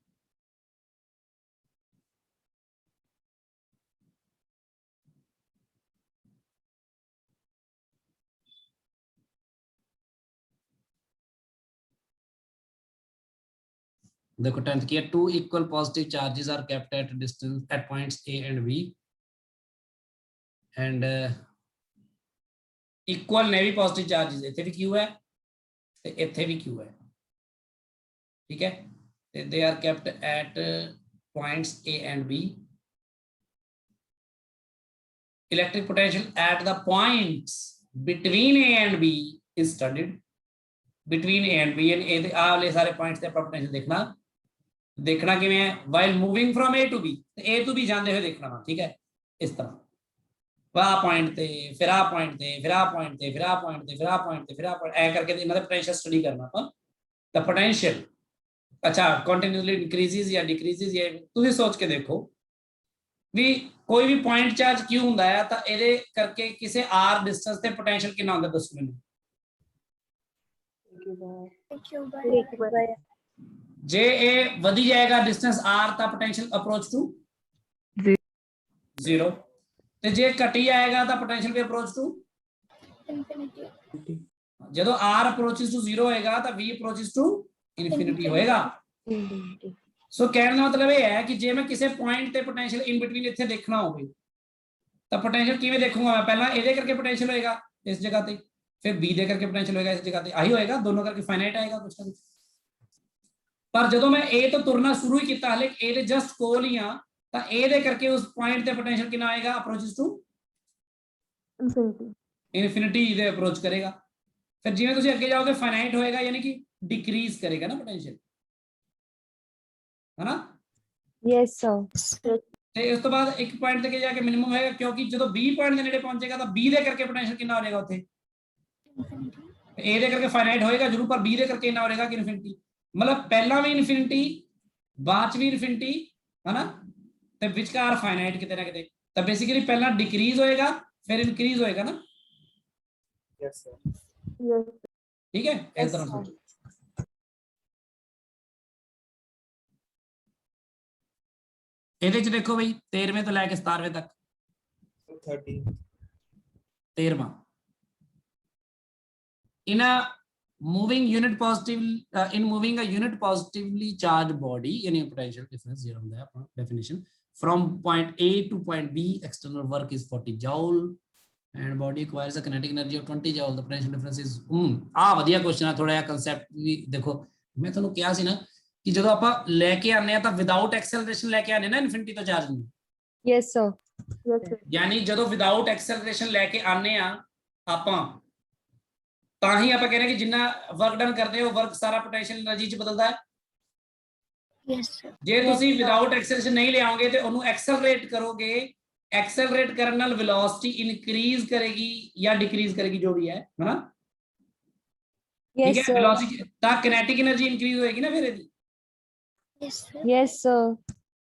देखो 10th की है, 2 equal positive charges are kept at distance at points A and B and equal ने भी positive charges ਇੱਥੇ ਵੀ Q ਹੈ ਤੇ ਇੱਥੇ ਵੀ Q ਹੈ। ठीक है, they are kept at points A and B. Electric potential at the points between A and B is studied. Between A and B and A आ वाले सारे points ਤੇ ਆਪਾਂ potential देखना किवें है, while moving from A to B, A to B जाते हुए देखना वा। ठीक है, इस तरह वाह पॉइंट ते फिर आ पॉइंट ते फिर आ पॉइंट ते फिर आ पॉइंट ते फिर आ पॉइंट ते फिर आ पॉइंट ऐ करके इन्हां दा पोटेंशियल स्टडी करना ਆਪਾਂ। द पोटेंशियल अच्छा कंटिन्यूअसली इंक्रीजेस या डिक्रीजेस, या ਤੁਸੀਂ सोच के देखो ਵੀ ਕੋਈ ਵੀ ਪੁਆਇੰਟ ਚਾਰਜ ਕਿਉਂ ਹੁੰਦਾ ਹੈ ਤਾਂ ਇਹਦੇ ਕਰਕੇ ਕਿਸੇ r ਡਿਸਟੈਂਸ ਤੇ ਪੋਟੈਂਸ਼ੀਅਲ ਕਿੰਨਾ ਹੁੰਦਾ ਦੱਸੋ ਮੈਨੂੰ। ਜੇ ਇਹ ਵਧੀ ਜਾਏਗਾ ਡਿਸਟੈਂਸ r ਤਾਂ ਪੋਟੈਂਸ਼ੀਅਲ ਅਪਰੋਚ ਟੂ 0 ਤੇ ਜੇ ਘਟੀ ਆਏਗਾ ਤਾਂ ਪੋਟੈਂਸ਼ੀਅਲ ਵੀ ਅਪਰੋਚ ਟੂ ਇਨਫਿਨਿਟੀ। ਜਦੋਂ r ਅਪਰੋਚਸ ਟੂ 0 ਹੋਏਗਾ ਤਾਂ v ਅਪਰੋਚਸ ਟੂ ਇਨਫਿਨਿਟੀ ਹੋਏਗਾ। ਸੋ ਕਹਿਣ ਦਾ ਮਤਲਬ ਇਹ ਹੈ ਕਿ ਜੇ ਮੈਂ ਕਿਸੇ ਪੁਆਇੰਟ ਤੇ ਪੋਟੈਂਸ਼ੀਅਲ ਇਨ ਬਿਟਵੀਨ ਇੱਥੇ ਦੇਖਣਾ ਹੋਵੇ ਤਾਂ ਪੋਟੈਂਸ਼ੀਅਲ ਕਿਵੇਂ ਦੇਖੂੰਗਾ ਮੈਂ, ਪਹਿਲਾਂ ਇਹਦੇ ਕਰਕੇ ਪੋਟੈਂਸ਼ੀਅਲ ਹੋਏਗਾ ਇਸ ਜਗ੍ਹਾ ਤੇ, ਫਿਰ b ਦੇ ਕਰਕੇ ਪੋਟੈਂਸ਼ੀਅਲ ਹੋਏਗਾ ਇਸ ਜਗ੍ਹਾ ਤੇ, ਆਹੀ ਹੋਏਗਾ ਦੋਨੋਂ ਕਰਕੇ ਫਾਈਨਾਈਟ ਆਏਗਾ ਕੁਛ ਨਾ ਕੁਛ। ਪਰ ਜਦੋਂ ਮੈਂ a ਤੋਂ ਤੁਰਨਾ ਸ਼ੁਰੂ ਹੀ ਕੀਤਾ, ਹਲੇ a ਦੇ ਜਸਟ ਕੋਲ ਹੀ ਆ, ਤਾਂ a ਦੇ ਕਰਕੇ ਉਸ ਪੁਆਇੰਟ ਤੇ ਪੋਟੈਂਸ਼ੀਅਲ ਕਿੰਨਾ ਆਏਗਾ, ਅਪਰੋਚਸ ਟੂ ਇਨਫਿਨਿਟੀ ਦੇ ਅਪਰੋਚ ਕਰੇਗਾ। ਫਿਰ ਜਿਵੇਂ ਤੁਸੀਂ ਅੱਗੇ ਜਾਓਗੇ ਫਾਈਨਾਈਟ ਹੋਏਗਾ, ਯਾਨੀ ਕਿ ਡਿਕਰੀਜ਼ ਕਰੇਗਾ ਨਾ ਪੋਟੈਂਸ਼ੀਅਲ, है ना। Yes, sir. ਤੇ ਉਸ ਤੋਂ ਬਾਅਦ ਇੱਕ ਪੁਆਇੰਟ ਤੇ ਜਾ ਕੇ ਮਿਨੀਮਮ ਹੋਏਗਾ, ਕਿਉਂਕਿ ਜਦੋਂ b ਪੁਆਇੰਟ ਦੇ ਨੇੜੇ ਪਹੁੰਚੇਗਾ ਤਾਂ b ਦੇ ਕਰਕੇ ਪੋਟੈਂਸ਼ੀਅਲ ਕਿੰਨਾ ਹੋ ਜਾਏਗਾ ਉੱਥੇ, a ਦੇ ਕਰਕੇ ਫਾਈਨਾਈਟ ਹੋਏਗਾ ਜ਼ਰੂਰ, ਪਰ b ਦੇ ਕਰਕੇ ਇੰਨਾ ਹੋ ਜਾਏਗਾ ਕਿ ਇਨਫਿਨਿਟੀ। ਮਤਲਬ ਪਹਿਲਾਂ ਵੀ ਇਨਫਿਨਿਟੀ, ਬਾਅਦ ਚ ਵੀ ਇਨਫਿਨਿਟੀ, ਹਨਾ, ਤੇ ਵਿਚਕਾਰ ਫਾਈਨਾਈਟ ਕਿਤੇ ਨਾ ਕਿਤੇ। ਤਾਂ ਬੇਸਿਕਲੀ ਪਹਿਲਾਂ ਡਿਕਰੀਜ਼ ਹੋਏਗਾ ਫਿਰ ਇਨਕਰੀਜ਼ ਹੋਏਗਾ ਨਾ। Yes sir. Yes. ठीक है, इस Yes, तरह sir. सोचो। ਇਹਦੇ ਚ ਦੇਖੋ ਬਈ 13ਵੇਂ ਤੋਂ ਲੈ ਕੇ 17ਵੇਂ ਤੱਕ 30 13ਵਾਂ in a moving unit positive in moving a unit positively charged body, any potential difference here on the definition from point A to point B, external work is 40 joule and body acquires a kinetic energy of 20 joule, the potential difference is ਵਧੀਆ question ਆ, ਥੋੜਾ ਜਿਹਾ concept ਵੀ ਦੇਖੋ। ਮੈਂ ਤੁਹਾਨੂੰ ਕਿਹਾ ਸੀ ਨਾ ਕਿ ਜਦੋਂ ਆਪਾਂ ਲੈ ਕੇ ਆਨੇ ਆ ਤਾਂ ਵਿਦਆਊਟ ਐਕਸਲਰੇਸ਼ਨ ਲੈ ਕੇ ਆਨੇ ਨਾ ਇਨਫਿਨਿਟੀ ਤੋਂ ਚਾਰਜ ਨੂੰ। Yes, sir. Yes, sir. ਯਾਨੀ ਜਦੋਂ ਵਿਦਆਊਟ ਐਕਸਲਰੇਸ਼ਨ ਲੈ ਕੇ ਆਨੇ ਆ ਆਪਾਂ, ਤਾਂ ਹੀ ਆਪਾਂ ਕਹਿੰਦੇ ਕਿ ਜਿੰਨਾ ਵਰਕ ਡਨ ਕਰਦੇ ਹੋ ਵਰਕ ਸਾਰਾ ਪੋਟੈਂਸ਼ੀਅਲ એનર્ਜੀ ਚ ਬਦਲਦਾ ਹੈ। Yes sir. ਜੇ ਤੁਸੀਂ ਵਿਦਆਊਟ ਐਕਸਲਰੇਸ਼ਨ ਨਹੀਂ ਲਿਆਓਗੇ ਤੇ ਉਹਨੂੰ ਐਕਸਲਰੇਟ ਕਰੋਗੇ, ਐਕਸਲਰੇਟ ਕਰਨ ਨਾਲ ਵੈਲੋਸਿਟੀ ਇਨਕਰੀਜ਼ ਕਰੇਗੀ ਜਾਂ ਡਿਕਰੀਜ਼ ਕਰੇਗੀ, ਜੋ ਵੀ ਹੈ ਹਨਾ। Yes, ਠੀਕ ਹੈ, sir. ਵੈਲੋਸਿਟੀ ਤਾਂ ਕਿਨੈਟਿਕ એનર્ਜੀ ਇਨਕਰੀਜ਼ ਹੋਏਗੀ ਨਾ ਫਿਰ ਇਹਦੀ। Yes sir. Yes, sir.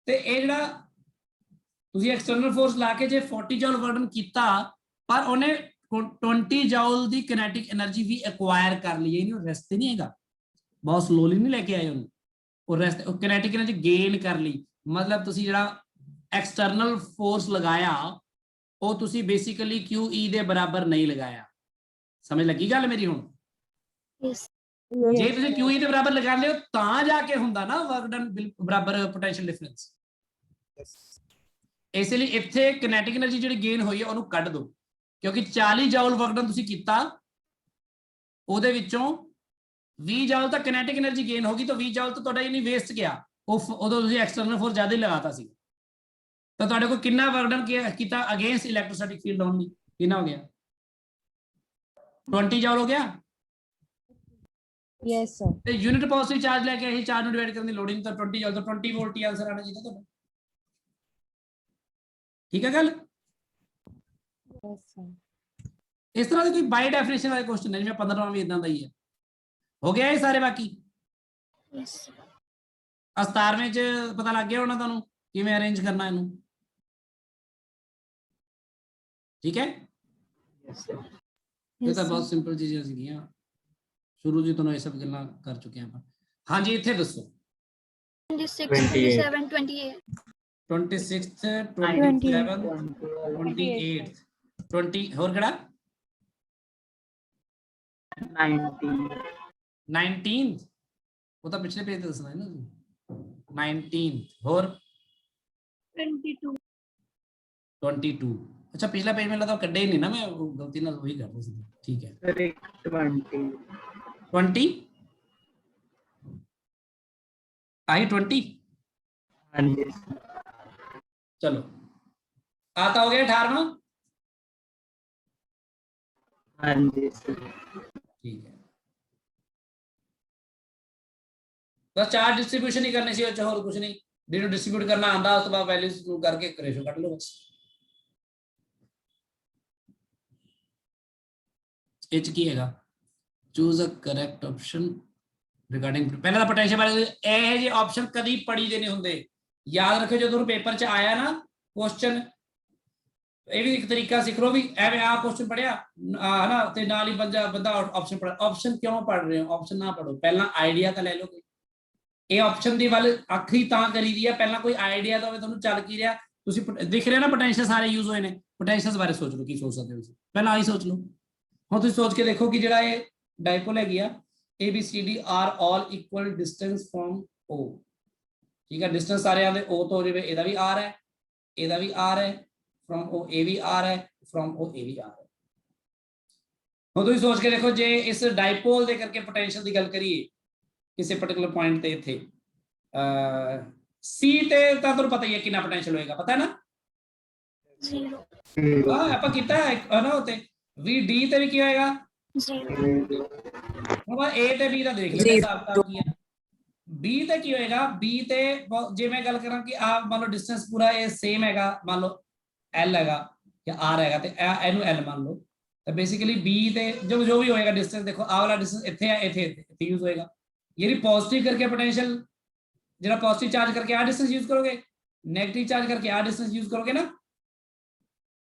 ਤੇ ਇਹ ਜਿਹੜਾ ਤੁਸੀਂ ਐਕਸਟਰਨਲ ਫੋਰਸ ਲਾ ਕੇ ਜੇ 40 ਜੂਲ ਵਰਡਨ ਕੀਤਾ, ਪਰ ਉਹਨੇ 20 ਜੂਲ ਦੀ ਕਿਨੈਟਿਕ એનર્ਜੀ ਵੀ ਐਕਵਾਇਰ ਕਰ ਲਈ, ਇਹ ਨਹੀਂ ਉਹ ਰੈਸਟ ਤੇ ਨਹੀਂ ਹੈਗਾ, ਬਹੁਤ ਸਲੋਲੀ ਨਹੀਂ ਲੈ ਕੇ ਆਏ ਉਹਨੂੰ, ਉਹ ਰੈਸਟ ਉਹ ਕਿਨੈਟਿਕ એનર્ਜੀ ਗੇਨ ਕਰ ਲਈ। ਮਤਲਬ ਤੁਸੀਂ ਜਿਹੜਾ ਐਕਸਟਰਨਲ ਫੋਰਸ ਲਗਾਇਆ ਉਹ ਤੁਸੀਂ ਬੇਸਿਕਲੀ QE ਦੇ ਬਰਾਬਰ ਨਹੀਂ ਲਗਾਇਆ। ਸਮਝ ਲੱਗੀ ਗੱਲ ਮੇਰੀ ਹੁਣ। ਯੈਸ। ਜੇ ਤੁਸੀਂ QE ਦੇ ਬਰਾਬਰ ਲਗਾ ਲਿਓ ਤਾਂ ਜਾ ਕੇ ਹੁੰਦਾ ਨਾ ਵਰਕ ਡਨ ਬਰਾਬਰ ਪੋਟੈਂਸ਼ੀਅਲ ਡਿਫਰੈਂਸ। ਇਸ ਲਈ ਇੱਥੇ ਕਿਨੈਟਿਕ એનર્ਜੀ ਜਿਹੜੀ ਗੇਨ ਹੋਈ ਹੈ ਉਹਨੂੰ ਕੱਢ ਦਿਓ, ਕਿਉਂਕਿ 40 ਜੂਲ ਵਰਕ ਡਨ ਤੁਸੀਂ ਕੀਤਾ, ਉਹਦੇ ਵਿੱਚੋਂ 20 ਜੂਲ ਤਾਂ ਕਿਨੈਟਿਕ એનર્ਜੀ ਗੇਨ ਹੋ ਗਈ, ਤਾਂ 20 ਜੂਲ ਤਾਂ ਤੁਹਾਡਾ ਇਨੀ ਵੇਸਟ ਗਿਆ, ਉਦੋਂ ਤੁਸੀਂ ਐਕਸਟਰਨਲ ਫੋਰਸ ਜ਼ਿਆਦਾ ਹੀ ਲਗਾਤਾ ਸੀ। ਤਾਂ ਤੁਹਾਡੇ ਕੋਲ ਕਿੰਨਾ ਵਰਕ ਡਨ ਕੀਤਾ ਅਗੇਂਸਟ ਇਲੈਕਟ੍ਰੋਸਟੈਟਿਕ ਫੀਲਡ ਓਨਲੀ, ਕਿੰਨਾ ਹੋ ਗਿਆ, 20 ਜੂਲ ਹੋ ਗਿਆ। Yes, sir. ਤੇ ਯੂਨਿਟ ਪੋਜ਼ਿਟਿਵ ਚਾਰਜ ਲੈ ਕੇ ਅਸੀਂ ਚਾਰਜ ਨੂੰ ਡਿਵਾਈਡ ਕਰਨ ਦੀ ਲੋੜ ਨਹੀਂ, ਤਾਂ 20 ਜੂਲ ਤੋਂ 20 ਵੋਲਟ ਹੀ ਆਨਸਰ ਆਣਾ ਚਾਹੀਦਾ ਤੁਹਾਡਾ। ਠੀਕ ਹੈ ਗੱਲ। Yes, sir. इस तरह के कोई बाय डेफिनेशन वाले क्वेश्चन है जिवें 15वां भी इदां दा ही है। हो गया ये सारे बाकी यस 17वें च पता लग गया होना तुहानू किवें अरेंज करना इनू, ठीक है। Yes, sir. ये Yes, तो sir. बहुत सिंपल चीज़ां सीगियां, शुरू जी तुहानू ये सब गल्लां कर चुके हैं ਆਪਾਂ। हाँ जी इत्थे दसो 26 28. 27 28 26th 27th 28th 28th 20 होर केड़ा 19. 19th वो तो पिछले पेज ते दसना है ना 19th होर 22 22 अच्छा पिछला पेज में लगा कड्डे ही नहीं ना मैं वो गलती ना वही कर दूँ ठीक है Correct. 20. 20 आई 20 हाँ जी sir. चलो आता हो गया 18वां हाँ जी sir. ठीक है बस चार डिस्ट्रीब्यूशन ही करने से अच्छा और कुछ नहीं जिन्होंने डिस्ट्रीब्यूट करना आंदा उस तो बाद वैल्यूज करके रेशो कट लो बस ਇਹ ਚ ਕੀ ਹੈਗਾ ਚੂਜ਼ ਅ ਕਰੈਕਟ ਆਪਸ਼ਨ ਰਿਗਾਰਡਿੰਗ ਪਹਿਲਾਂ ਤਾਂ ਪੋਟੈਂਸ਼ੀਅਲ ਬਾਰੇ ਇਹ ਜਿਹੇ ਆਪਸ਼ਨ ਕਦੀ ਪੜੀ ਦੇ ਨਹੀਂ ਹੁੰਦੇ ਯਾਦ ਰੱਖਿਓ ਜਦੋਂ ਤੁਹਾਨੂੰ ਪੇਪਰ ਚ ਆਇਆ ਨਾ ਕੁਐਸਚਨ ਇਹ ਵੀ ਇੱਕ ਤਰੀਕਾ ਸਿੱਖ ਲਓ ਵੀ ਐਵੇਂ ਆ ਕੁਐਸਚਨ ਪੜਿਆ ਹਨਾ ਤੇ ਨਾਲ ਹੀ ਬੰਦਾ ਆਪਸ਼ਨ ਪੜ ਆਪਸ਼ਨ ਕਿਉਂ ਪੜ ਰਹੇ ਹੋ ਆਪਸ਼ਨ ਨਾ ਪੜੋ ਪਹਿਲਾਂ ਆਈਡੀਆ ਤਾਂ ਲੈ ਲਓ ਕੋਈ ਇਹ ਆਪਸ਼ਨ ਦੀ ਵੱਲ ਆਖਰੀ ਤਾਂ ਕਰੀਦੀ ਆ ਪਹਿਲਾਂ ਕੋਈ ਆਈਡੀਆ ਤਾਂ ਹੋਵੇ ਤੁਹਾਨੂੰ ਚੱਲ ਕੀ ਰਿਹਾ ਤੁਸੀਂ ਦਿਖ ਰਿਹਾ ਨਾ ਪੋਟੈਂਸ਼ੀਅਲ ਸਾਰੇ ਯੂਜ਼ ਹੋਏ ਨੇ ਪੋਟੈਂਸ਼ੀਅਲਸ ਬਾਰੇ ਸੋਚ ਲਓ ਕੀ ਸੋਚ ਸਕਦੇ ਹੋ ਤੁਸੀਂ ਪਹਿਲਾਂ ਆਹੀ ਸੋਚ ਲਓ ਹੁਣ ਤੁਸੀਂ ਸੋਚ ਕੇ ਦੇਖੋ ਕਿ ਜਿਹੜਾ ਇਹ ਡਾਇਪੋਲ ਹੈਗੀ ਆ ABCD are all equal distance from O ਠੀਕ ਹੈ ਡਿਸਟੈਂਸ ਸਾਰੇ ਆਂਦੇ O ਤੋਂ ਜਿਵੇਂ ਇਹਦਾ ਵੀ R ਹੈ ਇਹਦਾ ਵੀ R ਹੈ ਫਰਮ O ਇਹ ਵੀ R ਹੈ ਫਰਮ O ਇਹ ਵੀ R ਹੈ ਹੁਣ ਤੁਸੀਂ ਸੋਚ ਕੇ ਦੇਖੋ ਜੇ ਇਸ ਡਾਇਪੋਲ ਦੇ ਕਰਕੇ ਪੋਟੈਂਸ਼ੀਅਲ ਦੀ ਗੱਲ ਕਰੀਏ ਕਿਸੇ ਪਾਰਟਿਕੂਲਰ ਪੁਆਇੰਟ ਤੇ ਇੱਥੇ C ਤੇ ਤਾਂ ਤੁਹਾਨੂੰ ਪਤਾ ਹੀ ਹੈ ਕਿੰਨਾ ਪੋਟੈਂਸ਼ੀਅਲ ਹੋਏਗਾ ਪਤਾ ਹੈ ਨਾ 0 ਹਾਂ ਆਪਾਂ ਕੀਤਾ ਹੈ ਨਾ ਉਤੇ ਵੀ D ਤੇ ਵੀ ਕੀ ਹੋਏਗਾ 0 ਹੁਣ A ਤੇ B ਦਾ ਦੇਖ ਲੈਂਦੇ ਹਿਸਾਬ ਕਿਤਾਬ ਕੀ ਹੈ B ਤੇ ਕੀ ਹੋਏਗਾ B ਤੇ ਜੇ ਮੈਂ ਗੱਲ ਕਰਾਂ ਕਿ ਆ ਮੰਨ ਲਓ ਡਿਸਟੈਂਸ ਪੂਰਾ ਇਹ ਸੇਮ ਹੈਗਾ ਮੰਨ ਲਓ L ਹੈਗਾ ਜਾਂ R ਹੈਗਾ ਤੇ ਇਹਨੂੰ L ਮੰਨ ਲਓ ਤਾਂ ਬੇਸਿਕਲੀ B ਤੇ ਜੋ ਵੀ ਹੋਏਗਾ ਡਿਸਟੈਂਸ ਦੇਖੋ ਆ ਵਾਲਾ ਡਿਸਟੈਂਸ ਇੱਥੇ ਹੈ ਇੱਥੇ ਯੂਜ਼ ਹੋਏਗਾ ਯਾਨੀ ਪੋਜ਼ਿਟਿਵ ਕਰਕੇ पोटेंशियल ਜਿਹੜਾ ਪੋਜ਼ਿਟਿਵ ਚਾਰਜ ਕਰਕੇ ਆ ਡਿਸਟੈਂਸ ਯੂਜ਼ ਕਰੋਗੇ 네ਗੇਟਿਵ ਚਾਰਜ ਕਰਕੇ ਆ ਡਿਸਟੈਂਸ ਯੂਜ਼ ਕਰੋਗੇ ਨਾ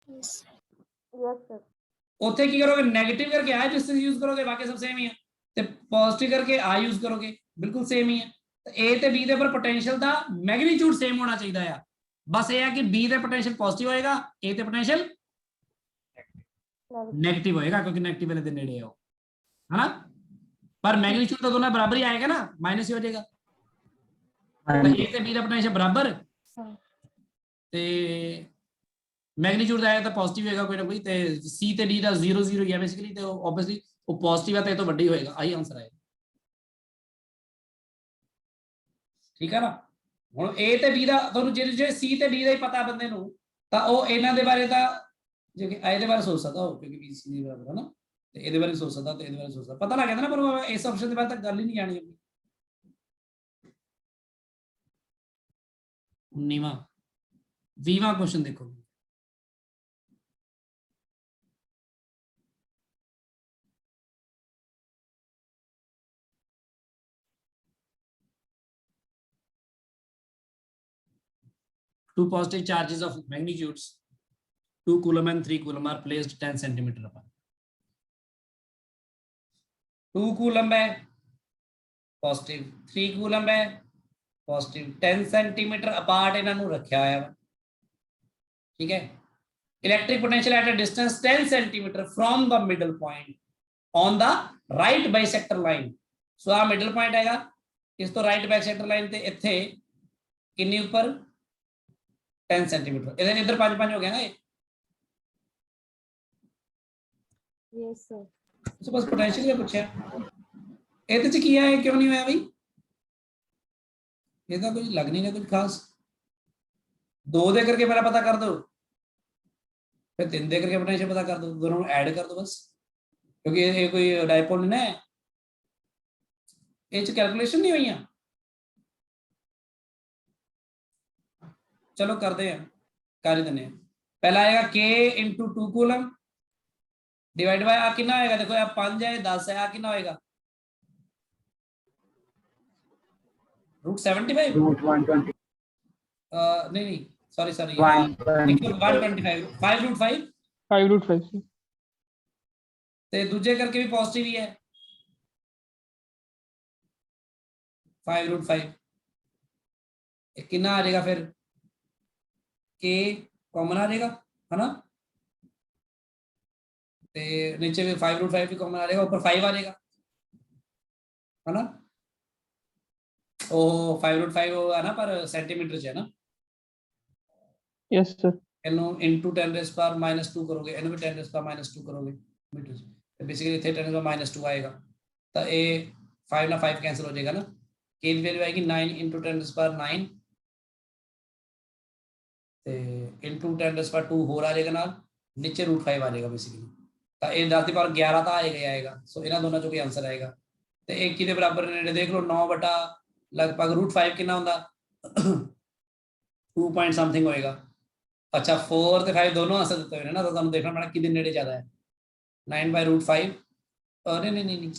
yes Yes, sir. ਉੱਥੇ ਕੀ ਕਰੋਗੇ 네ਗੇਟਿਵ ਕਰਕੇ ਆ ਡਿਸਟੈਂਸ ਯੂਜ਼ ਕਰੋਗੇ ਬਾਕੀ ਸਭ ਸੇਮ ਹੀ ਹੈ ਤੇ ਪੋਜ਼ਿਟਿਵ ਕਰਕੇ ਆ ਯੂਜ਼ ਕਰੋਗੇ ਬਿਲਕੁਲ ਸੇਮ ਹੀ ਹੈ ਤੇ A ਤੇ B ਦੇ ਉੱਪਰ ਪੋਟੈਂਸ਼ੀਅਲ ਦਾ ਮੈਗਨੀਟਿਊਡ ਸੇਮ ਹੋਣਾ ਚਾਹੀਦਾ ਆ ਬਸ ਇਹ ਹੈ ਕਿ B ਦੇ ਪੋਟੈਂਸ਼ੀਅਲ ਪੋਜ਼ਿਟਿਵ ਹੋਏਗਾ A ਤੇ ਪੋਟੈਂਸ਼ੀਅਲ 네ਗੇਟਿਵ ਹੋਏਗਾ ਕਿਉਂਕਿ 네ਗੇਟਿਵ ਵਾਲੇ ਦੇ ਨੇੜੇ ਹੈ ਉਹ ਹਨਾ पर मैग्नीट्यूड तो दोनों बराबर ही आएगा ना माइनस ही हो जाएगा तो A ਤੇ B ਦਾ पोटेंशियल बराबर ਤੇ मैग्नीट्यूड आया तो पॉजिटिव होएगा कोई ना कोई ਤੇ C ਤੇ D ਦਾ 0 0 ਹੀ ਹੈ ਬੇਸਿਕਲੀ ਤੇ ਆਬਵੀਅਸਲੀ ਉਹ ਪੋजिटिव ਹੈ ਤੇ ਇਹ ਤੋਂ ਵੱਡੀ ਹੋਏਗਾ ਆਹੀ ਆਨਸਰ ਆਏਗਾ ਠੀਕ ਹੈ ਨਾ ਹੁਣ A ਤੇ B ਦਾ ਤੁਹਾਨੂੰ ਜੇ C ਤੇ D ਦਾ ਹੀ ਪਤਾ ਬੰਦੇ ਨੂੰ ਤਾਂ ਉਹ ਇਹਨਾਂ ਦੇ ਬਾਰੇ ਤਾਂ ਜੇ ਇਹਦੇ ਬਾਰੇ ਸੋਚ ਸਕਦਾ ਹੋ ਕਿਉਂਕਿ B C ਦੇ ਬਰਾਬਰ ਹੈ ਨਾ ਤੇ ਇਹਦੇ ਬਾਰੇ ਸੋਚ ਸਕਦਾ ਤੇ ਇਹਦੇ ਬਾਰੇ ਸੋਚ ਸਕਦਾ ਪਤਾ ਲੱਗ ਜਾਂਦਾ ਨਾ ਪਰ ਇਸ ਆਪਸ਼ਨ ਦੇ ਬਾਰੇ ਤਾਂ ਗੱਲ ਹੀ ਨਹੀਂ ਆਣੀ ਆਪਣੀ 19ਵਾਂ 20ਵਾਂ क्वेश्चन देखो two positive charges of magnitudes 2 coulomb and 3 coulomb are placed 10 centimeter apart 2 coulomb है पॉजिटिव 3 coulomb है पॉजिटिव 10 सेंटीमीटर अपार्ट इन्हां नूं रखिया होया है ठीक है electric potential at a distance 10 centimetre from the middle point on the right bisector line so आ मिडल पॉइंट हैगा इस तो राइट बाइसेक्टर लाइन ते इत्थे किन्नी ऊपर 10 सेंटीमीटर इधर इधर 5 5 हो गया ना ये Yes, sir. तो बस पोटेंशियल का पूछा ਇਹਦੇ ਚ ਕੀ ਹੈ ਕਿਉਂ ਨਹੀਂ ਹੋਇਆ ਬਈ ਇਹਦਾ ਕੁਝ ਲੱਗ ਨਹੀਂ ਰਿਹਾ ਕੁਝ ਖਾਸ 2 ਦੇ ਕਰਕੇ मेरा पता कर दो फिर 3 ਦੇ ਕਰਕੇ पोटेंशियल पता कर दो दोनों ऐड कर दो बस क्योंकि ये कोई डायपोल नहीं है ਇਹ ਚ कैलकुलेशन नहीं हुई चलो करते हैं कर ही देने पहला आएगा K × 2 कूलम डिवाइड बाय आ कितना होएगा, देखो यार 5 है 10 है, आ कितना होएगा √75 root 120 नहीं नहीं सॉरी सॉरी 125 125 5 √5 5 √5 ਤੇ ਦੂਜੇ ਕਰਕੇ ਵੀ ਪੋਜ਼ਿਟਿਵ ਹੀ ਹੈ 5 √5 ਇਹ ਕਿੰਨਾ ਆ ਜਾਏਗਾ ਫਿਰ k ਕਾਮਨ ਆ ਜਾਏਗਾ है ना, ਤੇ नीचे भी 5 √5 भी कॉमन आ जाएगा, ऊपर 5 आ जाएगा है ना। ओ 5 √5 है ना, पर सेंटीमीटर च है ना। यस सर ਇਹਨੂੰ into 10⁻² करोगे, ਇਹਨੂੰ भी 10⁻² करोगे मीटर च, ਤੇ बेसिकली ਇੱਥੇ 10⁻² ਆਏਗਾ, ਤਾਂ ਇਹ 5 ਨਾਲ 5 कैंसिल हो जाएगा ना, k ਦੀ ਵੈਲਿਊ ਆਏਗੀ 9 into 10⁻9 ਤੇ into 10⁻² ਹੋਰ ਆ ਜਾਏਗਾ ਨਾਲ, नीचे √5 आ जाएगा बेसिकली, ਤਾਂ ਇਹ 10 ਦੀ ਪਾਵਰ 11 ਤਾਂ ਆਏਗਾ। ਸੋ ਇਹਨਾਂ ਦੋਨਾਂ ਚੋਂ ਕੀ ਆਨਸਰ ਆਏਗਾ, ਤੇ ਇਹ ਕਿਹਦੇ ਬਰਾਬਰ ਨੇ, ਦੇਖ ਲਓ 9 ਬਟਾ ਲਗਭਗ √5 ਕਿੰਨਾ ਹੁੰਦਾ 2 ਪੁਆਇੰਟ ਸਮਥਿੰਗ ਹੋਏਗਾ। ਅੱਛਾ 4 ਤੇ 5 ਦੋਨੋਂ ਆਂਸਰ ਦਿੱਤੇ ਹੋਏ ਨੇ ਨਾ, ਤਾਂ ਤੁਹਾਨੂੰ ਦੇਖਣਾ ਪੈਣਾ ਕਿਹਦੇ ਨੇੜੇ ਜ਼ਿਆਦਾ ਹੈ। 9/√5 ਨਹੀਂ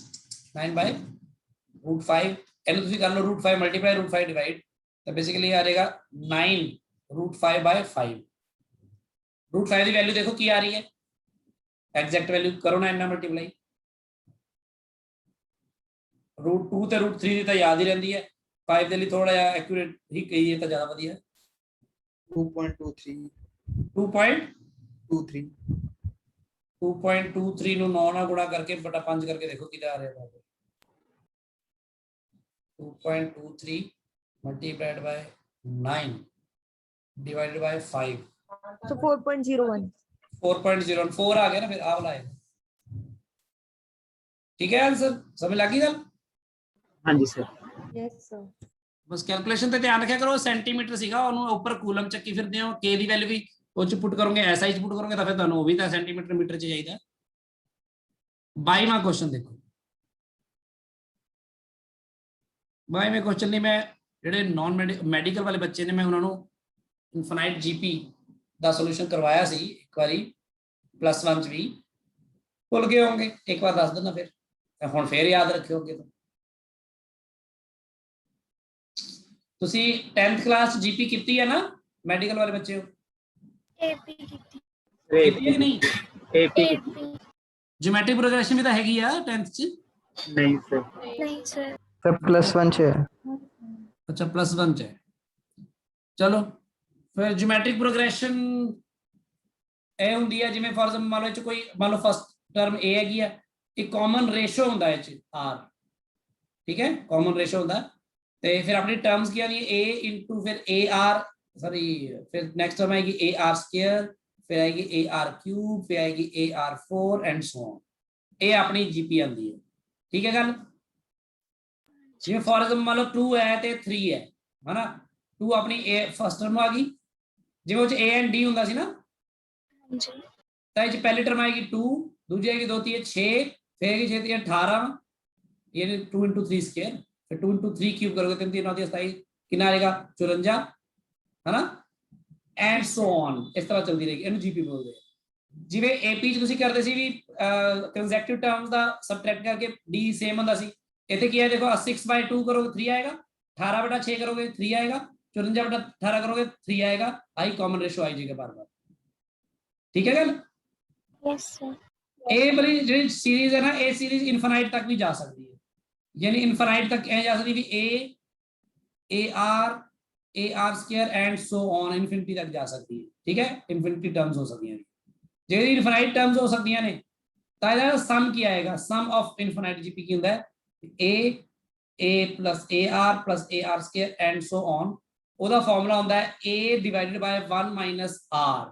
9/√5 ਇਹਨੂੰ ਤੁਸੀਂ ਕਰ ਲਓ √5 ਮਲਟੀਪਲਾਈ √5 ਡਿਵਾਈਡ, ਤਾਂ ਬੇਸਿਕਲੀ ਆ ਜਾਏਗਾ 9√5/5। √5 ਦੀ ਵੈਲਿਊ ਦੇਖੋ ਕੀ ਆ ਰਹੀ ਹੈ, एग्जैक्ट वैल्यू करो ना इन्ना मल्टीप्लाई, √2 ਤੇ √3 ਦੀ ਤਾਂ ਯਾਦ ਹੀ ਰਹਿੰਦੀ ਹੈ, 5 ਦੇ ਲਈ ਥੋੜਾ ਜਿਹਾ ਐਕੂਰੇਟ ਹੀ ਕਹੀਏ ਤਾਂ ਜ਼ਿਆਦਾ ਵਧੀਆ। 2.23 2.23 ਨੂੰ 9 ਨਾਲ ਗੁਣਾ ਕਰਕੇ ਬਟਾ 5 ਕਰਕੇ ਦੇਖੋ ਕਿਹਦਾ ਆ ਰਿਹਾ ਹੈ। 2.23 ਮਲਟੀਪਲਾਈਡ ਬਾय 9 डिवाइडेड बाय 5, So 4.01. 4.04 आ गया ना, फिर आ वाला आएगा। ठीक है आंसर समझ लगी गल। हाँ जी सर Yes, sir. बस कैलकुलेशन ਤੇ ਧਿਆਨ ਰੱਖਿਆ ਕਰੋ, ਸੈਂਟੀਮੀਟਰ ਸੀਗਾ ਉਹਨੂੰ ਉੱਪਰ ਕੂਲਮ ਚੱਕੀ ਫਿਰਦੇ ਹੋ, k ਦੀ ਵੈਲਿਊ ਵੀ ਉਹ ਚ ਪੁੱਟ ਕਰੋਗੇ, ਐਸਆਈ ਚ ਪੁੱਟ ਕਰੋਗੇ ਤਾਂ ਫਿਰ ਤੁਹਾਨੂੰ ਉਹ ਵੀ ਤਾਂ ਸੈਂਟੀਮੀਟਰ ਮੀਟਰ ਚ ਚਾਹੀਦਾ। 22ਵਾਂ ਕੁਐਸਚਨ ਦੇਖੋ, 22ਵੇਂ ਕੁਐਸਚਨ ਲਈ ਮੈਂ ਜਿਹੜੇ ਨਾਨ ਮੈਡੀਕਲ ਵਾਲੇ ਬੱਚੇ ਨੇ ਮੈਂ ਉਹਨਾਂ ਨੂੰ ਇਨਫਾਈਨਾਈਟ ਜੀਪੀ ਦਾ ਸੋਲੂਸ਼ਨ ਕਰਵਾਇਆ ਸੀ ਇੱਕ ਵਾਰੀ +1 ਚ ਵੀ, ਭੁੱਲ ਗਏ ਹੋਣਗੇ, ਇੱਕ ਵਾਰ ਦੱਸ ਦਿੰਦਾ ਫਿਰ ਹੁਣ ਫੇਰ ਯਾਦ ਰੱਖਿਓਗੇ। ਤੁਸੀਂ 10th ਕਲਾਸ ਜੀਪੀ ਕੀਤੀ ਹੈ ਨਾ, ਮੈਡੀਕਲ ਵਾਲੇ ਬੱਚੇ ਹੋ, AP ਕੀਤੀ ਕੀਤੀ ਹੈ ਕਿ ਨਹੀਂ? AP AP ਜਿਓਮੈਟ੍ਰਿਕ ਪ੍ਰੋਗਰੈਸ਼ਨ ਵੀ ਤਾਂ ਹੈਗੀ ਆ 10th ਚ। नहीं सर ਨਹੀਂ ਸਰ सर +1 ਚ ਹੈ। ਅੱਛਾ +1 ਚ ਹੈ, ਚਲੋ ਫਿਰ ਜਿਓਮੈਟ੍ਰਿਕ ਪ੍ਰੋਗਰੈਸ਼ਨ ਇਹ ਹੁੰਦੀ ਹੈ ਜਿਵੇਂ ਫॉर एग्जांपल ਮੰਨ ਲਓ ਇਹ ਚ ਕੋਈ ਮੰਨ ਲਓ ਫਸਟ ਟਰਮ a ਹੈਗੀ ਆ, ਇੱਕ ਕਾਮਨ ਰੇਸ਼ੋ ਹੁੰਦਾ ਇਹ ਚ r, ਠੀਕ ਹੈ ਕਾਮਨ ਰੇਸ਼ੋ ਹੁੰਦਾ, ਤੇ ਫਿਰ ਆਪਣੀ ਟਰਮਸ ਕੀ ਆਣੀ a into ਫਿਰ ar सॉरी फिर नेक्स्ट टर्म आएगी ar², फिर आएगी ar³, फिर आएगी ar4 एंड सो ऑन, ये अपनी जीपी आती है। ठीक है गल, जिवें फॉर एग्जांपल मान लो 2 है ते 3 है ना, 2 अपनी ए फर्स्ट टर्म आ गई, जिवें वो a एंड d हुंदा सी ना, ਹਾਂਜੀ तो ये पहली टर्म आएगी 2, दूसरी आएगी 2 3 6, फिर आएगी 6 3 18, ये 2 into 3 स्क्वायर, फिर 2 into 3 क्यूब करोगे 3 3 9 27 कितना आएगा 54 है ना, एंड सो ऑन, इस तरह चलती रहेगी, इन्हें जीपी बोलते हैं। जिवें एपी च तुसीं करदे सी भी कंसेक्यूटिव टर्म्स दा सबट्रैक्ट करके डी सेम हुंदा सी, इत्थे की है देखो 6/2 करोगे 3 आएगा, 18/6 करोगे 3 आएगा, 54/18 करोगे 3 आएगा, आई कॉमन रेशो आई जाएगा बार बार। ठीक है गल, यस सर ए वाली ਜਿਹੜੀ सीरीज है ना, ए सीरीज इनफाइनाइट तक भी जा सकती है, यानी इनफाइनाइट तक ए जा सकती है, ए ar² and so on infinity तक जा सकती है। ठीक है, इनफिनिटी टर्म्स हो सकती हैं, जेडी इनफाइनाइट टर्म्स हो सकती हैं ने ਤਾਂ ਇਹਦਾ ਸਮ ਕੀ ਆਏਗਾ, ਸਮ ਆਫ ਇਨਫਾਈਨਾਈਟ ਜੀਪੀ ਕੀ ਹੁੰਦਾ ਹੈ, a + ar² and so on, ਉਹਦਾ ਫਾਰਮੂਲਾ ਹੁੰਦਾ ਹੈ a ਡਿਵਾਈਡਡ ਬਾਈ 1 - r,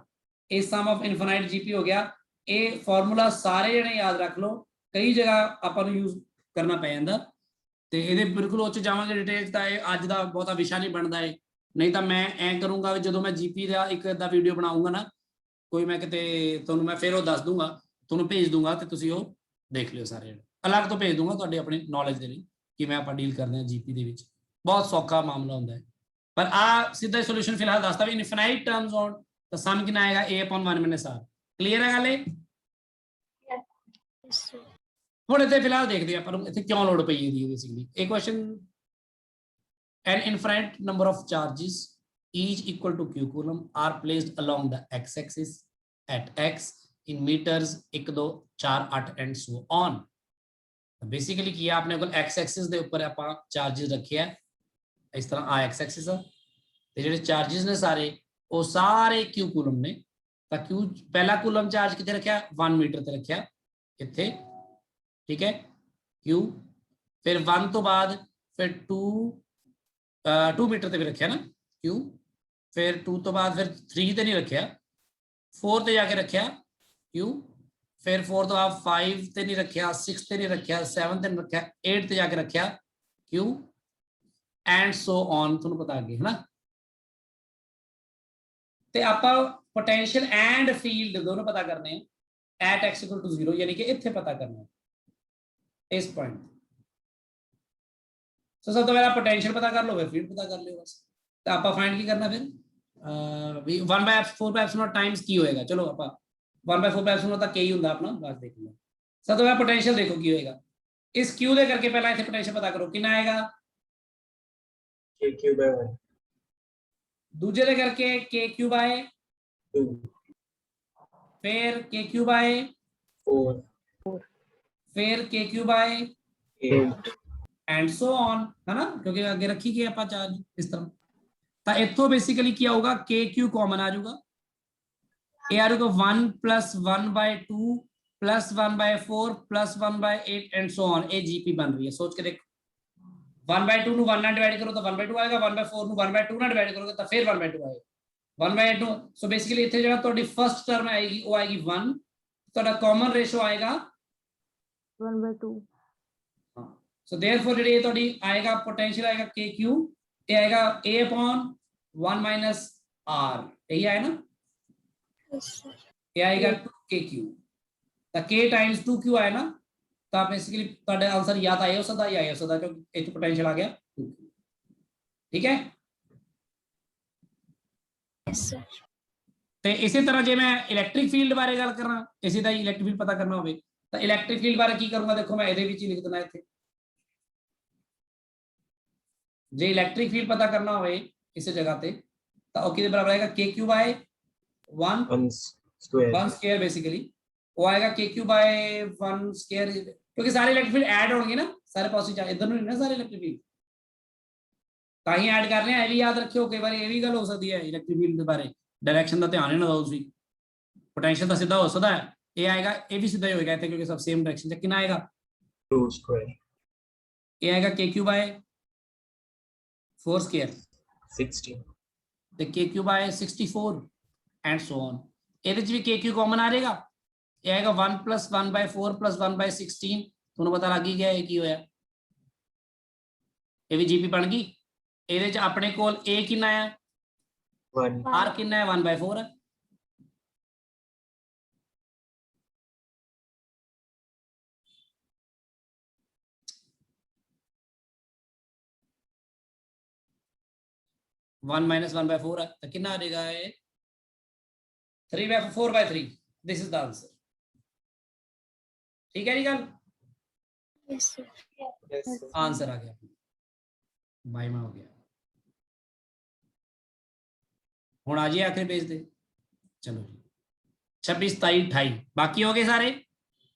ਇਹ ਸਮ ਆਫ ਇਨਫਾਈਨਾਈਟ ਜੀਪੀ ਹੋ ਗਿਆ। ਇਹ ਫਾਰਮੂਲਾ ਸਾਰੇ ਜਣੇ ਯਾਦ ਰੱਖ ਲਓ, ਕਈ ਜਗ੍ਹਾ ਆਪਾਂ ਨੂੰ ਯੂਜ਼ ਕਰਨਾ ਪੈ ਜਾਂਦਾ, ਤੇ ਇਹਦੇ ਬਿਲਕੁਲ ਉੱਚ ਜਾਵਾਂਗੇ ਡਿਟੇਲ ਤਾਂ ਇਹ ਅੱਜ ਦਾ ਬਹੁਤਾ ਵਿਸ਼ਾ ਨਹੀਂ ਬਣਦਾ ਹੈ, ਨਹੀਂ ਤਾਂ ਮੈਂ ਐਂ ਕਰੂੰਗਾ ਜਦੋਂ ਮੈਂ ਜੀਪੀ ਦਾ ਇੱਕ ਅੱਧਾ ਵੀਡੀਓ ਬਣਾਉਂਗਾ ਨਾ ਕੋਈ, ਮੈਂ ਕਿਤੇ ਤੁਹਾਨੂੰ ਮੈਂ ਫਿਰ ਉਹ ਦੱਸ ਦੂੰਗਾ, ਤੁਹਾਨੂੰ ਭੇਜ ਦੂੰਗਾ ਤੇ ਤੁਸੀਂ ਉਹ ਦੇਖ ਲਿਓ, ਸਾਰੇ ਅਲੱਗ ਤੋਂ ਭੇਜ ਦੂੰਗਾ ਤੁਹਾਡੇ ਆਪਣੀ ਨੌਲੇਜ ਦੇ ਲਈ, ਕਿਵੇਂ ਆਪਾਂ ਡੀਲ ਕਰਦੇ ਹਾਂ ਜੀਪੀ ਦੇ ਵਿੱਚ, ਬਹੁਤ ਸੌਖਾ ਮਾਮਲਾ ਹੁੰਦਾ ਹੈ। ਪਰ ਆ ਸਿੱਧਾ ਹੀ ਸੋਲੂਸ਼ਨ ਫਿਲਹਾਲ ਦੱਸਦਾ ਵੀ ਇਨਫਾਈਨਾਈਟ ਟਰਮਸ ਹੋਣ ਤਾਂ ਸਮ ਕਿੰਨਾ ਆਏਗਾ a/1 - r। ਕਲੀਅਰ ਹੈ ਗੱਲ ਇਹ? Yes, sir. ਹੁਣ ਇੱਥੇ ਫਿਲਹਾਲ ਦੇਖਦੇ ਆਪਾਂ ਨੂੰ ਇੱਥੇ ਕਿਉਂ ਲੋੜ ਪਈ ਇਹਦੀ ਬੇਸਿਕਲੀ ਇਹ question an infinite number of charges each equal to q coulomb are placed along the x axis at x in meters 1 2 4 8 and so on basically ਕੀ ਆ ਆਪਣੇ ਕੋਲ x axis ਦੇ ਉੱਪਰ ਆਪਾਂ ਚਾਰजेस ਰੱਖੇ ਆ ਇਸ ਤਰ੍ਹਾਂ ਆ x axis ਆ ਤੇ ਜਿਹੜੇ ਚਾਰजेस ਨੇ ਸਾਰੇ ਉਹ ਸਾਰੇ q ਕੂਲਮ ਨੇ ਤਾਂ q ਪਹਿਲਾ ਕੂਲਮ ਚਾਰਜ ਕਿੱਥੇ ਰੱਖਿਆ 1 ਮੀਟਰ ਤੇ ਰੱਖਿਆ ਇੱਥੇ ठीक है q फिर 1 तो बाद फिर 2 मीटर ते भी रखा ना q फिर 2 तो बाद फिर 3 ते नहीं रखा 4 ते जाके रखा q फिर 4 तो बाद 5 ते नहीं रखा 6 ते नहीं रखा 7 ते नहीं रखा 8 ते जाके रखा q एंड सो ऑन तुहानू पता अगे है ना ते आपां पोटेंशियल एंड फील्ड दोनों पता करने एट x इक्वल टू 0 यानी कि इत्थे पता करना इस पॉइंट तो सब तो पहला पोटेंशियल पता कर लो फिर फील्ड पता कर लो बस तो आप फाइंड की करना फिर 1 बाय 4 बाय एप्सिलॉन टाइम्स की होएगा चलो आप 1 बाय 4 बाय एप्सिलॉन तो के ही हुंदा अपना बस देख लो सब तो पहला पोटेंशियल देखो की होएगा इस q दे करके पहला इथे पोटेंशियल पता करो कितना आएगा KQ by 1. दूसरे दे करके kq बाय 2. फिर kq बाय 4. फिर kq by 8. And so on है ना क्योंकि आगे रखी गई आप चार्ज इस तरह तो इतो बेसिकली क्या होगा kq कॉमन आ जाऊगा ये आ जाऊगा 1 + 1 by 2 + 1 by 4 + 1 by 8 and so on ये जीपी बन रही है सोच के देखो 1 बाय 2 ਨੂੰ 1 ਨਾਲ डिवाइड करो तो 1 बाय 2 आएगा 1 बाय 4 ਨੂੰ 1 बाय 2 ਨਾਲ डिवाइड करोगे तो फिर 1 बाय 2 आएगा 1 बाय 2 सो बेसिकली ਇੱਥੇ ਜਿਹੜਾ ਤੁਹਾਡੀ ਫਰਸਟ ਟਰਮ ਆਏਗੀ ਉਹ ਆਏਗੀ 1 ਤੁਹਾਡਾ ਕਾਮਨ ਰੇਸ਼ੋ ਆਏਗਾ 1 by 2. So therefore ਜਿਹੜੀ ਤੁਹਾਡੀ ਆਏਗਾ ਪੋਟੈਂਸ਼ੀਅਲ ਆਏਗਾ kq ਇਹ ਆਏਗਾ a/1 - r यही आया ना Yes, sir. ये आएगा 2kq ਤਾਂ k × 2q आया ना ਤਾਂ बेसिकली ਤੁਹਾਡਾ ਆਨਸਰ या तो आया हो सकता या आया हो सकता क्योंकि ਇਹ पोटेंशियल आ गया 2q ठीक है Yes, sir. ਤੇ ਇਸੇ ਤਰ੍ਹਾਂ ਜੇ ਮੈਂ ਇਲੈਕਟ੍ਰਿਕ ਫੀਲਡ ਬਾਰੇ ਗੱਲ ਕਰਾਂ ਇਸੇ ਦਾ ਇਲੈਕਟ੍ਰਿਕ ਫੀਲਡ ਪਤਾ ਕਰਨਾ ਹੋਵੇ ਤਾਂ ਇਲੈਕਟ੍ਰਿਕ ਫੀਲਡ ਬਾਰੇ ਕੀ ਕਰੂੰਗਾ ਦੇਖੋ ਮੈਂ ਇਹਦੇ ਵਿੱਚ ਹੀ ਲਿਖ ਦਿੰਦਾ ਇੱਥੇ जे इलेक्ट्रिक फील्ड पता करना हो इस जगह पे तो ओके बराबर आएगा kq बाय 1 स्क्वायर बेसिकली वो आएगा kq बाय 1 स्क्वायर क्योंकि सारे इलेक्ट्रिक फील्ड ऐड होंगे ना सारे पॉजिटिव इधर नहीं ना सारे इलेक्ट्रिक फील्ड ताही ऐड कर रहे हैं ये भी याद रखियो कई बार ये भी गल हो सकती है इलेक्ट्रिक फील्ड के बारे डायरेक्शन का ध्यान ही ना दो तुसी पोटेंशियल तो सीधा हो सकता है ये आएगा ये भी सीधा ही होएगा क्योंकि सब सेम डायरेक्शन से कितना आएगा 2 square. ये आएगा kq बाय 4 स्क्वायर 60. तो kq by 64 and so on ਇਹਦੇ ਚ ਵੀ kq ਕਾਮਨ ਆ ਜਾਏਗਾ ਇਹ ਆਏਗਾ 1 + 1 बाय 4 + 1 बाय 16 ਤੁਹਾਨੂੰ ਪਤਾ ਲੱਗ ਹੀ ਗਿਆ ਇਹ ਕੀ ਹੋਇਆ ਇਹ ਵੀ gp ਬਣ ਗਈ ਇਹਦੇ ਚ ਆਪਣੇ ਕੋਲ a ਕਿੰਨਾ ਹੈ 1. r ਕਿੰਨਾ ਹੈ 1 बाय 4 ਹੈ वन माइनस 1 बाय 4 है तो कितना आ जाएगा ये 3 by 4 by 3 this is the answer ठीक है जी गल Yes, sir. Yes, sir. Answer आ गया बाई में हो गया हुण आ जाइए आखिरी पेज दे चलो जी 26 27 28 बाकी हो गए सारे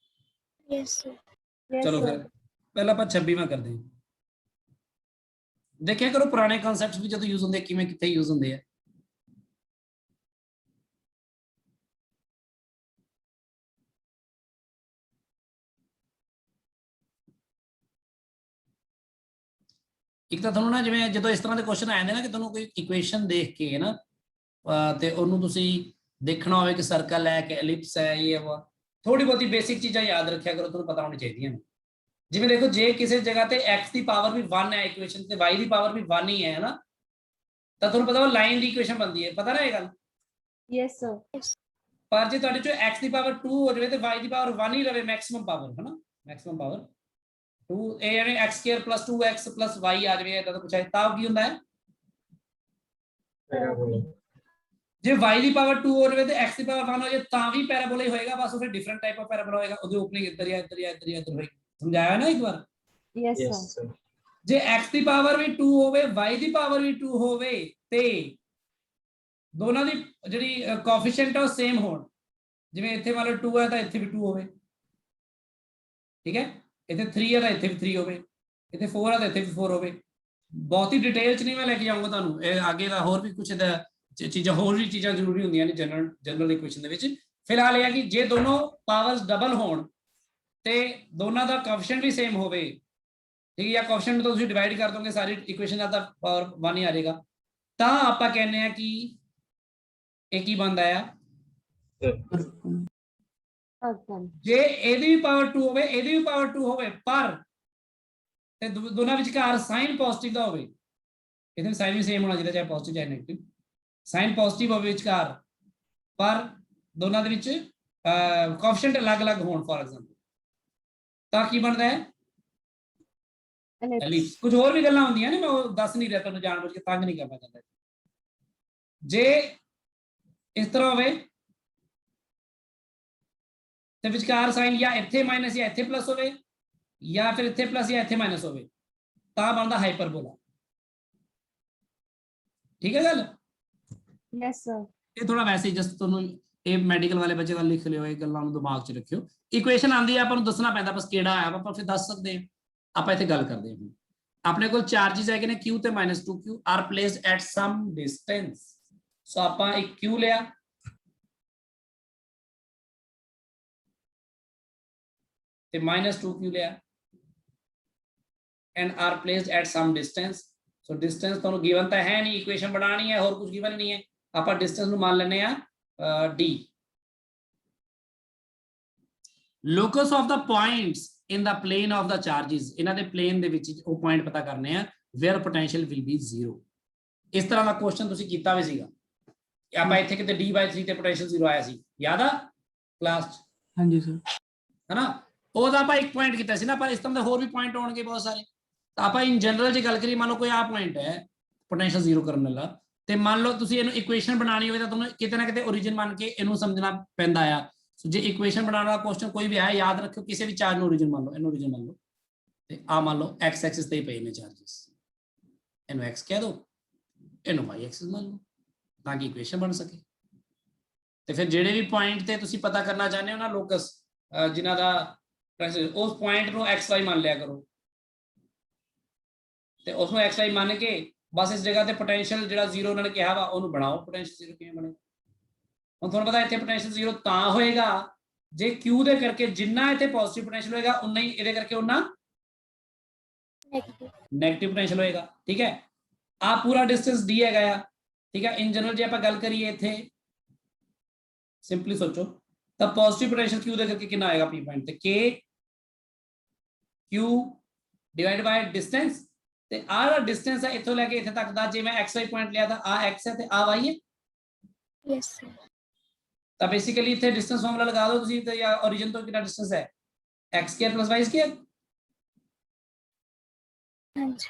Yes, sir. Yes, चलो sir. फिर पहला आप 26वां कर दें देखिया करो पुराने कॉन्सेप्ट्स भी जो यूज होंगे किवें किथे यूज होंगे है एक तो ਤੁਹਾਨੂੰ ਨਾ ਜਿਵੇਂ ਜਦੋਂ ਇਸ ਤਰ੍ਹਾਂ ਦੇ ਕੁਐਸਚਨ ਆ ਜਾਂਦੇ ਨਾ ਕਿ ਤੁਹਾਨੂੰ ਕੋਈ ਇਕੁਏਸ਼ਨ ਦੇਖ ਕੇ ਨਾ ਤੇ ਉਹਨੂੰ ਤੁਸੀਂ ਦੇਖਣਾ ਹੋਵੇ ਕਿ ਸਰਕਲ ਹੈ ਕਿ ਐਲਿਪਸ ਹੈ ਇਹ ਵਾ ਥੋੜੀ ਬਹੁਤੀ ਬੇਸਿਕ ਚੀਜ਼ਾਂ ਯਾਦ ਰੱਖਿਆ ਕਰੋ ਤੁਹਾਨੂੰ ਪਤਾ ਹੋਣੀ ਚਾਹੀਦੀਆਂ ਨੇ ਜਿਵੇਂ ਦੇਖੋ ਜੇ ਕਿਸੇ ਜਗ੍ਹਾ ਤੇ x ਦੀ ਪਾਵਰ ਵੀ 1 ਹੈ ਇਕੁਏਸ਼ਨ ਤੇ y ਦੀ ਪਾਵਰ ਵੀ 1 ਹੀ ਹੈ ਨਾ ਤਾਂ ਤੁਹਾਨੂੰ ਪਤਾ ਉਹ ਲਾਈਨ ਦੀ ਇਕੁਏਸ਼ਨ ਬਣਦੀ ਹੈ ਪਤਾ ਨਾ ਇਹ ਗੱਲ Yes, sir. ਪਰ ਜੇ ਤੁਹਾਡੇ ਚੋਂ x ਦੀ ਪਾਵਰ 2 ਹੋ ਜਾਵੇ ਤੇ y ਦੀ ਪਾਵਰ 1 ਹੀ ਰਵੇ ਮੈਕਸਿਮਮ ਪਾਵਰ ਹੈ ਨਾ ਮੈਕਸਿਮਮ ਪਾਵਰ 2 ਇਹ ਯਾਨੀ x² + 2x + y ਆ ਜਾਵੇ ਇਹਦਾ ਤਾਂ ਕੁਝ ਹੈ ਤਾਂ ਕੀ ਹੁੰਦਾ ਹੈ Parabola. ਜੇ y ਦੀ ਪਾਵਰ 2 ਹੋ ਜਾਵੇ ਤੇ x ਦੀ ਪਾਵਰ 1 ਹੋ ਜਾਵੇ ਤਾਂ ਵੀ ਪੈਰਾਬੋਲਾ ਹੀ ਹੋਏਗਾ, ਬਸ ਉਹ ਫਿਰ ਡਿਫਰੈਂਟ ਟਾਈਪ ਆਫ ਪੈਰਾਬੋਲਾ ਹੋਏਗਾ, ਉਹਦੀ ਓਪਨਿੰਗ ਇੱਧਰ ਜਾਂ ਇੱਧਰ ਜਾਂ ਇੱਧਰ ਜਾਂ ਇੱਧਰ ਹੋਏਗੀ। ਸਮਝਾਇਆ ਨਾ ਇੱਕ ਵਾਰ? Yes, Yes, sir. sir. ਜੇ x ਦੀ ਪਾਵਰ ਵੀ 2 ਹੋਵੇ y ਦੀ ਪਾਵਰ ਵੀ 2 ਹੋਵੇ ਤੇ ਦੋਨਾਂ ਦੀ ਜਿਹੜੀ ਕੋਐਫੀਸ਼ੀਐਂਟ ਹੈ ਉਹ ਸੇਮ ਹੋਣ, ਜਿਵੇਂ ਇੱਥੇ ਮੰਨ ਲਓ 2 ਹੈ ਤਾਂ ਇੱਥੇ ਵੀ 2 ਹੋਵੇ, ਠੀਕ ਹੈ, ਇੱਥੇ 3 ਹੈ ਤਾਂ ਇੱਥੇ ਵੀ 3 ਹੋਵੇ, ਇੱਥੇ 4 ਹੈ ਤਾਂ ਇੱਥੇ ਵੀ 4 ਹੋਵੇ। ਬਹੁਤੀ ਡਿਟੇਲ ਚ ਨਹੀਂ ਮੈਂ ਲੈ ਕੇ ਜਾਊਂਗਾ ਤੁਹਾਨੂੰ, ਇਹ ਅੱਗੇ ਦਾ ਹੋਰ ਵੀ ਕੁਝ ਚੀਜ਼ਾਂ ਹੋਰ ਵੀ ਚੀਜ਼ਾਂ ਜ਼ਰੂਰੀ ਹੁੰਦੀਆਂ ਨੇ ਜਨਰਲ ਇਕੁਏਸ਼ਨ ਦੇ ਵਿੱਚ। ਫਿਲਹਾਲ ਇਹ ਹੈ ਕਿ ਜੇ ਦੋਨੋਂ ਪਾਵਰਸ ਡਬਲ ਹੋਣ ਤੇ ਦੋਨਾਂ ਦਾ ਕੋਐਫੀਸ਼ੀਐਂਟ ਵੀ ਸੇਮ ਹੋਵੇ, ਠੀਕ ਹੈ, ਜਾਂ ਕੋਐਫੀਸ਼ੀਐਂਟ ਤੋਂ ਤੁਸੀਂ ਡਿਵਾਈਡ ਕਰ ਦੋਗੇ ਸਾਰੀ ਇਕੁਏਸ਼ਨ ਦਾ ਪਾਵਰ 1 ਹੀ ਆ ਜਾਏਗਾ, ਤਾਂ ਆਪਾਂ ਕਹਿੰਦੇ ਆ ਕਿ ਇਹ ਕੀ ਬਣਦਾ ਆ, Okay. ਜੇ ਇਹਦੀ ਵੀ ਪਾਵਰ 2 ਹੋਵੇ ਇਹਦੀ ਵੀ ਪਾਵਰ 2 ਹੋਵੇ ਪਰ ਤੇ ਦੋਨਾਂ ਵਿਚਕਾਰ ਸਾਈਨ ਪੋਜ਼ਿਟਿਵ ਦਾ ਹੋਵੇ, ਇਹਦੇ ਸਾਈਨ ਵੀ ਸੇਮ ਹੋਣਾ ਚਾਹੀਦਾ, ਚਾਹੇ ਪੋਜ਼ਿਟਿਵ ਚਾਹੇ ਨੈਗੇਟਿਵ, ਸਾਈਨ ਪੋਜ਼ਿਟਿਵ ਹੋਵੇ ਵਿਚਕਾਰ ਪਰ ਦੋਨਾਂ ਦੇ ਵਿੱਚ ਕੋਐਫੀਸ਼ੀਐਂਟ ਅਲੱਗ-ਅਲੱਗ ਹੋਣ ਫॉर ਐਗਜ਼ਾਮਪਲ, ਤਾਂ ਕੀ ਬਣਦਾ ਹੈ? ਐਲਿਪਸ। ਕੁਝ ਹੋਰ ਵੀ ਗੱਲਾਂ ਹੁੰਦੀਆਂ ਨੇ, ਮੈਂ ਉਹ ਦੱਸ ਨਹੀਂ ਰਿਹਾ ਤੁਹਾਨੂੰ, ਜਾਣਬੁੱਝ ਕੇ ਤੰਗ ਨਹੀਂ ਕਰਨਾ ਚਾਹੁੰਦਾ। ਜੇ ਇਸ ਤਰ੍ਹਾਂ ਹੋਵੇ ਤੇ ਵਿਚਕਾਰ ਸਾਈਨ ਜਾਂ ਇੱਥੇ ਮਾਈਨਸ ਜਾਂ ਇੱਥੇ ਪਲੱਸ ਹੋਵੇ, ਜਾਂ ਫਿਰ ਇੱਥੇ ਪਲੱਸ ਜਾਂ ਇੱਥੇ ਮਾਈਨਸ ਹੋਵੇ, ਤਾਂ ਬਣਦਾ ਹਾਈਪਰਬੋਲਾ। ਠੀਕ ਹੈ ਗੱਲ? Yes, sir. ਇਹ ਥੋੜਾ ਵੈਸੇ ਜਸਟ ਤੁਹਾਨੂੰ ਇਹ ਮੈਡੀਕਲ ਵਾਲੇ ਬੱਚੇ ਦਾ ਲਿਖ ਲਿਓ, ਇਹ ਗੱਲਾਂ ਨੂੰ ਦਿਮਾਗ 'ਚ ਰੱਖਿਓ। ਇਕੁਏਸ਼ਨ ਆਂਦੀ ਹੈ ਆਪਾਂ ਨੂੰ ਦੱਸਣਾ ਪੈਂਦਾ ਬਸ ਕਿਹੜਾ ਆਇਆ, ਆਪਾਂ ਫਿਰ ਦੱਸ ਸਕਦੇ ਹਾਂ। ਆਪਾਂ ਇੱਥੇ ਗੱਲ ਕਰਦੇ ਹਾਂ, ਆਪਣੇ ਕੋਲ ਚਾਰजेस ਹੈਗੇ ਨੇ q ਤੇ -2q are placed at some distance. So ਆਪਾਂ ਇੱਕ q ਲਿਆ ਤੇ -2q ਲਿਆ and are placed at some distance. So distance ਤੁਹਾਨੂੰ given ਤਾਂ ਹੈ ਨਹੀਂ, ਇਕੁਏਸ਼ਨ ਬਣਾਣੀ ਹੈ, ਹੋਰ ਕੁਝ given ਨਹੀਂ ਹੈ, ਆਪਾਂ distance ਨੂੰ ਮੰਨ ਲੈਨੇ ਆ d। locus of the points in the plane of the charges, ਇਹਨਾਂ ਦੇ plane ਦੇ ਵਿੱਚ ਉਹ ਪੁਆਇੰਟ ਪਤਾ ਕਰਨੇ ਆ where potential will be 0। ਇਸ ਤਰ੍ਹਾਂ ਦਾ ਕੁਐਸਚਨ ਤੁਸੀਂ ਕੀਤਾ ਵੀ ਸੀਗਾ, ਆਪਾਂ ਇੱਥੇ ਕਿਤੇ d/3 ਤੇ potential 0 ਆਇਆ ਸੀ, ਯਾਦ ਆ ਕਲਾਸ 'ਚ? ਹਾਂਜੀ ਸਰ। ਹੈਨਾ, ਉਹਦਾ ਆਪਾਂ ਇੱਕ ਪੁਆਇੰਟ ਕੀਤਾ ਸੀ ਨਾ, ਪਰ ਇਸ ਤਰ੍ਹਾਂ ਦੇ ਹੋਰ ਵੀ ਪੁਆਇੰਟ ਹੋਣਗੇ ਬਹੁਤ ਸਾਰੇ। ਤਾਂ ਆਪਾਂ ਇਨ ਜਨਰਲ ਜੇ ਗੱਲ ਕਰੀਏ, ਮੰਨ ਲਓ ਕੋਈ ਆ ਪੁਆਇੰਟ ਹੈ ਪੋਟੈਂਸ਼ੀਅਲ 0 ਕਰਨ ਵਾਲਾ, ਤੇ ਮੰਨ ਲਓ ਤੁਸੀਂ ਇਹਨੂੰ ਇਕੁਏਸ਼ਨ ਬਣਾਉਣੀ ਹੋਵੇ ਤਾਂ ਤੁਹਾਨੂੰ ਕਿਤੇ ਨਾ ਕਿਤੇ origin ਮੰਨ ਕੇ ਇਹਨੂੰ ਸਮਝਣਾ ਪੈਂਦਾ ਆ। ਸੋ ਜੇ ਇਕੁਏਸ਼ਨ ਬਣਾਉਣ ਵਾਲਾ ਕੁਐਸਚਨ ਕੋਈ ਵੀ ਆਇਆ, ਯਾਦ ਰੱਖਿਓ ਕਿਸੇ ਵੀ ਚਾਰਜ ਨੂੰ origin ਮੰਨ ਲਓ, ਇਹਨੂੰ origin ਮੰਨ ਲਓ, ਤੇ ਆ ਮੰਨ ਲਓ x ਐਕਸਿਸ ਤੇ ਹੀ ਪਏ ਨੇ ਚਾਰजेस, ਇਹਨੂੰ x ਕਹਿ ਦਿਓ, ਇਹਨੂੰ y ਐਕਸਿਸ ਮੰਨ ਲਓ, ਤਾਂ ਕਿ ਇਕੁਏਸ਼ਨ ਬਣ ਸਕੇ। ਤੇ ਫਿਰ ਜਿਹੜੇ ਵੀ ਪੁਆਇੰਟ ਤੇ ਤੁਸੀਂ ਪਤਾ ਕਰਨਾ ਚਾਹੁੰਦੇ ਹੋ ਨਾ ਲੋਕਸ, ਜਿਨ੍ਹਾਂ ਦਾ ਉਸ ਪੁਆਇੰਟ ਨੂੰ xy ਮੰਨ ਲਿਆ ਕਰੋ, ਤੇ ਉਸ ਨੂੰ xy ਮੰਨ ਕੇ ਬਸ ਇਸ ਜਗ੍ਹਾ ਤੇ ਪੋਟੈਂਸ਼ੀਅਲ ਜਿਹੜਾ 0 ਉਹਨਾਂ ਨੇ ਕਿਹਾ ਵਾ ਉਹਨੂੰ ਬਣਾਓ। ਪੋਟੈਂਸ਼ੀਅਲ 0 ਕਿਵੇਂ ਬਣੇ? ਹੁਣ ਤੁਹਾਨੂੰ ਪਤਾ ਇੱਥੇ ਪੋਟੈਂਸ਼ੀਅਲ 0 ਤਾਂ ਹੋਏਗਾ ਜੇ q ਦੇ ਕਰਕੇ ਜਿੰਨਾ ਇੱਥੇ ਪੋਜ਼ਿਟਿਵ ਪੋਟੈਂਸ਼ੀਅਲ ਹੋਏਗਾ ਉਨਾ ਹੀ ਇਹਦੇ ਕਰਕੇ ਉਨਾ ਨੈਗੇਟਿਵ ਪੋਟੈਂਸ਼ੀਅਲ ਹੋਏਗਾ। ਠੀਕ ਹੈ, ਆ ਪੂਰਾ ਡਿਸਟੈਂਸ d ਹੈਗਾ ਆ। ਠੀਕ ਹੈ, ਇਨ ਜਨਰਲ ਜੇ ਆਪਾਂ ਗੱਲ ਕਰੀਏ ਇੱਥੇ ਸਿੰਪਲੀ ਸੋਚੋ ਤਾਂ ਪੋਜ਼ਿਟਿਵ ਪੋਟੈਂਸ਼ੀਅਲ q ਦੇ ਕਰਕੇ ਕਿੰਨਾ ਆਏਗਾ p ਪੁਆਇੰਟ ਤੇ k q divide by distance, ਤੇ ਆਹ ਜਿਹੜਾ ਡਿਸਟੈਂਸ ਹੈ ਇੱਥੋਂ ਲੈ ਕੇ ਇੱਥੇ ਤੱਕ ਦਾ, ਜੇ ਮੈਂ xy ਪੁਆਇੰਟ ਲਿਆ ਤਾਂ ਆ x ਹੈ ਤੇ ਆ y ਹੈ। Yes sir. ਤਾਂ ਬੇਸਿਕਲੀ ਇੱਥੇ ਡਿਸਟੈਂਸ ਫਾਰਮੂਲਾ ਲਗਾ ਦਿਓ ਤੁਸੀਂ, ਤੇ ਜਾਂ origin ਤੋਂ ਕਿੰਨਾ ਡਿਸਟੈਂਸ ਹੈ x² + y²। हाँ जी।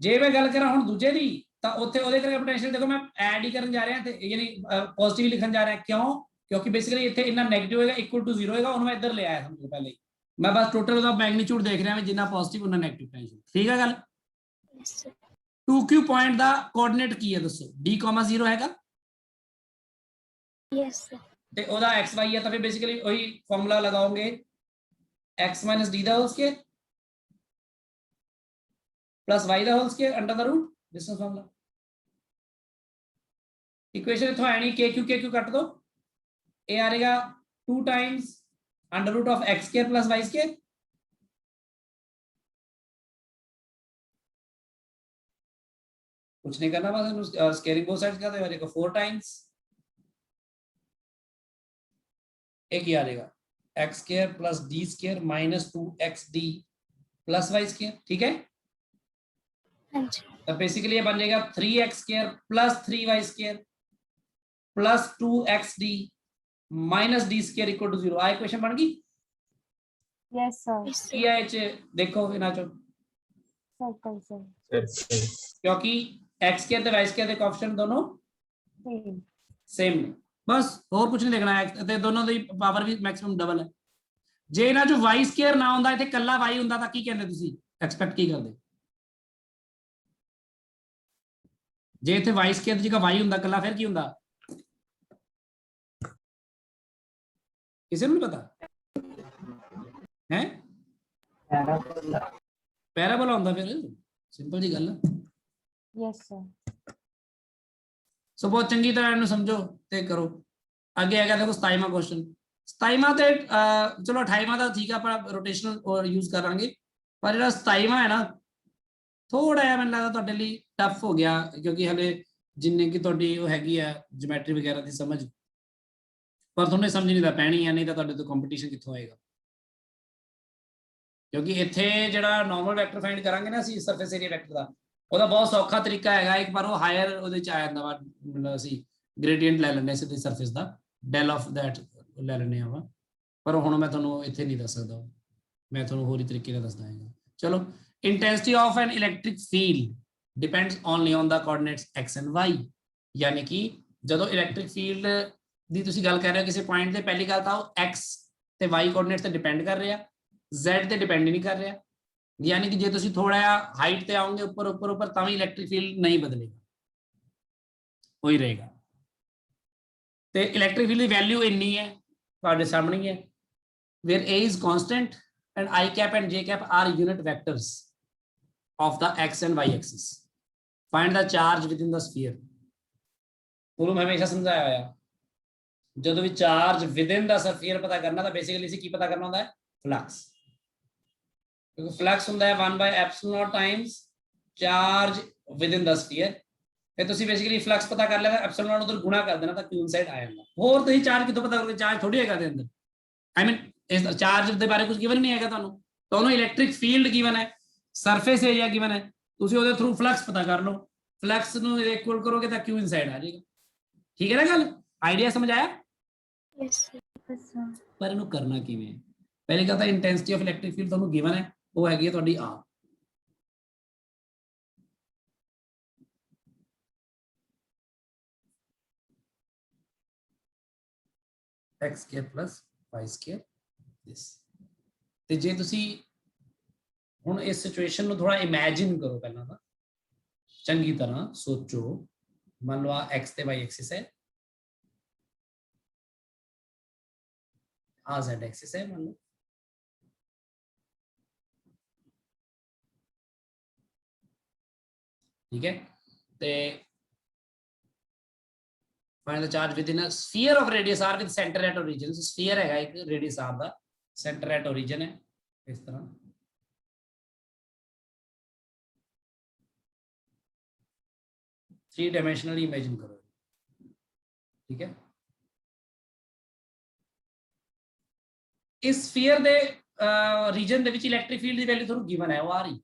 ਜੇ ਮੈਂ ਗੱਲ ਕਰਾਂ ਹੁਣ ਦੂਜੇ ਦੀ, ਤਾਂ ਉੱਥੇ ਉਹਦੇ ਕਰਕੇ ਪੋਟੈਂਸ਼ੀਅਲ ਦੇਖੋ ਮੈਂ ਐਡ ਹੀ ਕਰਨ ਜਾ ਰਿਹਾ ਤੇ ਯਾਨੀ ਪੋਜ਼ਿਟਿਵ ਲਿਖਣ ਜਾ ਰਿਹਾ, ਕਿਉਂ? ਕਿਉਂਕਿ ਬੇਸਿਕਲੀ ਇੱਥੇ ਇੰਨਾ ਨੈਗੇਟਿਵ ਹੋਏਗਾ ਇਕੁਅਲ ਟੂ 0 ਹੋਏਗਾ, ਉਹਨੂੰ ਮੈਂ ਇੱਧਰ ਲੈ ਆਇਆ ਸਮਝੋ ਪਹਿਲੇ ਹੀ, ਮੈਂ ਬਸ ਟੋਟਲ ਉਹਦਾ ਮੈਗਨੀਟਿਊਡ ਦੇਖ ਰਿਹਾ, ਜਿੰਨਾ ਪੋਜ਼ਿਟਿਵ ਉਹਨਾਂ ਨੈਗੇਟਿਵ ਪੋਟੈਂਸ਼ੀਅਲ। ਠੀਕ ਹੈ ਗੱਲ? Yes sir. 2q ਪੁਆਇੰਟ ਦਾ ਕੋਆਰਡੀਨੇਟ ਕੀ ਹੈ ਦੱਸੋ? d, 0 ਹੈਗਾ यस सर। ਤੇ ਉਹਦਾ xy ਹੈ, ਤਾਂ ਫਿਰ ਬੇਸਿਕਲੀ ਉਹੀ ਫਾਰਮੂਲਾ ਲਗਾਓਗੇ x - d ਦਾ ਹੋਲ ਸਕੁਅਰ प्लस y ਦਾ ਹੋਲ ਸਕੁਅਰ ਅੰਡਰ ਦਾ ਰੂਟ ਡਿਸਟੈਂਸ ਫਾਰਮੂਲਾ। ਇਕੁਏਸ਼ਨ ਇਥੋਂ ਆਣੀ kq ਕੱਟ ਦੋ, ਇਹ ਆ ਜਾਏਗਾ 2 Times under route of x² + y²। कुछ नहीं करना, बस स्केयरिंग बोथ साइड्स का, तो आ जाएगा 4 टाइम्स, एक ही आ जाएगा x² + d² - 2xd + y²। ठीक है, हाँ जी। तो बेसिकली ये बन जाएगा 3x² + 3y² + 2xd - d² = 0। आ इक्वेशन बन गई। Yes, sir. यस ਕੀ सर। ਹੈ ਇਹ 'ਚ ਦੇਖੋ ਇਹਨਾਂ ਚੋਂ, Circle, sir. Yes, sir. ਕਿਉਂਕਿ x² ਤੇ y² ਦੇ ਕੋਐਫੀਸ਼ੀਐਂਟ ਦੋਨੋਂ Same. सेम बस और कुछ नहीं देखना है ਤੇ ਦੋਨੋਂ ਦੀ ਪਾਵਰ ਵੀ ਮੈਕਸਿਮਮ ਡਬਲ ਹੈ ਜੇ ਇਹਨਾਂ ਚੋਂ y ਸਕੁਅਰ ਨਾ ਹੁੰਦਾ ਇੱਥੇ ਕੱਲਾ y ਹੁੰਦਾ ਤਾਂ ਕੀ ਕਹਿੰਦੇ ਤੁਸੀਂ ਐਕਸਪੈਕਟ ਕੀ ਕਰਦੇ ਜੇ ਇੱਥੇ y ਸਕੁਅਰ ਦੀ ਜਗ੍ਹਾ y ਹੁੰਦਾ ਕੱਲਾ ਫਿਰ ਕੀ ਹੁੰਦਾ ਕਿਸੇ ਨੂੰ ਨਹੀਂ ਪਤਾ ਹੈ ਪੈਰਾਬੋਲਾ ਹੁੰਦਾ ਫਿਰ ਸਿੰਪਲ ਜੀ ਗੱਲ Yes, sir. ਸੋ ਬਹੁਤ ਚੰਗੀ ਤਰ੍ਹਾਂ ਇਹਨੂੰ ਸਮਝੋ ਤੇ ਕਰੋ ਅੱਗੇ ਹੈਗਾ ਦੇਖੋ 27ਵਾਂ ਕੁਐਸਚਨ 27ਵਾਂ ਤੇ ਚਲੋ 28ਵਾਂ ਦਾ ਠੀਕ ਆ ਆਪਾਂ ਰੋਟੇਸ਼ਨਲ ਔਰ ਯੂਜ਼ ਕਰਾਂਗੇ ਪਰ ਜਿਹੜਾ 27ਵਾਂ ਹੈ ਨਾ ਥੋੜਾ ਜਿਹਾ ਮੈਨੂੰ ਲੱਗਦਾ ਤੁਹਾਡੇ ਲਈ ਟਫ ਹੋ ਗਿਆ ਕਿਉਂਕਿ ਹਲੇ ਜਿੰਨੇ ਕਿ ਤੁਹਾਡੀ ਉਹ ਹੈਗੀ ਆ ਜਿਓਮੈਟਰੀ ਵਗੈਰਾ ਦੀ ਸਮਝ ਪਰ ਤੁਹਾਨੂੰ ਸਮਝ ਨਹੀਂ ਤਾਂ ਪੈਣੀ ਆ ਨਹੀਂ ਤਾਂ ਤੁਹਾਡੇ ਤੋਂ ਕੰਪੀਟੀਸ਼ਨ ਕਿੱਥੋਂ ਆਏਗਾ ਕਿਉਂਕਿ ਇੱਥੇ ਜਿਹੜਾ ਨਾਰਮਲ ਵੈਕਟਰ ਫਾਈਂਡ ਕਰਾਂਗੇ ਨਾ ਅਸੀਂ ਸਰਫੇਸ ਏਰੀਆ ਵੈਕਟਰ ਦਾ ਉਹਦਾ ਬਹੁਤ ਸੌਖਾ ਤਰੀਕਾ ਹੈਗਾ ਇੱਕ ਵਾਰ ਉਹ ਹਾਇਰ ਉਹਦੇ ਚ ਆ ਜਾਂਦਾ ਵਾ ਮਤਲਬ ਅਸੀਂ ਗ੍ਰੇਡੀਐਂਟ ਲੈ ਲੈਂਦੇ ਸਿੱਧੀ ਸਰਫੇਸ ਦਾ ਡੈਲ ਆਫ ਦੈਟ ਲੈ ਲੈਂਦੇ ਆ ਪਰ ਹੁਣ ਮੈਂ ਤੁਹਾਨੂੰ ਇੱਥੇ ਨਹੀਂ ਦੱਸ ਸਕਦਾ ਮੈਂ ਤੁਹਾਨੂੰ ਹੋਰ ਹੀ ਤਰੀਕੇ ਨਾਲ ਦੱਸਦਾ ਹਾਂ ਚਲੋ intensity of an electric field depends only on the coordinates x and y ਯਾਨੀ ਕਿ ਜਦੋਂ ਇਲੈਕਟ੍ਰਿਕ ਫੀਲਡ ਦੀ ਤੁਸੀਂ ਗੱਲ ਕਰ ਰਹੇ ਹੋ ਕਿਸੇ ਪੁਆਇੰਟ ਤੇ ਪਹਿਲੀ ਗੱਲ ਤਾਂ ਉਹ x ਤੇ y ਕੋਆਰਡੀਨੇਟਸ ਤੇ ਡਿਪੈਂਡ ਕਰ ਰਿਹਾ z ਤੇ ਡਿਪੈਂਡ ਨਹੀਂ ਕਰ ਰਿਹਾ ਯਾਨੀ ਕਿ ਜੇ ਤੁਸੀਂ ਥੋੜਾ ਜਿਹਾ ਹਾਈਟ ਤੇ ਆਓਗੇ ਉੱਪਰ ਤਾਂ ਵੀ ਇਲੈਕਟ੍ਰਿਕ ਫੀਲਡ ਨਹੀਂ ਬਦਲੇਗਾ ਉਹੀ ਰਹੇਗਾ ਤੇ ਇਲੈਕਟ੍ਰਿਕ ਫੀਲਡ ਦੀ ਵੈਲਿਊ ਇੰਨੀ ਹੈ ਤੁਹਾਡੇ ਸਾਹਮਣੇ ਹੈ where a is constant and I cap and j cap are unit vectors of the x and y axis find the charge within the sphere ਉਹਨੂੰ ਮੈਂ ਹਮੇਸ਼ਾ ਸਮਝਾਇਆ ਹੋਇਆ ਜਦੋਂ ਵੀ ਚਾਰਜ ਵਿਦਿਨ ਦਾ ਸਫੀਅਰ ਪਤਾ ਕਰਨਾ ਤਾਂ ਬੇਸਿਕਲੀ ਅਸੀਂ ਕੀ ਪਤਾ ਕਰਨਾ ਹੁੰਦਾ ਹੈ ਫਲਕਸ ਕਿਉਂਕਿ ਫਲਕਸ ਹੁੰਦਾ ਹੈ 1/ε0 ਟਾਈਮਸ ਚਾਰਜ ਵਿਦਿਨ ਦਾ ਸਫੀਅਰ ਫਿਰ ਤੁਸੀਂ ਬੇਸਿਕਲੀ ਫਲਕਸ ਪਤਾ ਕਰ ਲਿਆ ਤਾਂ ε0 ਉਧਰ ਗੁਣਾ ਕਰ ਦੇਣਾ ਤਾਂ q ਇਨਸਾਈਡ ਆ ਜਾਂਦਾ ਹੋਰ ਤੁਸੀਂ ਚਾਰਜ ਕਿੱਥੋਂ ਪਤਾ ਕਰੋਗੇ ਚਾਰਜ ਥੋੜੀ ਹੈਗਾ ਦੇ ਅੰਦਰ ਆਈ ਮੀਨ ਇਸ ਚਾਰਜ ਦੇ ਬਾਰੇ ਕੁਝ ਗਿਵਨ ਨਹੀਂ ਹੈਗਾ ਤੁਹਾਨੂੰ ਇਲੈਕਟ੍ਰਿਕ ਫੀਲਡ ਗਿਵਨ ਹੈ ਸਰਫੇਸ ਏਰੀਆ ਗਿਵਨ ਹੈ ਤੁਸੀਂ ਉਹਦੇ ਥਰੂ ਫਲਕਸ ਪਤਾ ਕਰ ਲਓ ਫਲਕਸ ਨੂੰ ਇਕੁਅਲ ਕਰੋਗੇ ਤਾਂ q ਇਨਸਾਈਡ ਆ ਜਾਏਗਾ ਠੀਕ ਹੈ ਨਾ ਗੱਲ ਆਈਡੀਆ ਸਮਝ ਆਇਆ Yes, sir. Yes, sir. ਪਰ ਇਹਨੂੰ ਕਰਨਾ ਕਿਵੇਂ ਹੈ ਪਹਿਲੀ ਗੱਲ ਤਾਂ ਇੰਟੈਂਸਿਟੀ ਆਫ ਇਲੈਕਟ੍ਰਿਕ ਫੀਲਡ ਤੁਹਾਨੂੰ ਗਿਵਨ ਹੈ ਉਹ ਹੈਗੀ ਹੈ ਤੁਹਾਡੀ ਆ x square plus y square this ਤੇ ਜੇ ਤੁਸੀਂ ਹੁਣ ਇਸ ਸਿਚੁਏਸ਼ਨ ਨੂੰ ਥੋੜਾ ਇਮੇਜਿਨ ਕਰੋ ਪਹਿਲਾਂ ਤਾਂ ਚੰਗੀ ਤਰ੍ਹਾਂ ਸੋਚੋ ਮੰਨ ਲਓ x ਤੇ y ਐਕਸਿਸ ਹੈ आ z एक्सिस है मान लो ठीक है ते find the charge with in a sphere of radius r with centre at origin sphere है एक रेडियस r दा सेंटर एट ओरिजिन है इस तरह थ्री डायमेंशनली इमेजिन करो ठीक है इस स्फीयर ਦੇ ਰੀਜਨ ਦੇ ਵਿੱਚ ਇਲੈਕਟ੍ਰਿਕ ਫੀਲਡ ਦੀ ਵੈਲਿਊ ਤੁਹਾਨੂੰ ਗਿਵਨ ਹੈ ਉਹ ਆ ਰਹੀ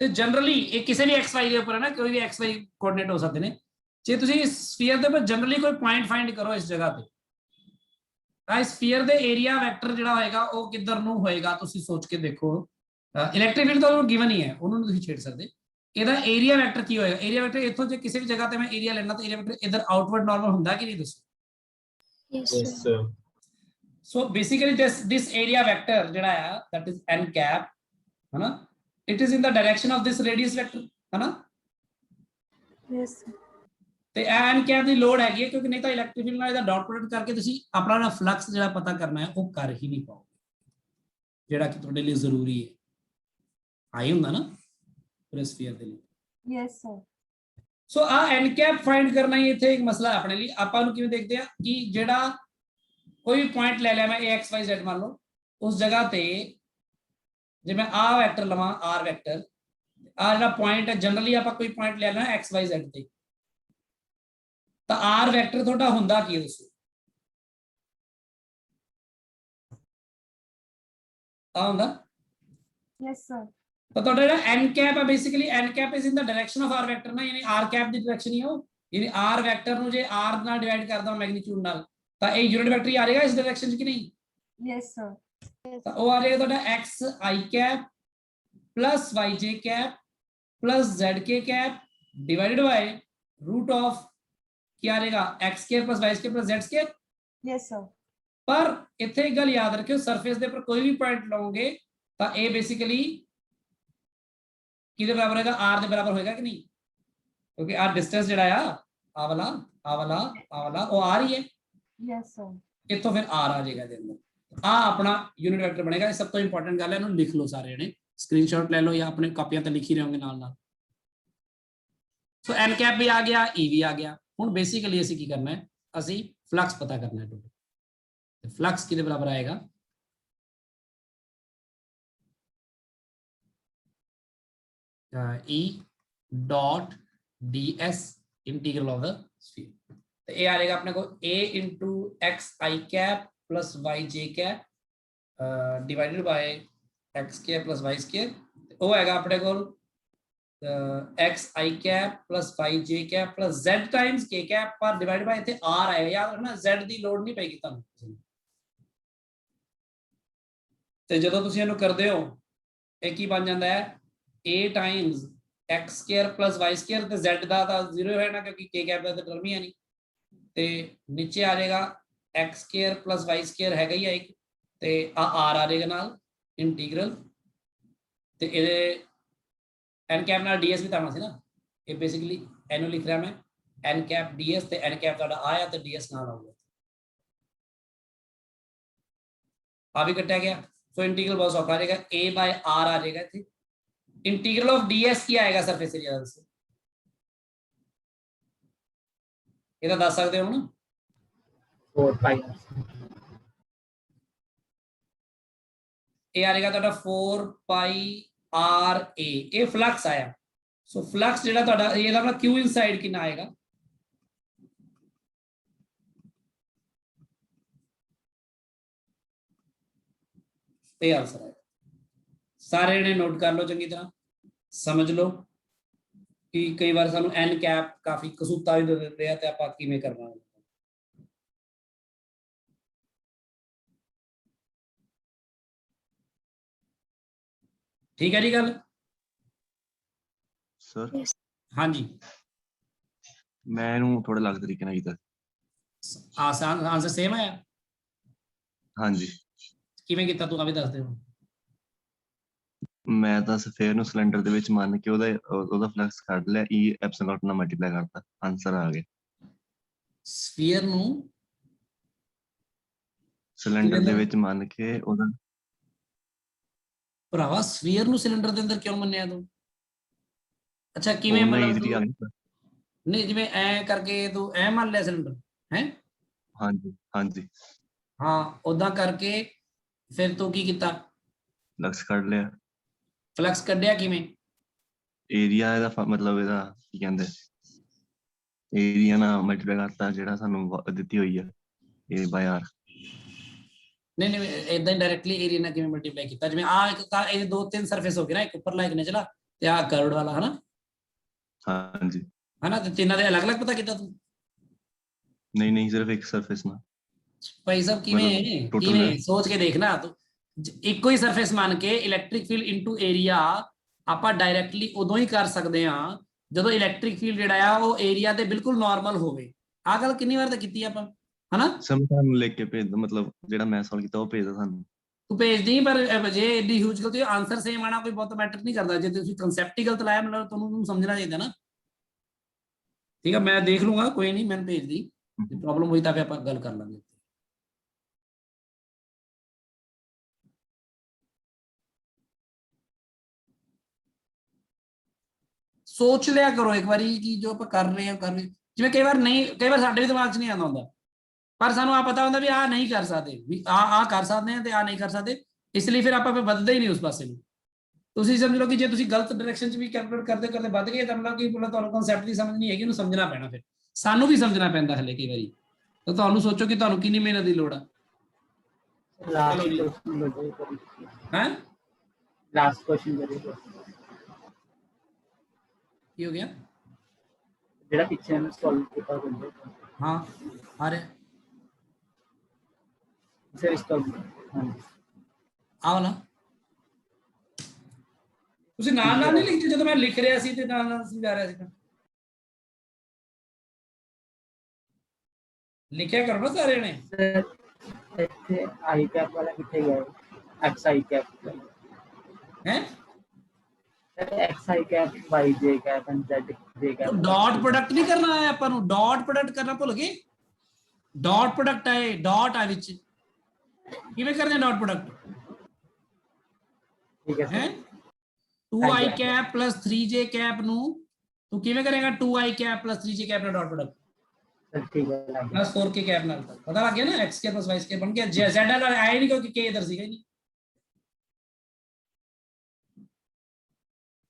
ਤੇ ਜਨਰਲੀ ਇਹ ਕਿਸੇ ਵੀ xy ਦੇ ਉੱਪਰ ਹੈ ਨਾ ਕੋਈ ਵੀ xy ਕੋਆਰਡੀਨੇਟ ਹੋ ਸਕਦੇ ਨੇ ਜੇ ਤੁਸੀਂ ਇਸ ਸਫੀਅਰ ਦੇ ਉੱਪਰ ਜਨਰਲੀ ਕੋਈ ਪੁਆਇੰਟ ਫਾਈਂਡ ਕਰੋ ਇਸ ਜਗ੍ਹਾ ਤੇ ਤਾਂ ਇਸ ਸਫੀਅਰ ਦੇ ਏਰੀਆ ਵੈਕਟਰ ਜਿਹੜਾ ਹੋਏਗਾ ਉਹ ਕਿੱਧਰ ਨੂੰ ਹੋਏਗਾ ਤੁਸੀਂ ਸੋਚ ਕੇ ਦੇਖੋ ਇਲੈਕਟ੍ਰਿਕ ਫੀਲਡ ਤਾਂ ਉਹਨੂੰ ਗਿਵਨ ਹੀ ਹੈ ਉਹਨੂੰ ਤੁਸੀਂ ਛੇੜ ਸਕਦੇ ਇਹਦਾ ਏਰੀਆ ਵੈਕਟਰ ਕੀ ਹੋਏਗਾ ਏਰੀਆ ਵੈਕਟਰ ਇੱਥੋਂ ਜੇ ਕਿਸੇ ਵੀ ਜਗ੍ਹਾ ਤੇ ਮੈਂ ਏਰੀਆ ਲੈਣਾ ਤਾਂ ਏਰੀਆ ਵੈਕਟਰ ਇਧਰ ਆਊਟਵਰਡ ਨਾਰਮਲ ਹੁੰਦਾ ਕਿ ਨਹੀਂ ਦੱਸੋ Yes, Yes, sir. sir. So basically this area vector ਜਿਹੜਾ ਆ that is n cap है ना it is in the direction of this radius vector है ना Yes, sir. ਤੇ n cap ਦੀ ਲੋਡ ਹੈਗੀ ਹੈ ਕਿਉਂਕਿ ਨਹੀਂ ਤਾਂ ਇਲੈਕਟ੍ਰਿਕ ਫੀਲਡ ਨਾਲ ਇਹਦਾ ਡਾਟ ਪ੍ਰੋਡਕਟ ਕਰਕੇ ਤੁਸੀਂ ਆਪਣਾ ਫਲਕਸ ਜਿਹੜਾ ਪਤਾ ਕਰਨਾ ਹੈ ਉਹ ਕਰ ਹੀ ਨਹੀਂ ਪਾਓਗੇ ਜਿਹੜਾ ਕਿ ਤੁਹਾਡੇ ਲਈ ਜ਼ਰੂਰੀ ਹੈ ਆਈ ਹੁੰਦਾ ਨਾ ਪੂਰੇ ਸਫੀਅਰ ਦੇ ਲਈ Yes, sir. ਸੋ ਆ n cap ਫਾਈਂਡ ਕਰਨਾ ਹੀ ਇੱਥੇ ਇੱਕ ਮਸਲਾ ਆਪਣੇ ਲਈ ਆਪਾਂ ਨੂੰ ਕਿਵੇਂ ਦੇਖਦੇ ਆ ਕਿ ਜਿਹੜਾ ਕੋਈ ਵੀ ਪੁਆਇੰਟ ਲੈ ਲਿਆ ਮੈਂ ax y z ਮੰਨ ਲਓ ਉਸ ਜਗ੍ਹਾ ਤੇ ਜੇ ਮੈਂ ਆ ਵੈਕਟਰ ਲਵਾਂ r ਵੈਕਟਰ ਆ ਜਿਹੜਾ ਪੁਆਇੰਟ ਹੈ ਜਨਰਲੀ ਆਪਾਂ ਕੋਈ ਪੁਆਇੰਟ ਲੈ ਲੈਣਾ x y z ਤੇ ਤਾਂ r ਵੈਕਟਰ ਤੁਹਾਡਾ ਹੁੰਦਾ ਕੀ ਹੈ ਦੱਸੋ ਆ ਹੁੰਦਾ Yes, sir. ਤਾਂ ਤੁਹਾਡਾ ਜਿਹੜਾ n cap ਹੈ basically n cap is in the direction of r vector ਨਾ ਯਾਨੀ r cap ਦੀ ਡਾਇਰੈਕਸ਼ਨ ਹੀ ਹੈ ਉਹ ਯਾਨੀ r ਵੈਕਟਰ ਨੂੰ ਜੇ r ਨਾਲ ਡਿਵਾਈਡ ਕਰਦਾ ਮੈਗਨੀਟਿਊਡ ਨਾਲ ਤਾਂ ਇਹ ਯੂਨਿਟ ਵੈਕਟਰ ਹੀ ਆ ਜਾਏਗਾ ਇਸ ਡਾਇਰੈਕਸ਼ਨ 'ਚ ਕਿ ਨਹੀਂ Yes, sir. ਤਾਂ ਉਹ ਆ ਜਾਏਗਾ ਤੁਹਾਡਾ x I cap plus y j cap plus z k cap divided by root of क्या आ जाएगा x square plus y square plus z square. Yes, sir. पर इत्थे एक गल याद रखियो सरफेस दे पर कोई भी पॉइंट लओगे तो ए बेसिकली किदे बराबर होएगा आर दे बराबर होएगा कि नहीं, क्योंकि आर डिस्टेंस जिहड़ा आ वाला आ वाला आ वाला वो आर ही है, Yes, sir. इत्थों फिर आर आ जाएगा दे अंदर आ अपना यूनिट वेक्टर बनेगा। ये सब तो इंपॉर्टेंट गल है, इन्होंने लिख लो सारे जने, स्क्रीनशॉट ले लो या अपने कापियां ते लिखी रहोगे नाल नाल। सो एन कैप भी आ गया, ई भी आ गया। हुण बेसिकली ਅਸੀਂ ਕੀ ਕਰਨਾ ਹੈ, ਅਸੀਂ फ्लक्स पता करना है टोटल। फ्लक्स किदे बराबर आएगा E dot ds integral of the sphere. तो ये आ जाएगा अपने को a into x i cap plus y j cap divided by x square plus y square. वो आएगा अपने को x i cap plus y j cap plus z times k cap पर डिवाइड बाय इथे आर आएगा। याद रखना Z ਦੀ ਲੋੜ ਨਹੀਂ ਪੈਗੀ ਤੁਹਾਨੂੰ। ਤੇ ਜਦੋਂ ਤੁਸੀਂ ਇਹਨੂੰ ਕਰਦੇ ਹੋ ਇਹ ਕੀ ਬਣ ਜਾਂਦਾ ਹੈ a Times x square plus y square ਤੇ z ਦਾ ਤਾਂ 0 ਹੈ ਨਾ, ਕਿਉਂਕਿ k ਕੈਪ ਦਾ ਤਾਂ ਟਰਮ ਹੀ ਹੈ ਨਹੀਂ। ਤੇ ਨੀਚੇ ਆ ਜਾਏਗਾ x square plus y square ਹੈਗਾ ਹੀ ਆ ਇੱਕ, ਤੇ ਆ r ਆ ਜਾਏਗਾ ਨਾਲ ਇੰਟੀਗਰਲ। ਤੇ ਇਹਦੇ n ਕੈਪ ਨਾਲ ds ਵੀ ਤਾਂ ਆਉਣਾ ਸੀ ਨਾ, ਇਹ ਬੇਸਿਕਲੀ ਇਹਨੂੰ ਲਿਖ ਰਿਹਾ ਮੈਂ n ਕੈਪ ds ਤੇ n ਕੈਪ ਤੁਹਾਡਾ ਆਇਆ ਤੇ ds ਨਾਲ ਆਊਗਾ, ਆ ਵੀ ਕੱਟਿਆ ਗਿਆ। सो इंटीग्रल बहुत सौखा आ जाएगा a बाय r आ जाएगा इथे। इंटीग्रल ऑफ ds क्या आएगा सरफेस एरिया से, ये तो दस सकते हो ना 4 pi ये आ जाएगा ਤੁਹਾਡਾ 4 पाई r a। ये फ्लक्स आया। सो फ्लक्स ਜਿਹੜਾ ਤੁਹਾਡਾ ਇਹਦਾ ਆਪਣਾ q ਇਨਸਾਈਡ ਕਿੰਨਾ ਆਏਗਾ ਇਹ ਆਨਸਰ ਹੈ। ਸਾਰੇ ਨੇ ਨੋਟ ਕਰ ਲਓ ਚੰਗੀ ਤਰ੍ਹਾਂ, ਸਮਝ ਲਓ ਕਿ ਕਈ ਵਾਰ ਸਾਨੂੰ n ਕੈਪ ਕਾਫੀ ਕਸੂਤਾ ਵੀ ਦੇ ਦਿੰਦੇ ਆ ਤੇ ਆਪਾਂ ਕਿਵੇਂ ਕਰਨਾ। ਠੀਕ ਹੈ ਜੀ ਗੱਲ। ਸਰ ਹਾਂਜੀ ਮੈਂ ਇਹਨੂੰ ਥੋੜਾ ਅਲੱਗ ਤਰੀਕੇ ਨਾਲ ਕੀਤਾ। ਆਸਾਨ ਆਨਸਰ ਸੇਮ ਆਇਆ, ਹਾਂਜੀ ਕਿਵੇਂ ਕੀਤਾ ਤੂੰ ਆ ਵੀ ਦੱਸ ਦੇ। ਮੈਂ ਤਾਂ ਸਫੇਅਰ ਨੂੰ ਸਿਲੰਡਰ ਦੇ ਵਿੱਚ ਮੰਨ ਕੇ ਉਹਦਾ ਫਲਕਸ ਕੱਢ ਲਿਆ, e ਐਪਸੀਲਨ ਨਾਲ ਮਲਟੀਪਲਾਈ ਕਰਤਾ, ਆਨਸਰ ਆ ਗਿਆ। ਸਫੀਅਰ ਨੂੰ ਸਿਲੰਡਰ ਦੇ ਵਿੱਚ ਮੰਨ ਕੇ ਉਹਦਾ ਭਰਾਵਾ ਸਫੀਅਰ ਨੂੰ ਸਿਲੰਡਰ ਦੇ ਅੰਦਰ ਕਿਉਂ ਮੰਨਿਆ ਤੂੰ? ਅੱਛਾ ਕਿਵੇਂ ਉਹਨਾਂ ਮਤਲਬ easily ਆ ਤੂੰ- ਗਿਆ। ਨਹੀਂ ਜਿਵੇਂ ਐ ਕਰਕੇ ਤੂੰ ਐ ਮੰਨ ਲਿਆ ਸਿਲੰਡਰ ਹੈ। ਹਾਂਜੀ ਹਾਂਜੀ ਹਾਂ ਉਦਾਂ ਕਰਕੇ ਫਿਰ ਤੂੰ ਕੀ ਕੀਤਾ ਫਲਕਸ ਕੱਢ ਲਿਆ। ਫਲਕਸ ਕੱਢਿਆ ਕਿਵੇਂ? ਏਰੀਆ ਇਹਦਾ ਮਤਲਬ ਇਹਦਾ ਕੀ ਕਹਿੰਦੇ ਏਰੀਆ ਨਾਲ ਮਲਟੀਪਲਾਈ ਕਰਤਾ ਜਿਹੜਾ ਸਾਨੂੰ ਦਿੱਤੀ ਹੋਈ ਆ a by r। ਨਹੀਂ ਨਹੀਂ ਇਦਾਂ ਹੀ ਡਾਇਰੈਕਟਲੀ ਏਰੀਆ ਨਾਲ ਕਿਵੇਂ ਮਲਟੀਪਲਾਈ ਕੀਤਾ? ਜਿਵੇਂ ਆ ਇੱਕ ਤਾਂ ਇਹ ਦੋ ਤਿੰਨ ਸਰਫੇਸ ਹੋ ਗਏ ਨਾ, ਇੱਕ ਉੱਪਰਲਾ ਇੱਕ ਨਿਚਲਾ ਤੇ ਆ ਕਰਵਡ ਵਾਲਾ ਹਨਾ ਹਾਂਜੀ ਹਨਾ, ਤੇ ਤਿੰਨਾਂ ਦੇ ਅਲੱਗ-ਅਲੱਗ ਪਤਾ ਕੀਤਾ ਤੂੰ? ਨਹੀਂ ਨਹੀਂ ਸਿਰਫ ਇੱਕ ਸਰਫੇਸ ਨਾਲ। ਭਾਈ ਸਾਹਿਬ ਕਿਵੇਂ total ਕਿਵੇਂ ਹੈ। ਸੋਚ ਕੇ ਦੇਖਣਾ ਤੂੰ। ਇੱਕੋ ਹੀ ਸਰਫੇਸ ਮੰਨ ਕੇ ਇਲੈਕਟ੍ਰਿਕ ਫੀਲਡ ਇਨਟੂ ਏਰੀਆ ਆਪਾਂ ਡਾਇਰੈਕਟਲੀ ਉਦੋਂ ਹੀ ਕਰ ਸਕਦੇ ਹਾਂ ਜਦੋਂ ਇਲੈਕਟ੍ਰਿਕ ਫੀਲਡ ਜਿਹੜਾ ਆ ਉਹ ਏਰੀਆ ਦੇ ਬਿਲਕੁਲ ਨਾਰਮਲ ਹੋਵੇ। ਆਹ ਗੱਲ ਕਿੰਨੀ ਵਾਰ ਤਾਂ ਕੀਤੀ ਆਪਾਂ ਹਨਾ। ਸਮਟਾਈਮ ਲਿਖ ਕੇ ਭੇਜ ਦੋ, ਮਤਲਬ ਜਿਹੜਾ ਮੈਂ ਸੋਲਵ ਕੀਤਾ ਉਹ ਭੇਜ ਦੋ ਸਾਨੂੰ। ਤੂੰ ਭੇਜਦੀ ਪਰ ਜੇ ਏਡੀ ਹਿਊਜ ਗਲਤੀ ਆਨਸਰ ਸੇਮ ਆਣਾ ਕੋਈ ਬਹੁਤ ਮੈਟਰ ਨਹੀਂ ਕਰਦਾ। ਜੇ ਤੁਸੀਂ ਕਨਸੈਪਟ ਹੀ ਗਲਤ ਲਾਇਆ ਮਤਲਬ ਤੁਹਾਨੂੰ ਸਮਝਣਾ ਚਾਹੀਦਾ ਨਾ। ਠੀਕ ਹੈ ਮੈਂ ਦੇਖ ਲੂੰਗਾ, ਕੋਈ ਨਹੀਂ ਮੈਨੂੰ ਭੇਜ ਦੀ, ਜੇ ਪ੍ਰੋਬਲਮ ਹੋਈ ਤਾਂ ਫਿਰ ਆਪਾਂ ਗੱਲ ਕਰ ਲਾਂਗੇ। ਸੋਚ ਲਿਆ ਕਰੋ ਇੱਕ ਵਾਰੀ ਕਿ ਜੋ ਆਪਾਂ ਕਰ ਰਹੇ ਹਾਂ ਜਿਵੇਂ ਕਈ ਵਾਰ ਸਾਡੇ ਵੀ ਦਿਮਾਗ 'ਚ ਨਹੀਂ ਆਉਂਦਾ ਹੁੰਦਾ, ਪਰ ਸਾਨੂੰ ਆ ਪਤਾ ਹੁੰਦਾ ਵੀ ਆਹ ਨਹੀਂ ਕਰ ਸਕਦੇ, ਵੀ ਆਹ ਕਰ ਸਕਦੇ ਆ ਤੇ ਆਹ ਨਹੀਂ ਕਰ ਸਕਦੇ, ਇਸ ਲਈ ਫਿਰ ਆਪਾਂ ਫਿਰ ਵੱਧਦੇ ਹੀ ਨਹੀਂ ਉਸ ਪਾਸੇ ਨੂੰ। ਤੁਸੀਂ ਸਮਝ ਲਓ ਕਿ ਜੇ ਤੁਸੀਂ ਗਲਤ ਡਾਇਰੈਕਸ਼ਨ 'ਚ ਵੀ ਕੈਲਕੂਲੇਟ ਕਰਦੇ ਕਰਦੇ ਵੱਧ ਗਏ ਤਾਂ ਮਤਲਬ ਕਿ ਤੁਹਾਨੂੰ ਕਨਸੈਪਟ ਦੀ ਸਮਝ ਨਹੀਂ ਹੈਗੀ, ਉਹਨੂੰ ਸਮਝਣਾ ਪੈਣਾ। ਫਿਰ ਸਾਨੂੰ ਵੀ ਸਮਝਣਾ ਪੈਂਦਾ ਹਲੇ ਕਈ ਵਾਰੀ, ਤਾਂ ਤੁਹਾਨੂੰ ਸੋਚੋ ਕਿ ਤੁਹਾਨੂੰ ਕਿੰਨੀ ਮਿਹਨਤ ਦੀ ਲੋੜ ਆ। ਹੈ लास्ट क्वेश्चन करिए ਕੀ ਹੋ ਗਿਆ? जेड़ा पीछे हमने सॉल्व किया था ਹਾਂ ਆ ਰਿਹਾ सर इसका हां ਆ ਵਾਲਾ ਤੁਸੀਂ ਨਾਲ ਨਾਲ ਨਹੀਂ ਲਿਖਦੇ ਜਦੋਂ ਮੈਂ ਲਿਖ ਰਿਹਾ ਸੀ ਤੇ ਨਾਲ ਨਾਲ ਸਮਝਾ ਰਿਹਾ ਸੀ। ਲਿਖਿਆ ਕਰੋ ਨਾ ਸਾਰਿਆਂ ਨੇ। ਇੱਥੇ ਆਈ ਕੈਪ ਵਾਲਾ ਕਿੱਥੇ ਗਿਆ ਐਕਸ ਆਈ ਕੈਪ ਹੈ ਐਕਸ ਆਈ ਕੈਪ ਵਾਈ ਜੇ ਕੈਪ ਐਂਡ ਜ਼ੈਡ ਜੇ ਕੈਪ ਡਾਟ ਪ੍ਰੋਡਕਟ ਨਹੀਂ ਕਰਨਾ ਹੈ ਆਪਾਂ ਨੂੰ, ਡਾਟ ਪ੍ਰੋਡਕਟ ਕਰਨਾ ਭੁੱਲ ਗਏ। ਡਾਟ ਪ੍ਰੋਡਕਟ ਹੈ, ਡਾਟ ਆ ਵਿੱਚ, ਕਿਵੇਂ ਕਰਦੇ ਡਾਟ ਪ੍ਰੋਡਕਟ ਠੀਕ ਹੈ ਹੈ। Sir 2i cap plus 3j cap ਨੂੰ ਤੂੰ ਕਿਵੇਂ ਕਰੇਗਾ? 2i cap plus 3j cap ਨਾਲ ਡਾਟ ਪ੍ਰੋਡਕਟ ਸਰ ਠੀਕ ਹੈ ਲੱਗ ਗਿਆ प्लस 4k कैप नाल पता लग गया ना, x के plus y के बन गया। z वाला आया नहीं क्योंकि k इधर सीगा ही नहीं।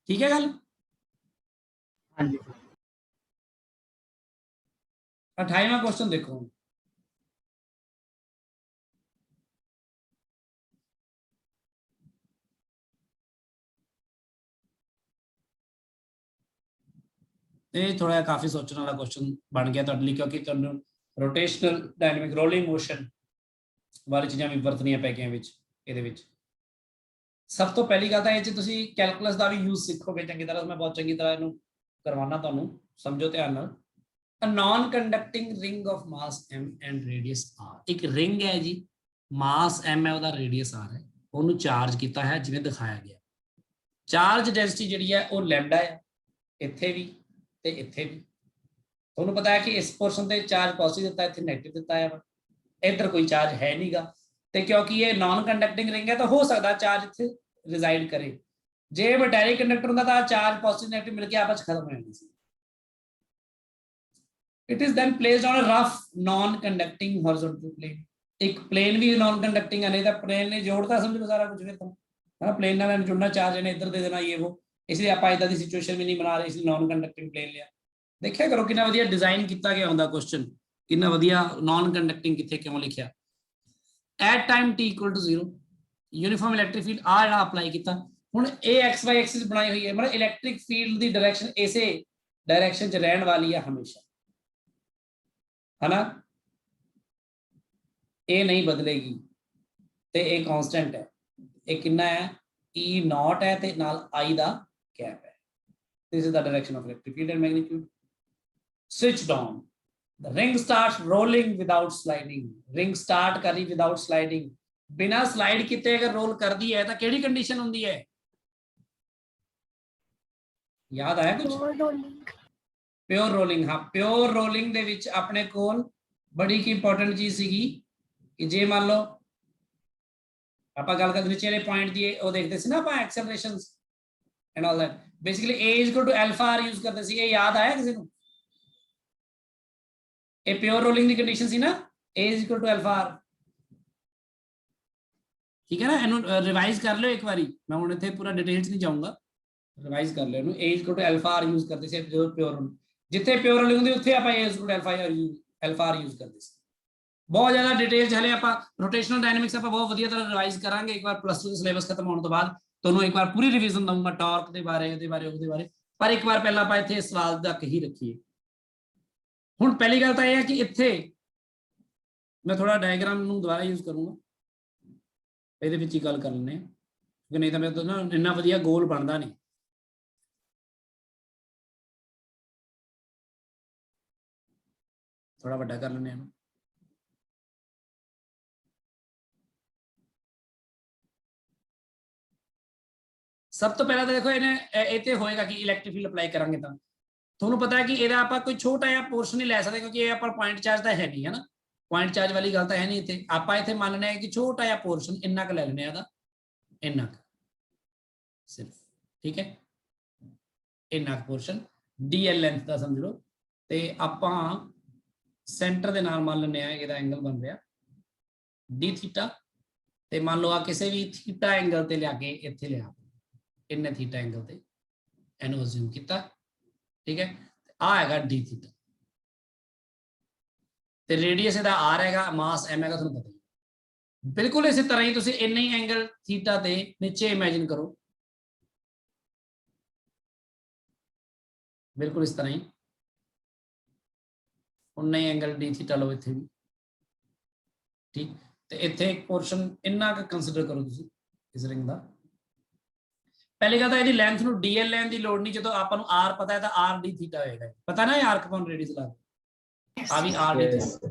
ठीक है गल। हाँ जी सर 28वां क्वेश्चन देखो। ਇਹ ਥੋੜਾ ਕਾਫੀ ਸੋਚਣ ਵਾਲਾ ਕੁਐਸਚਨ ਬਣ ਗਿਆ ਤੁਹਾਡੇ ਲਈ, ਕਿਉਂਕਿ ਤੁਹਾਨੂੰ ਰੋਟੇਸ਼ਨਲ ਡਾਇਨਾਮਿਕ ਰੋਲਿੰਗ ਮੋਸ਼ਨ ਵਾਲੀ ਚੀਜ਼ਾਂ ਵੀ ਵਰਤਣੀਆਂ ਪੈ ਗਈਆਂ ਵਿੱਚ ਇਹਦੇ ਵਿੱਚ। ਸਭ ਤੋਂ ਪਹਿਲੀ ਗੱਲ ਤਾਂ ਇਹ 'ਚ ਤੁਸੀਂ ਕੈਲਕੂਲਸ ਦਾ ਵੀ ਯੂਜ਼ ਸਿੱਖੋਗੇ ਚੰਗੀ ਤਰ੍ਹਾਂ। ਮੈਂ ਬਹੁਤ ਚੰਗੀ ਤਰ੍ਹਾਂ ਇਹਨੂੰ ਕਰਵਾਉਣਾ ਤੁਹਾਨੂੰ, ਸਮਝੋ ਧਿਆਨ ਨਾਲ। A non-conducting ring of mass m and radius r, ਇੱਕ ਰਿੰਗ ਹੈ ਜੀ, ਮਾਸ m ਹੈ, ਉਹਦਾ ਰੇਡੀਅਸ r ਹੈ, ਉਹਨੂੰ ਚਾਰਜ ਕੀਤਾ ਹੈ ਜਿਵੇਂ ਦਿਖਾਇਆ ਗਿਆ। ਚਾਰਜ ਡੈਂਸਿਟੀ ਜਿਹੜੀ ਹੈ ਉਹ ਲੈਮਡਾ ਹੈ, ਇੱਥੇ ਵੀ ਤੇ ਇੱਥੇ ਵੀ। ਤੁਹਾਨੂੰ ਪਤਾ ਹੈ ਕਿ ਇਸ ਪੋਰਸ਼ਨ ਤੇ ਚਾਰਜ ਪੋਜ਼ਿਟਿਵ ਦਿੱਤਾ, ਇੱਥੇ ਨੈਗੇਟਿਵ ਦਿੱਤਾ ਹੈ, ਇੱਧਰ ਕੋਈ ਚਾਰਜ ਹੈ ਨਹੀਂਗਾ। ਤੇ ਕਿਉਂਕਿ ਇਹ ਨਾਨ ਕੰਡਕਟਿੰਗ ਰਿੰਗ ਹੈ ਤਾਂ ਹੋ ਸਕਦਾ ਚਾਰਜ ਇੱਥੇ ਰਿਜ਼ਾਈਡ ਕਰੇ। ਜੇ ਮੈਟੈਲਿਕ ਕੰਡਕਟਰ ਹੁੰਦਾ ਤਾਂ ਚਾਰਜ ਪੋਜ਼ਿਟਿਵ ਨੈਗੇਟਿਵ ਮਿਲ ਕੇ ਆਪਸ ਖਤਮ ਹੋ ਜਾਂਦੀ ਸੀ। It is then placed on a rough non-conducting horizontal plane। एक प्लेन भी नॉन कंडक्टिंग है, नहीं तो प्लेन ने जोड़ता समझ लो सारा कुछ फिर तो है ना। प्लेन ने जुड़ना, चार्ज ने इधर दे देना, ये वो, इसलिए आप इदा दी सिचुएशन में नहीं बना रहे, इसलिए नॉन कंडक्टिंग प्लेन लिया। देखिया करो कितना वधिया डिजाइन किया गया होंदा क्वेश्चन, कितना वधिया नॉन कंडक्टिंग किथे क्यों लिखिया। At time t equal to 0 uniform electric field आ जड़ा अप्लाई किया। हुण ए एक्स वाई एक्सिस बनाई हुई है, मतलब इलैक्ट्रिक फील्ड दी डायरेक्शन इसे डायरेक्शन च रहने वाली है हमेशा, है ना। ये नहीं बदलेगी ते ये कांस्टेंट है। ये कितना है? E नॉट है ते नाल I दा कैप है। This is the direction of electric field and magnitude. Switched on, the ring starts rolling without sliding. Ring start करी विदाउट स्लाइडिंग, बिना स्लाइड किते अगर रोल कर दी है तो केड़ी कंडीशन हुंदी है? याद आया कुछ? Rolling, pure rolling. हाँ, प्योर रोलिंग दे विच अपने कोल बड़ी की इंपॉर्टेंट चीज सीगी कि जे मान लो आप गल कर नीचे वाले पॉइंट दी वो देखते सी ना आप accelerations and all that, basically a equal to alpha r use करते सी। ये याद आया किसी को? ये प्योर रोलिंग दी कंडीशन सी ना, a equal to alpha r। ठीक है ना, इनु रिवाइज कर लो एक बारी, मैं हुण इत्थे पूरा डिटेल च नहीं जाऊंगा, रिवाइज कर लो इनु। a equal to alpha r use करते सी जो प्योर रोलिंग, जिथे प्योर रोलिंग हुंदी उत्थे आपां a equal to alpha r use करते सी। बहुत ज्यादा डिटेल हले आप रोटेशनल डायनामिक्स आप बहुत वधिया तरह रिवाइज करांगे एक बार प्लस 2 सिलेबस खत्म होने तो बाद। ਤੁਹਾਨੂੰ एक बार पूरी रिवीजन दूंगा टॉर्क ਦੇ ਬਾਰੇ, ਉਹਦੇ ਬਾਰੇ, ਪਰ ਇੱਕ ਵਾਰ ਪਹਿਲਾਂ ਆਪਾਂ ਇੱਥੇ ਸਵਾਲ ਤੱਕ ਹੀ ਰੱਖੀਏ। ਹੁਣ ਪਹਿਲੀ ਗੱਲ ਤਾਂ ਇਹ ਹੈ ਕਿ ਇੱਥੇ ਮੈਂ ਥੋੜਾ ਡਾਇਗਰਾਮ ਨੂੰ ਦੁਬਾਰਾ ਯੂਜ਼ ਕਰੂੰਗਾ, ਇਹਦੇ ਵਿੱਚ ਹੀ ਗੱਲ ਕਰ ਲੈਂਦੇ ਹਾਂ, ਕਿਉਂਕਿ ਨਹੀਂ ਤਾਂ ਮੇਰੇ ਤੋਂ ਨਾ ਇੰਨਾ ਵਧੀਆ ਗੋਲ ਬਣਦਾ ਨਹੀਂ। ਥੋੜਾ ਵੱਡਾ ਕਰ ਲੈਂਦੇ ਹਾਂ। सब तो पहला तो देखो इन्हें होएगा कि इलैक्ट्रिक फील्ड अप्लाई करांगे तो ਤੁਹਾਨੂੰ पता है कि ਇਹਦਾ ਆਪਾਂ ਕੋਈ ਛੋਟਾ ਜਿਹਾ पोर्शन ही ले सकते, क्योंकि ये ਆਪਾਂ पॉइंट चार्ज ਤਾਂ ਹੈ ਨਹੀਂ, है ना। पॉइंट चार्ज वाली गल ਤਾਂ ਹੈ नहीं। ਇੱਥੇ ਆਪਾਂ ਇੱਥੇ ਮੰਨ ਲਿਆ कि ਛੋਟਾ ਜਿਹਾ पोर्शन ਇੰਨਾ ਕ ਲੈ ਲੈਣੇ ਆ, ਇਹਦਾ ਇੰਨਾ ਕ ਸਿਰਫ, ਠੀਕ ਹੈ, ਇੰਨਾ ਕ पोर्शन dl ਲੈਂਥ ਦਾ ਸਮਝ ਲਓ। ਤੇ ਆਪਾਂ ਸੈਂਟਰ ਦੇ ਨਾਲ ਮੰਨ ਲੈਣੇ ਆ ਇਹਦਾ ਐਂਗਲ ਬਣ ਰਿਹਾ d ਥੀਟਾ, ਤੇ ਮੰਨ ਲਓ ਆ ਕਿਸੇ ਵੀ ਥੀਟਾ ਐਂਗਲ ਤੇ ਲਿਆ ਕੇ ਇੱਥੇ ਲਿਆ, इन्ने थीटा एंगल ते एनु अज्यूम किया, ठीक है। आ हैगा डी थीटा ते रेडियस इहदा r हैगा, मास m हैगा, तुहानू पता ही। बिल्कुल इसी तरह ही तुसीं इन्ने ही एंगल थीटा ते नीचे इमेजिन करो, बिल्कुल इस तरह ही उन्ने ही एंगल डी थीटा लो इत्थे भी, ठीक। ते इत्थे एक पोर्शन इन्ना क कंसीडर करो तुसीं इस रिंग दा। पहली गल तो यदि लेंथ ਨੂੰ dl ਲੈਣ ਦੀ ਲੋੜ ਨਹੀਂ, ਜਦੋਂ ਆਪਾਂ ਨੂੰ r ਪਤਾ ਹੈ ਤਾਂ r d ਥੀਟਾ ਹੋਏਗਾ, ਪਤਾ ਨਾ, ਇਹ ਆਰਕ ਪਾਉਣ ਰੇਡੀਅਸ ਲਾ ਆ ਵੀ r d ਥੀਟਾ,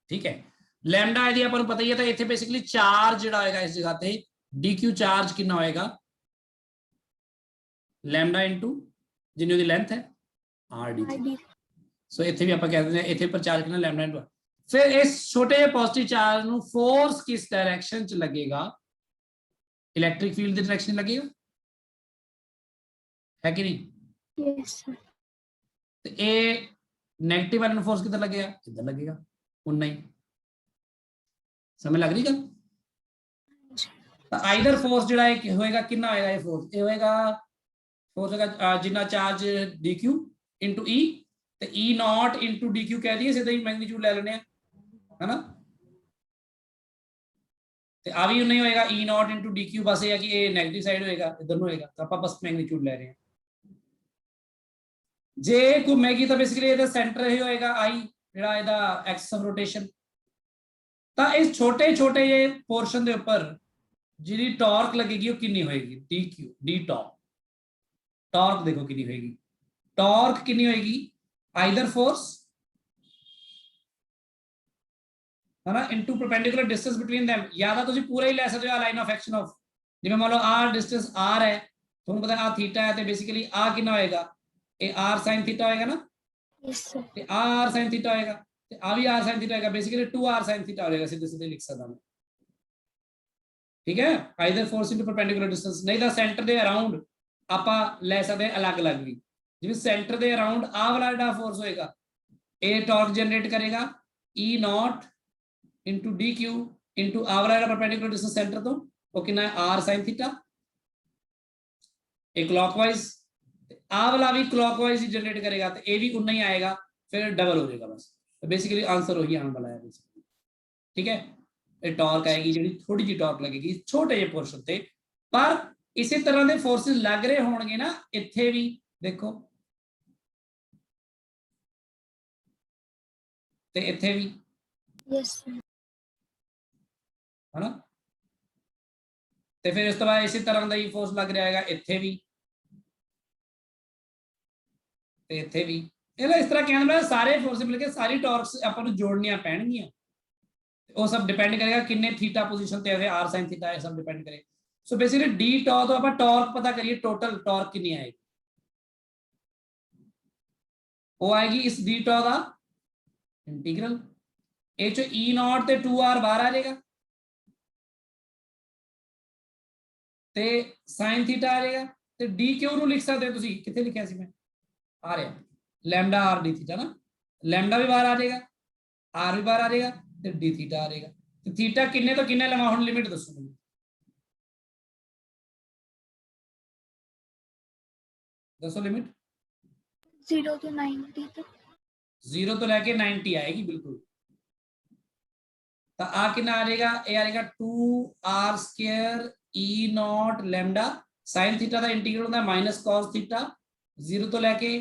ठीक है लैम्डा यदि अपन पता ही है तो इतने बेसिकली चार्ज ਜਿਹੜਾ ਹੋਏਗਾ इस जगह ਤੇ dq चार्ज कितना होएगा लैम्डा इनटू जिन्नी ਉਹਦੀ ਲੈਂਥ है rd RD सो ਇੱਥੇ ਵੀ ਆਪਾਂ ਕਹਿ ਦਿੰਦੇ ਹਾਂ ਇੱਥੇ ਪਰ ਚਾਰਜ ਕਿੰਨਾ लैम्डा इनटू फिर इस छोटे पॉजिटिव चार्ज ਨੂੰ फोर्स किस डायरेक्शन च लगेगा इलेक्ट्रिक फील्ड ਦੀ डायरेक्शन लगेगा है कि नहीं yes sir ਤੇ ਇਹ नेगेटिव वाले फोर्स किधर लगेगा इधर लगेगा उतना ही समझ लग रही गल तो आइदर फोर्स ਜਿਹੜਾ ਹੈ ਹੋਏਗਾ ਕਿੰਨਾ ਹੋਏਗਾ ਇਹ फोर्स ਇਹ ਹੋਏਗਾ फोर्स होगा जितना चार्ज dq into e ਤੇ e नॉट into dq कह दिए सीधा ही मैग्नीट्यूड ले लेने है ना ਤੇ ਆ ਵੀ ਨਹੀਂ ਹੋਏਗਾ e नॉट into dq ਬਸ ਇਹ ਹੈ ਕਿ ਇਹ 네ਗੇਟਿਵ ਸਾਈਡ ਹੋਏਗਾ ਇਧਰ ਨੂੰ ਹੋਏਗਾ ਤਾਂ ਆਪਾਂ ਬਸ ਮੈਗਨੀट्यूड ਲੈ ਰਹੇ ਹਾਂ ਜੇ ਘੁੰਮੇਗੀ ਤਾਂ ਬੇਸਿਕਲੀ ਇਹਦਾ ਸੈਂਟਰ ਹੀ ਹੋਏਗਾ i ਜਿਹੜਾ ਇਹਦਾ ਐਕਸਿਸ ਆਫ ਰੋਟੇਸ਼ਨ ਤਾਂ ਇਸ ਛੋਟੇ ਛੋਟੇ ਜਿਹੇ ਪੋਰਸ਼ਨ ਦੇ ਉੱਪਰ ਜਿਹੜੀ ਟਾਰਕ ਲੱਗੇਗੀ ਉਹ ਕਿੰਨੀ ਹੋਏਗੀ dq d टॉर्क देखो कितनी होगी टॉर्क कितनी होगी आइदर फोर्स है ना into perpendicular distance between them या तो तुसी पूरा ही ले सकते हो लाइन ऑफ एक्शन ऑफ जिवें मान लो r डिस्टेंस r है तुहानू पता आ थीटा है तो बेसिकली आ कितना होएगा ये r sin थीटा होएगा ना yes sir ते r sin थीटा होएगा ते आ भी r sin थीटा होएगा बेसिकली 2r sin थीटा होएगा सीधे सीधे लिख सकता मैं ठीक है either force into perpendicular distance नहीं तो सेंटर दे अराउंड ਆਪਾਂ ਲੈ ਸਕਦੇ ਅਲੱਗ-ਅਲੱਗ ਵੀ ਜਿਵੇਂ ਸੈਂਟਰ ਦੇ ਅਰਾਊਂਡ ਆ ਵਾਲਾ ਜਿਹੜਾ ਫੋਰਸ ਹੋਏਗਾ ਇਹ ਟਾਰਕ ਜਨਰੇਟ ਕਰੇਗਾ E naught into dq into ਆ ਵਾਲਾ ਜਿਹੜਾ ਪਰਪੈਂਡੀਕੂਲਰ ਡਿਸਟੈਂਸ ਸੈਂਟਰ ਤੋਂ ਉਹ ਕਿੰਨਾ ਹੈ r sin ਥੀਟਾ ਇਹ ਕਲॉकਵਾਈਜ਼ ਆ ਵਾਲਾ ਵੀ ਕਲॉकਵਾਈਜ਼ ਹੀ ਜਨਰੇਟ ਕਰੇਗਾ ਤੇ ਇਹ ਵੀ ਉਨਾ ਹੀ ਆਏਗਾ ਫਿਰ ਡਬਲ ਹੋ ਜਾਏਗਾ ਬਸ तो बेसिकली आंसर वही आने वाला है ठीक है ये टॉर्क आएगी जी थोड़ी जी टॉर्क लगेगी छोटे जे पोर्शन ते पर इसी तरह के फोर्सेस लग रहे होंगे ना इत्थे भी देखो ते इत्थे भी yes sir है ना ते फिर इस तो बाद इसी तरह का ही फोर्स लग रहा है इत्थे भी ते इत्थे भी इस तरह कहने वाला सारे फोर्स मिलके सारी टॉर्क्स अपन जोड़नियां पैणगियां वो सब डिपेंड करेगा किन्ने थीटा पोजीशन ते है r sin थीटा ये सब डिपेंड करेगा सो बेसिकली d टॉर्क तो आप टॉर्क पता करिए टोटल टॉर्क कितनी आएगी वो आएगी इस d टॉर्क का इंटीग्रल ए जो e नॉट ते 2r बाहर आ जाएगा ते sin थीटा आ जाएगा ते dq ਨੂੰ ਲਿਖ ਸਕਦੇ ਹੋ ਤੁਸੀਂ ਕਿੱਥੇ ਲਿਖਿਆ ਸੀ ਮੈਂ ਆ ਰਿਹਾ लैम्डा r d थीटा ना लैम्डा भी बाहर आ जाएगा r भी बाहर आ जाएगा ते d थीटा आ जाएगा तो थीटा किन्ने तो किन्ने लवा हुन लिमिट दसो मुझे दसो लिमिट 0 to 90 तक 0 तो लेके 90 आएगी बिल्कुल तो आ कितना आ जाएगा ये आ जाएगा 2r square e naught lambda sin theta का इंटीग्रल होता है माइनस cos थीटा 0 तो लेके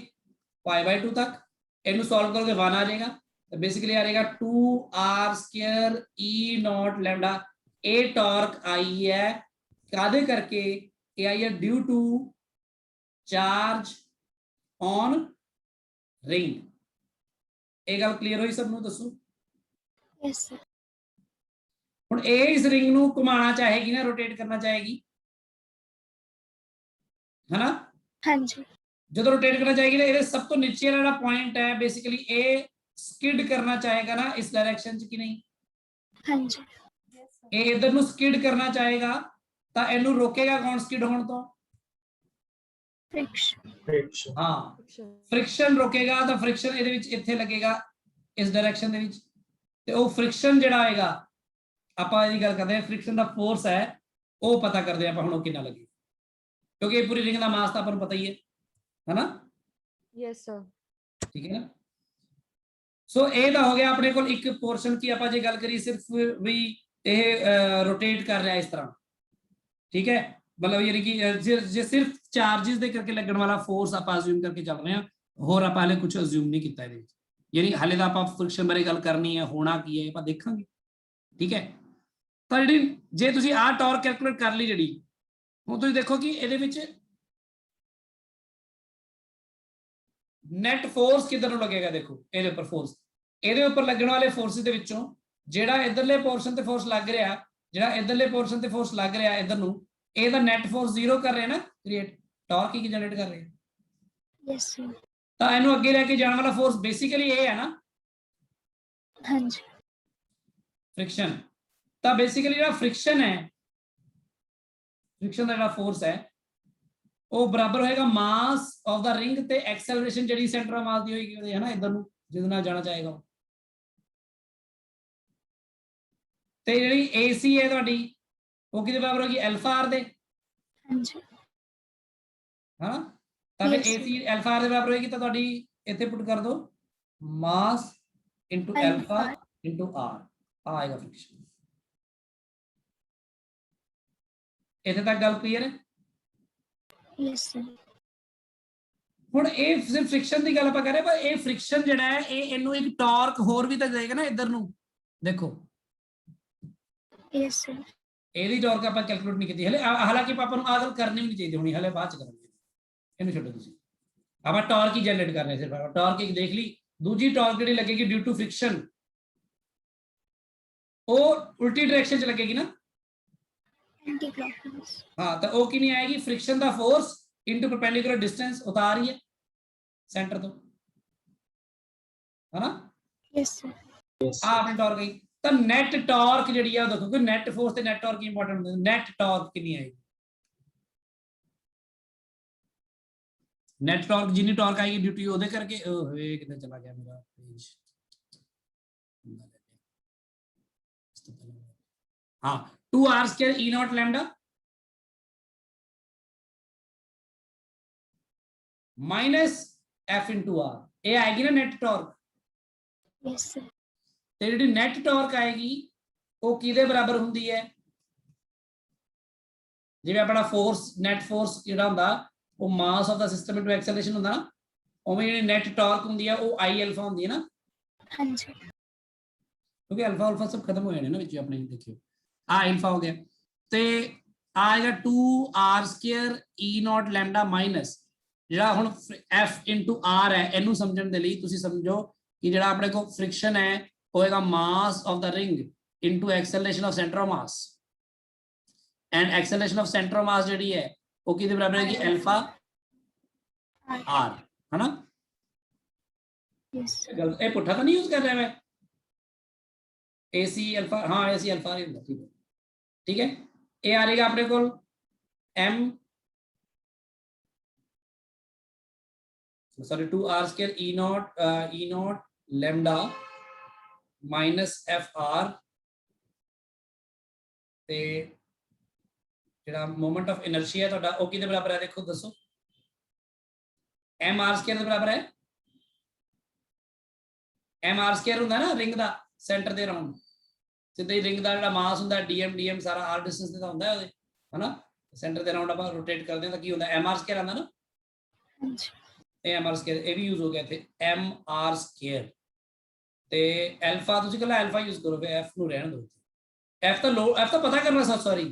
π/2 तक इन्हें सॉल्व करोगे 1 आ जाएगा तो बेसिकली आ जाएगा 2r square e naught lambda a torque आई है कादे करके ये आई है due to charge on ring एक गल क्लियर हुई सब नु दसो yes sir हुन ए इस रिंग नु घुमाना चाहेगी ना रोटेट करना चाहेगी है ना हाँ जी जो रोटेट करना चाहेगी ना ये सब तो नीचे वाला पॉइंट है बेसिकली ए स्किड करना चाहेगा ना इस डायरेक्शन च कि नहीं हाँ जी yes sir ए इधर नु स्किड करना चाहेगा ता एनु रोकेगा कौन स्किड होने तो friction हाँ फ्रिक्शन रोकेगा तो फ्रिक्शन ਇਹਦੇ ਵਿੱਚ ਇੱਥੇ ਲੱਗੇਗਾ ਇਸ ਡਾਇਰੈਕਸ਼ਨ ਦੇ ਵਿੱਚ ਤੇ ਉਹ ਫ੍ਰਿਕਸ਼ਨ ਜਿਹੜਾ ਆਏਗਾ ਆਪਾਂ ਇਹਦੀ ਗੱਲ ਕਰਦੇ ਹਾਂ ਫ੍ਰਿਕਸ਼ਨ ਦਾ ਫੋਰਸ ਹੈ ਉਹ ਪਤਾ ਕਰਦੇ ਆਪਾਂ ਹੁਣ ਉਹ ਕਿੰਨਾ ਲੱਗੇ ਕਿਉਂਕਿ ਇਹ ਪੂਰੀ ਰਿੰਗ ਦਾ ਮਾਸ ਤਾਂ ਆਪਾਂ ਨੂੰ ਪਤਾ ਹੀ ਹੈ ਨਾ yes sir ਠੀਕ ਹੈ ਨਾ ਸੋ ਇਹ ਤਾਂ ਹੋ ਗਿਆ ਆਪਣੇ ਕੋਲ ਇੱਕ ਪੋਰਸ਼ਨ ਕੀ ਆਪਾਂ ਜੇ ਗੱਲ ਕਰੀ ਸਿਰਫ ਵੀ ਇਹ ਰੋਟੇਟ ਕਰ ਰਿਹਾ ਇਸ ਤਰ੍ਹਾਂ ਠੀਕ ਹੈ मतलब यानी कि जे सिर्फ चार्जेस दे करके लगन वाला फोर्स आप अज्यूम करके चल रहे हैं होर आप हाले कुछ अज्यूम नहीं किया ਇਹਦੇ ਵਿੱਚ यानी हाले ਤਾਂ ਆਪਾਂ ਫ੍ਰਿਕਸ਼ਨ ਬਾਰੇ ਗੱਲ ਕਰਨੀ ਹੈ ਹੋਣਾ ਕੀ ਹੈ ਆਪਾਂ ਦੇਖਾਂਗੇ ਠੀਕ ਹੈ ਤਾਂ ਜਿਹੜੀ ਜੇ ਤੁਸੀਂ ਆ ਟਾਰਕ ਕੈਲਕੂਲੇਟ ਕਰ ਲਈ ਜਿਹੜੀ ਹੁਣ ਤੁਸੀਂ ਦੇਖੋ ਕਿ ਇਹਦੇ ਵਿੱਚ नेट फोर्स किधर ਨੂੰ लगेगा देखो ਇਹਦੇ ਉੱਪਰ फोर्स ਇਹਦੇ ਉੱਪਰ ਲੱਗਣ ਵਾਲੇ ਫੋਰਸਿਸ ਦੇ ਵਿੱਚੋਂ ਜਿਹੜਾ ਇਧਰਲੇ ਪੋਰਸ਼ਨ ਤੇ ਫੋਰਸ ਲੱਗ ਰਿਹਾ, ਜਿਹੜਾ ਇਧਰਲੇ ਪੋਰਸ਼ਨ ਤੇ ਫੋਰਸ ਲੱਗ ਰਿਹਾ ਇਧਰ ਨੂੰ, ਇਹਦਾ ਨੈਟ ਫੋਰਸ 0 ਕਰ ਰਿਹਾ ਨਾ ਕ੍ਰੀਏਟ, ਟਾਰਕ ਹੀ ਜਨਰੇਟ ਕਰ ਰਿਹਾ। Yes sir. ਤਾਂ ਇਹਨੂੰ ਅੱਗੇ ਲੈ ਕੇ ਜਾਣ ਵਾਲਾ ਫੋਰਸ ਬੇਸਿਕਲੀ ਇਹ ਹੈ ਨਾ, हाँ जी। ਫ੍ਰਿਕਸ਼ਨ। ਤਾਂ ਬੇਸਿਕਲੀ ਜਿਹੜਾ ਫ੍ਰਿਕਸ਼ਨ ਹੈ, ਫ੍ਰਿਕਸ਼ਨ ਦਾ ਜਿਹੜਾ ਫੋਰਸ ਹੈ ਉਹ ਬਰਾਬਰ ਹੋਏਗਾ ਮਾਸ ਆਫ ਦਾ ਰਿੰਗ ਤੇ ਐਕਸੈਲਰੇਸ਼ਨ ਜਿਹੜੀ ਸੈਂਟਰ ਆਫ ਮਾਸ ਦੀ ਹੋਏਗੀ ਉਹਦੇ, ਹੈ ਨਾ, ਇਧਰ ਨੂੰ ਜਿਹਦੇ ਨਾਲ ਜਾਣਾ ਚਾਹੇਗਾ ਉਹ। ਤੇ ਜਿਹੜੀ AC ਹੈ ਤੁਹਾਡੀ ਉਹ ਕਿਹਦੇ ਬਰਾਬਰ ਹੋਗੀ, ਅਲਫਾ ਆਰ ਦੇ, हाँ जी। ਹਾਂ। ਤਾਂ ਫਿਰ Yes, sir. AC alpha R ਦੇ ਬਰਾਬਰ ਹੋਏਗੀ, ਤਾਂ ਤੁਹਾਡੀ ਇੱਥੇ ਪੁੱਟ ਕਰ ਦੋ mass into alpha Alpha. Into R, ਆਏਗਾ ਫ੍ਰਿਕਸ਼ਨ। ਇੱਥੇ ਤੱਕ ਗੱਲ ਕਲੀਅਰ ਹੈ। Yes sir. ਹੁਣ ਇਹ ਸਿਰਫ ਫ੍ਰਿਕਸ਼ਨ ਦੀ ਗੱਲ ਆਪਾਂ ਕਰ ਰਹੇ, ਪਰ ਇਹ ਫ੍ਰਿਕਸ਼ਨ ਜਿਹੜਾ ਹੈ ਇਹ ਇਹਨੂੰ ਇੱਕ ਟਾਰਕ ਹੋਰ ਵੀ ਤਾਂ ਦੇਗਾ ਨਾ ਇੱਧਰ ਨੂੰ। ਦੇਖੋ यस सर। ਇਹਦੀ ਟਾਰਕ ਆਪਾਂ ਕੈਲਕੂਲੇਟ ਨਹੀਂ ਕੀਤੀ ਹਲੇ, ਹਾਲਾਂਕਿ ਆਪਾਂ ਨੂੰ ਆਹ ਗੱਲ ਕਰਨੀ ਵੀ ਨਹੀਂ ਚਾਹੀਦੀ ਹੋਣੀ, ਹਲੇ ਬਾਅਦ ਚ ਕਰਾਂਗੇ, ਇਹਨੂੰ ਛੱਡੋ ਤੁਸੀਂ। ਆਪਾਂ ਟਾਰਕ ਹੀ ਜਨਰੇਟ ਕਰ ਰਹੇ ਸਿਰਫ, ਆਪਾਂ ਟਾਰਕ ਇੱਕ ਦੇਖ ਲਈ। ਦੂਜੀ ਟਾਰਕ ਜਿਹੜੀ ਲੱਗੇਗੀ ਡਿਊ ਟੂ ਫ੍ਰਿਕਸ਼ਨ, ਉਹ ਉਲਟੀ ਡਾਇਰੈਕਸ਼ਨ ਚ ਲੱਗੇਗੀ ਨਾ। Anti clockwise. ਹਾਂ, ਤਾਂ ਉਹ ਕਿੰਨੀ ਆਏਗੀ, ਫ੍ਰਿਕਸ਼ਨ ਦਾ ਫੋਰਸ ਇਨਟੂ ਪਰਪੈਂਡੀਕੂਲਰ ਡਿਸਟੈਂਸ ਉਤਾਰ ਰਹੀ ਹੈ ਸੈਂਟਰ ਤੋਂ, ਹਨਾ। Yes sir. ਆ ਆਪਣੀ ਟਾਰਕ ਗਈ। ਤਾਂ ਨੈਟ ਟਾਰਕ ਜਿਹੜੀ ਆ ਉਹ ਦੇਖੋ, ਕਿ ਨੈਟ ਫੋਰਸ ਤੇ ਨੈਟ ਟਾਰਕ ਇੰਪੋਰਟੈਂਟ ਹੁੰਦੇ। ਨੈਟ ਟਾਰਕ ਕਿੰਨੀ ਆਏਗੀ, ਨੈਟ ਟਾਰਕ ਜਿੰਨੀ ਟਾਰਕ ਆਏਗੀ ਡਿਊਟੀ ਉਹਦੇ ਕਰਕੇ। ਓਏ ਕਿੱਥੇ ਚਲਾ ਗਿਆ ਮੇਰਾ ਪੇਜ, हाँ 2r square E naught lambda minus f into r, ये आएगी ना नेट टॉर्क। Yes sir. ਤੇ ਜਿਹੜੀ ਨੈਟ ਟਾਰਕ ਆਏਗੀ ਉਹ ਕਿਹਦੇ ਬਰਾਬਰ ਹੁੰਦੀ ਹੈ, ਜਿਵੇਂ ਆਪਣਾ ਫੋਰਸ ਨੈਟ ਫੋਰਸ ਜਿਹੜਾ ਹੁੰਦਾ ਉਹ ਮਾਸ ਆਫ ਦਾ ਸਿਸਟਮ ਇਨਟੂ ਐਕਸਲਰੇਸ਼ਨ ਹੁੰਦਾ ਨਾ, ਉਵੇਂ ਜਿਹੜੀ ਨੈਟ ਟਾਰਕ ਹੁੰਦੀ ਹੈ ਉਹ I ਅਲਫਾ ਹੁੰਦੀ ਹੈ ਨਾ। हाँ जी। ਕਿਉਂਕਿ ਅਲਫਾ ਅਲਫਾ ਸਭ ਖਤਮ ਹੋ ਜਾਣੇ ਨਾ ਵਿੱਚ ਆਪਣੇ, ਦੇਖਿਓ ਆ ਅਲਫਾ ਹੋ ਗਿਆ ਤੇ ਆਏਗਾ 2r square E naught lambda minus ਜਿਹੜਾ ਹੁਣ F into R ਹੈ, ਇਹਨੂੰ ਸਮਝਣ ਦੇ ਲਈ ਤੁਸੀਂ ਸਮਝੋ ਕਿ ਜਿਹੜਾ ਆਪਣੇ ਕੋਲ ਫ੍ਰਿਕਸ਼ਨ ਹੈ ਹੋਏਗਾ ਮਾਸ of the ring into acceleration of centre of mass, and acceleration of centre of ਮਾਸ ਜਿਹੜੀ ਹੈ ਉਹ ਕਿਹਦੇ ਬਰਾਬਰ ਹੈ, ਕਿ ਅਲਫਾ R, है ना। यस। ਇਹ ਪੁੱਠਾ ਤਾਂ ਨਹੀਂ ਯੂਜ਼ ਕਰ ਰਿਹਾ ਮੈਂ, AC अल्फा, हाँ AC अल्फा ही होगा, ठीक है ठीक है। ये आ रहेगा अपने को m sorry 2r square E naught lambda minus FR ਤੇ ਜਿਹੜਾ ਮੋਮੈਂਟ ਆਫ ਇਨਰਸ਼ੀਆ ਤੁਹਾਡਾ ਉਹ ਕਿਹਦੇ ਬਰਾਬਰ ਹੈ, ਦੇਖੋ ਦੱਸੋ। mr ਸਕੁਅਰ ਦੇ ਬਰਾਬਰ ਹੈ, mr ਸਕੁਅਰ ਹੁੰਦਾ ਨਾ ਰਿੰਗ ਦਾ ਸੈਂਟਰ ਦੇ ਅਰਾਊਂਡ, ਸਿੱਧਾ ਹੀ ਰਿੰਗ ਦਾ ਜਿਹੜਾ ਮਾਸ ਹੁੰਦਾ dm ਸਾਰਾ r ਡਿਸਟੈਂਸ ਤੇ ਤਾਂ ਹੁੰਦਾ ਉਹਦੇ, ਹਨਾ। ਸੈਂਟਰ ਦੇ ਅਰਾਊਂਡ ਆਪਾਂ ਰੋਟੇਟ ਕਰਦੇ ਹਾਂ ਤਾਂ ਕੀ ਹੁੰਦਾ, mr ਸਕੁਅਰ ਆਉਂਦਾ ਨਾ। हाँ जी। ਇਹ mr ਸਕੁਅਰ ਇਹ ਵੀ ਯੂਜ਼ ਹੋ ਗਿਆ ਇੱਥੇ mr ਸਕੁਅਰ ਤੇ ਅਲਫਾ ਤੁਸੀਂ ਕਹਿੰਦਾ ਅਲਫਾ ਯੂਜ਼ ਕਰੋ, ਫਿਰ f ਨੂੰ ਰਹਿਣ ਦਿਓ। f ਤਾਂ ਪਤਾ ਕਰਨਾ, ਸੌਰੀ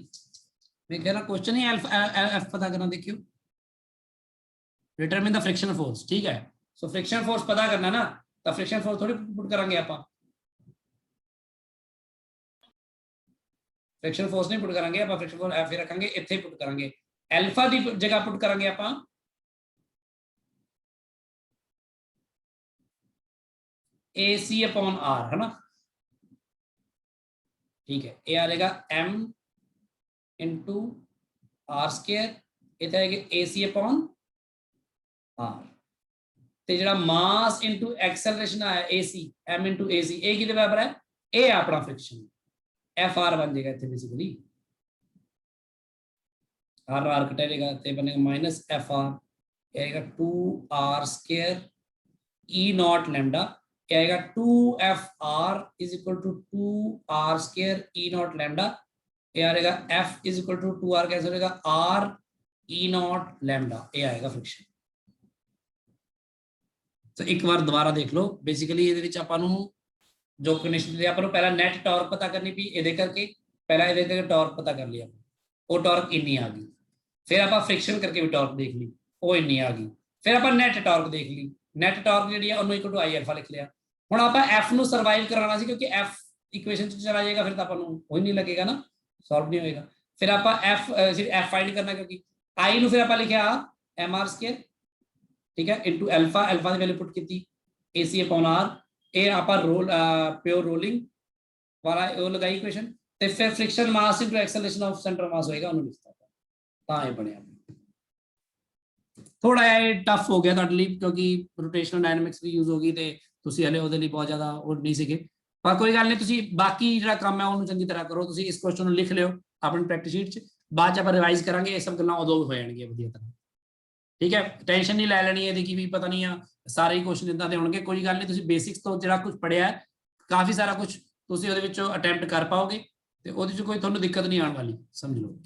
ਮੈਂ ਕਹਿ ਰਿਹਾ ਕੁਐਸਚਨ ਹੀ f ਪਤਾ ਕਰਨਾ। ਦੇਖਿਓ डिटरमिन द फ्रिक्शनल फोर्स, ठीक है। सो फ्रिक्शनल फोर्स पता करना ना, तो फ्रिक्शनल फोर्स थोड़ी पुट करेंगे आप, फ्रिक्शनल फोर्स नहीं पुट करेंगे आप, फ्रिक्शनल फोर्स फिर रखेंगे इथे पुट करेंगे, अल्फा दी जगह पुट करेंगे आप AC अपॉन R, है ना, ठीक है। ये आ जाएगा m इंटू R स्क्वायर, इधर आएगा AC अपॉन R ਤੇ ਜਿਹੜਾ ਮਾਸ ਇਨਟੂ ਐਕਸਲਰੇਸ਼ਨ ਆਇਆ AC m ਇਨਟੂ AC, ਇਹ ਕਿਹਦੇ ਬਰਾਬਰ ਹੈ, ਇਹ ਆਪਣਾ ਫ੍ਰਿਕਸ਼ਨ FR ਬਣ ਜਾਏਗਾ ਇੱਥੇ ਬੇਸਿਕਲੀ, R ਕਟੇਗਾ ਤੇ ਬਣੇਗਾ ਮਾਈਨਸ FR, ਇਹ ਆਏਗਾ 2r square E naught lambda, ਇਹ ਆਏਗਾ 2FR is equal to 2r square E naught lambda, ਇਹ ਆਏਗਾ F is equal to 2r cancel हो जाएगा R E naught lambda, ਇਹ ਆਏਗਾ ਫ੍ਰਿਕਸ਼ਨ। तो एक बार दोबारा देख लो, बेसिकली ये ਆਪਾਂ ਨੂੰ जो कंडीशन दी ਆਪਾਂ ਨੂੰ ਪਹਿਲਾਂ ਨੈਟ ਟਾਰਕ ਪਤਾ ਕਰਨੀ ਪਈ, ਇਹਦੇ ਕਰਕੇ ਪਹਿਲਾਂ ਇਹਦੇ ਕਰਕੇ ਟਾਰਕ ਪਤਾ ਕਰ ਲਿਆ, ਉਹ ਟਾਰਕ ਇੰਨੀ ਆ ਗਈ। ਫਿਰ ਆਪਾਂ ਫ੍ਰਿਕਸ਼ਨ ਕਰਕੇ ਵੀ ਟਾਰਕ ਦੇਖ ਲਈ, ਉਹ ਇੰਨੀ ਆ ਗਈ। ਫਿਰ ਆਪਾਂ ਨੈਟ ਟਾਰਕ ਦੇਖ ਲਈ, ਨੈਟ ਟਾਰਕ ਜਿਹੜੀ ਆ ਉਹਨੂੰ ਇਕੁਅਲ ਟੂ I ਅਲਫਾ ਲਿਖ ਲਿਆ। ਹੁਣ ਆਪਾਂ f ਨੂੰ ਸਰਵਾਈਵ ਕਰਾਉਣਾ ਸੀ ਕਿਉਂਕਿ f ਇਕੁਏਸ਼ਨ ਚ ਚਲਾ ਜਾਏਗਾ ਫਿਰ ਤਾਂ ਆਪਾਂ ਨੂੰ ਕੋਈ ਨਹੀਂ ਲੱਗੇਗਾ ਨਾ, ਸੋਲਵ ਨਹੀਂ ਹੋਏਗਾ। ਫਿਰ ਆਪਾਂ f ਫਾਈਂਡ ਕਰਨਾ ਕਿਉਂਕਿ i ਨੂੰ ਫਿਰ ਆਪਾਂ ਲਿਖਿਆ mr², ਠੀਕ ਹੈ, ਇਨਟੂ ਅਲਫਾ ਦੀ ਵੈਲਿਊ ਪੁੱਟ ਕੀਤੀ ac/r, ਇਹ ਆਪਾਂ ਰੋਲ ਪਿਓਰ ਰੋਲਿੰਗ ਵਾਲਾ ਉਹ ਲਗਾਈ ਇਕੁਏਸ਼ਨ, ਤੇ ਫਿਰ friction mass into acceleration of centre mass ਹੋਏਗਾ, ਉਹਨੂੰ ਲਿਖਤਾ ਤਾਂ ਇਹ ਬਣਿਆ। ਥੋੜਾ ਜਿਹਾ ਟਫ ਹੋ ਗਿਆ ਤੁਹਾਡੇ ਲਈ ਕਿਉਂਕਿ ਰੋਟੇਸ਼ਨਲ ਡਾਇਨਾਮਿਕਸ ਵੀ ਯੂਜ਼ ਹੋ ਗਈ ਤੇ ਤੁਸੀਂ ਹਲੇ ਉਹਦੇ ਲਈ ਬਹੁਤ ਜ਼ਿਆਦਾ ਉਹ ਨਹੀਂ ਸੀਗੇ, ਪਰ ਕੋਈ ਗੱਲ ਨਹੀਂ, ਤੁਸੀਂ ਬਾਕੀ ਜਿਹੜਾ ਕੰਮ ਹੈ ਉਹਨੂੰ ਚੰਗੀ ਤਰ੍ਹਾਂ ਕਰੋ। ਤੁਸੀਂ ਇਸ ਕੁਐਸਚਨ ਨੂੰ ਲਿਖ ਲਿਓ ਆਪਣੀ ਪ੍ਰੈਕਟਿਸ ਸ਼ੀਟ 'ਚ, ਬਾਅਦ 'ਚ ਆਪਾਂ ਰਿਵਾਈਜ਼ ਕਰਾਂਗੇ, ਇਹ ਸਭ ਗੱਲਾਂ ਉਦੋਂ ਹੋ ਜਾਣਗੀਆਂ ਵਧੀਆ ਤਰ੍ਹਾਂ, ਠੀਕ ਹੈ। ਟੈਨਸ਼ਨ ਨਹੀਂ ਲੈ ਲੈਣੀ ਇਹਦੀ ਕਿ ਵੀ ਪਤਾ ਨਹੀਂ ਆ ਸਾਰੇ ਹੀ ਕੁਐਸਚਨ ਇਦਾਂ ਦੇ ਹੋਣਗੇ, ਕੋਈ ਗੱਲ ਨਹੀਂ, ਤੁਸੀਂ ਬੇਸਿਕਸ ਤੋਂ ਜਿਹੜਾ ਕੁਝ ਪੜਿਆ ਹੈ ਕਾਫੀ ਸਾਰਾ ਕੁਝ ਤੁਸੀਂ ਉਹਦੇ ਵਿੱਚੋਂ ਅਟੈਂਪਟ ਕਰ ਪਾਓਗੇ ਤੇ ਉਹਦੇ 'ਚ ਕੋਈ ਤੁਹਾਨੂੰ ਦਿੱਕਤ ਨਹੀਂ ਆਉਣ ਵਾਲੀ, ਸਮਝ ਲਓ।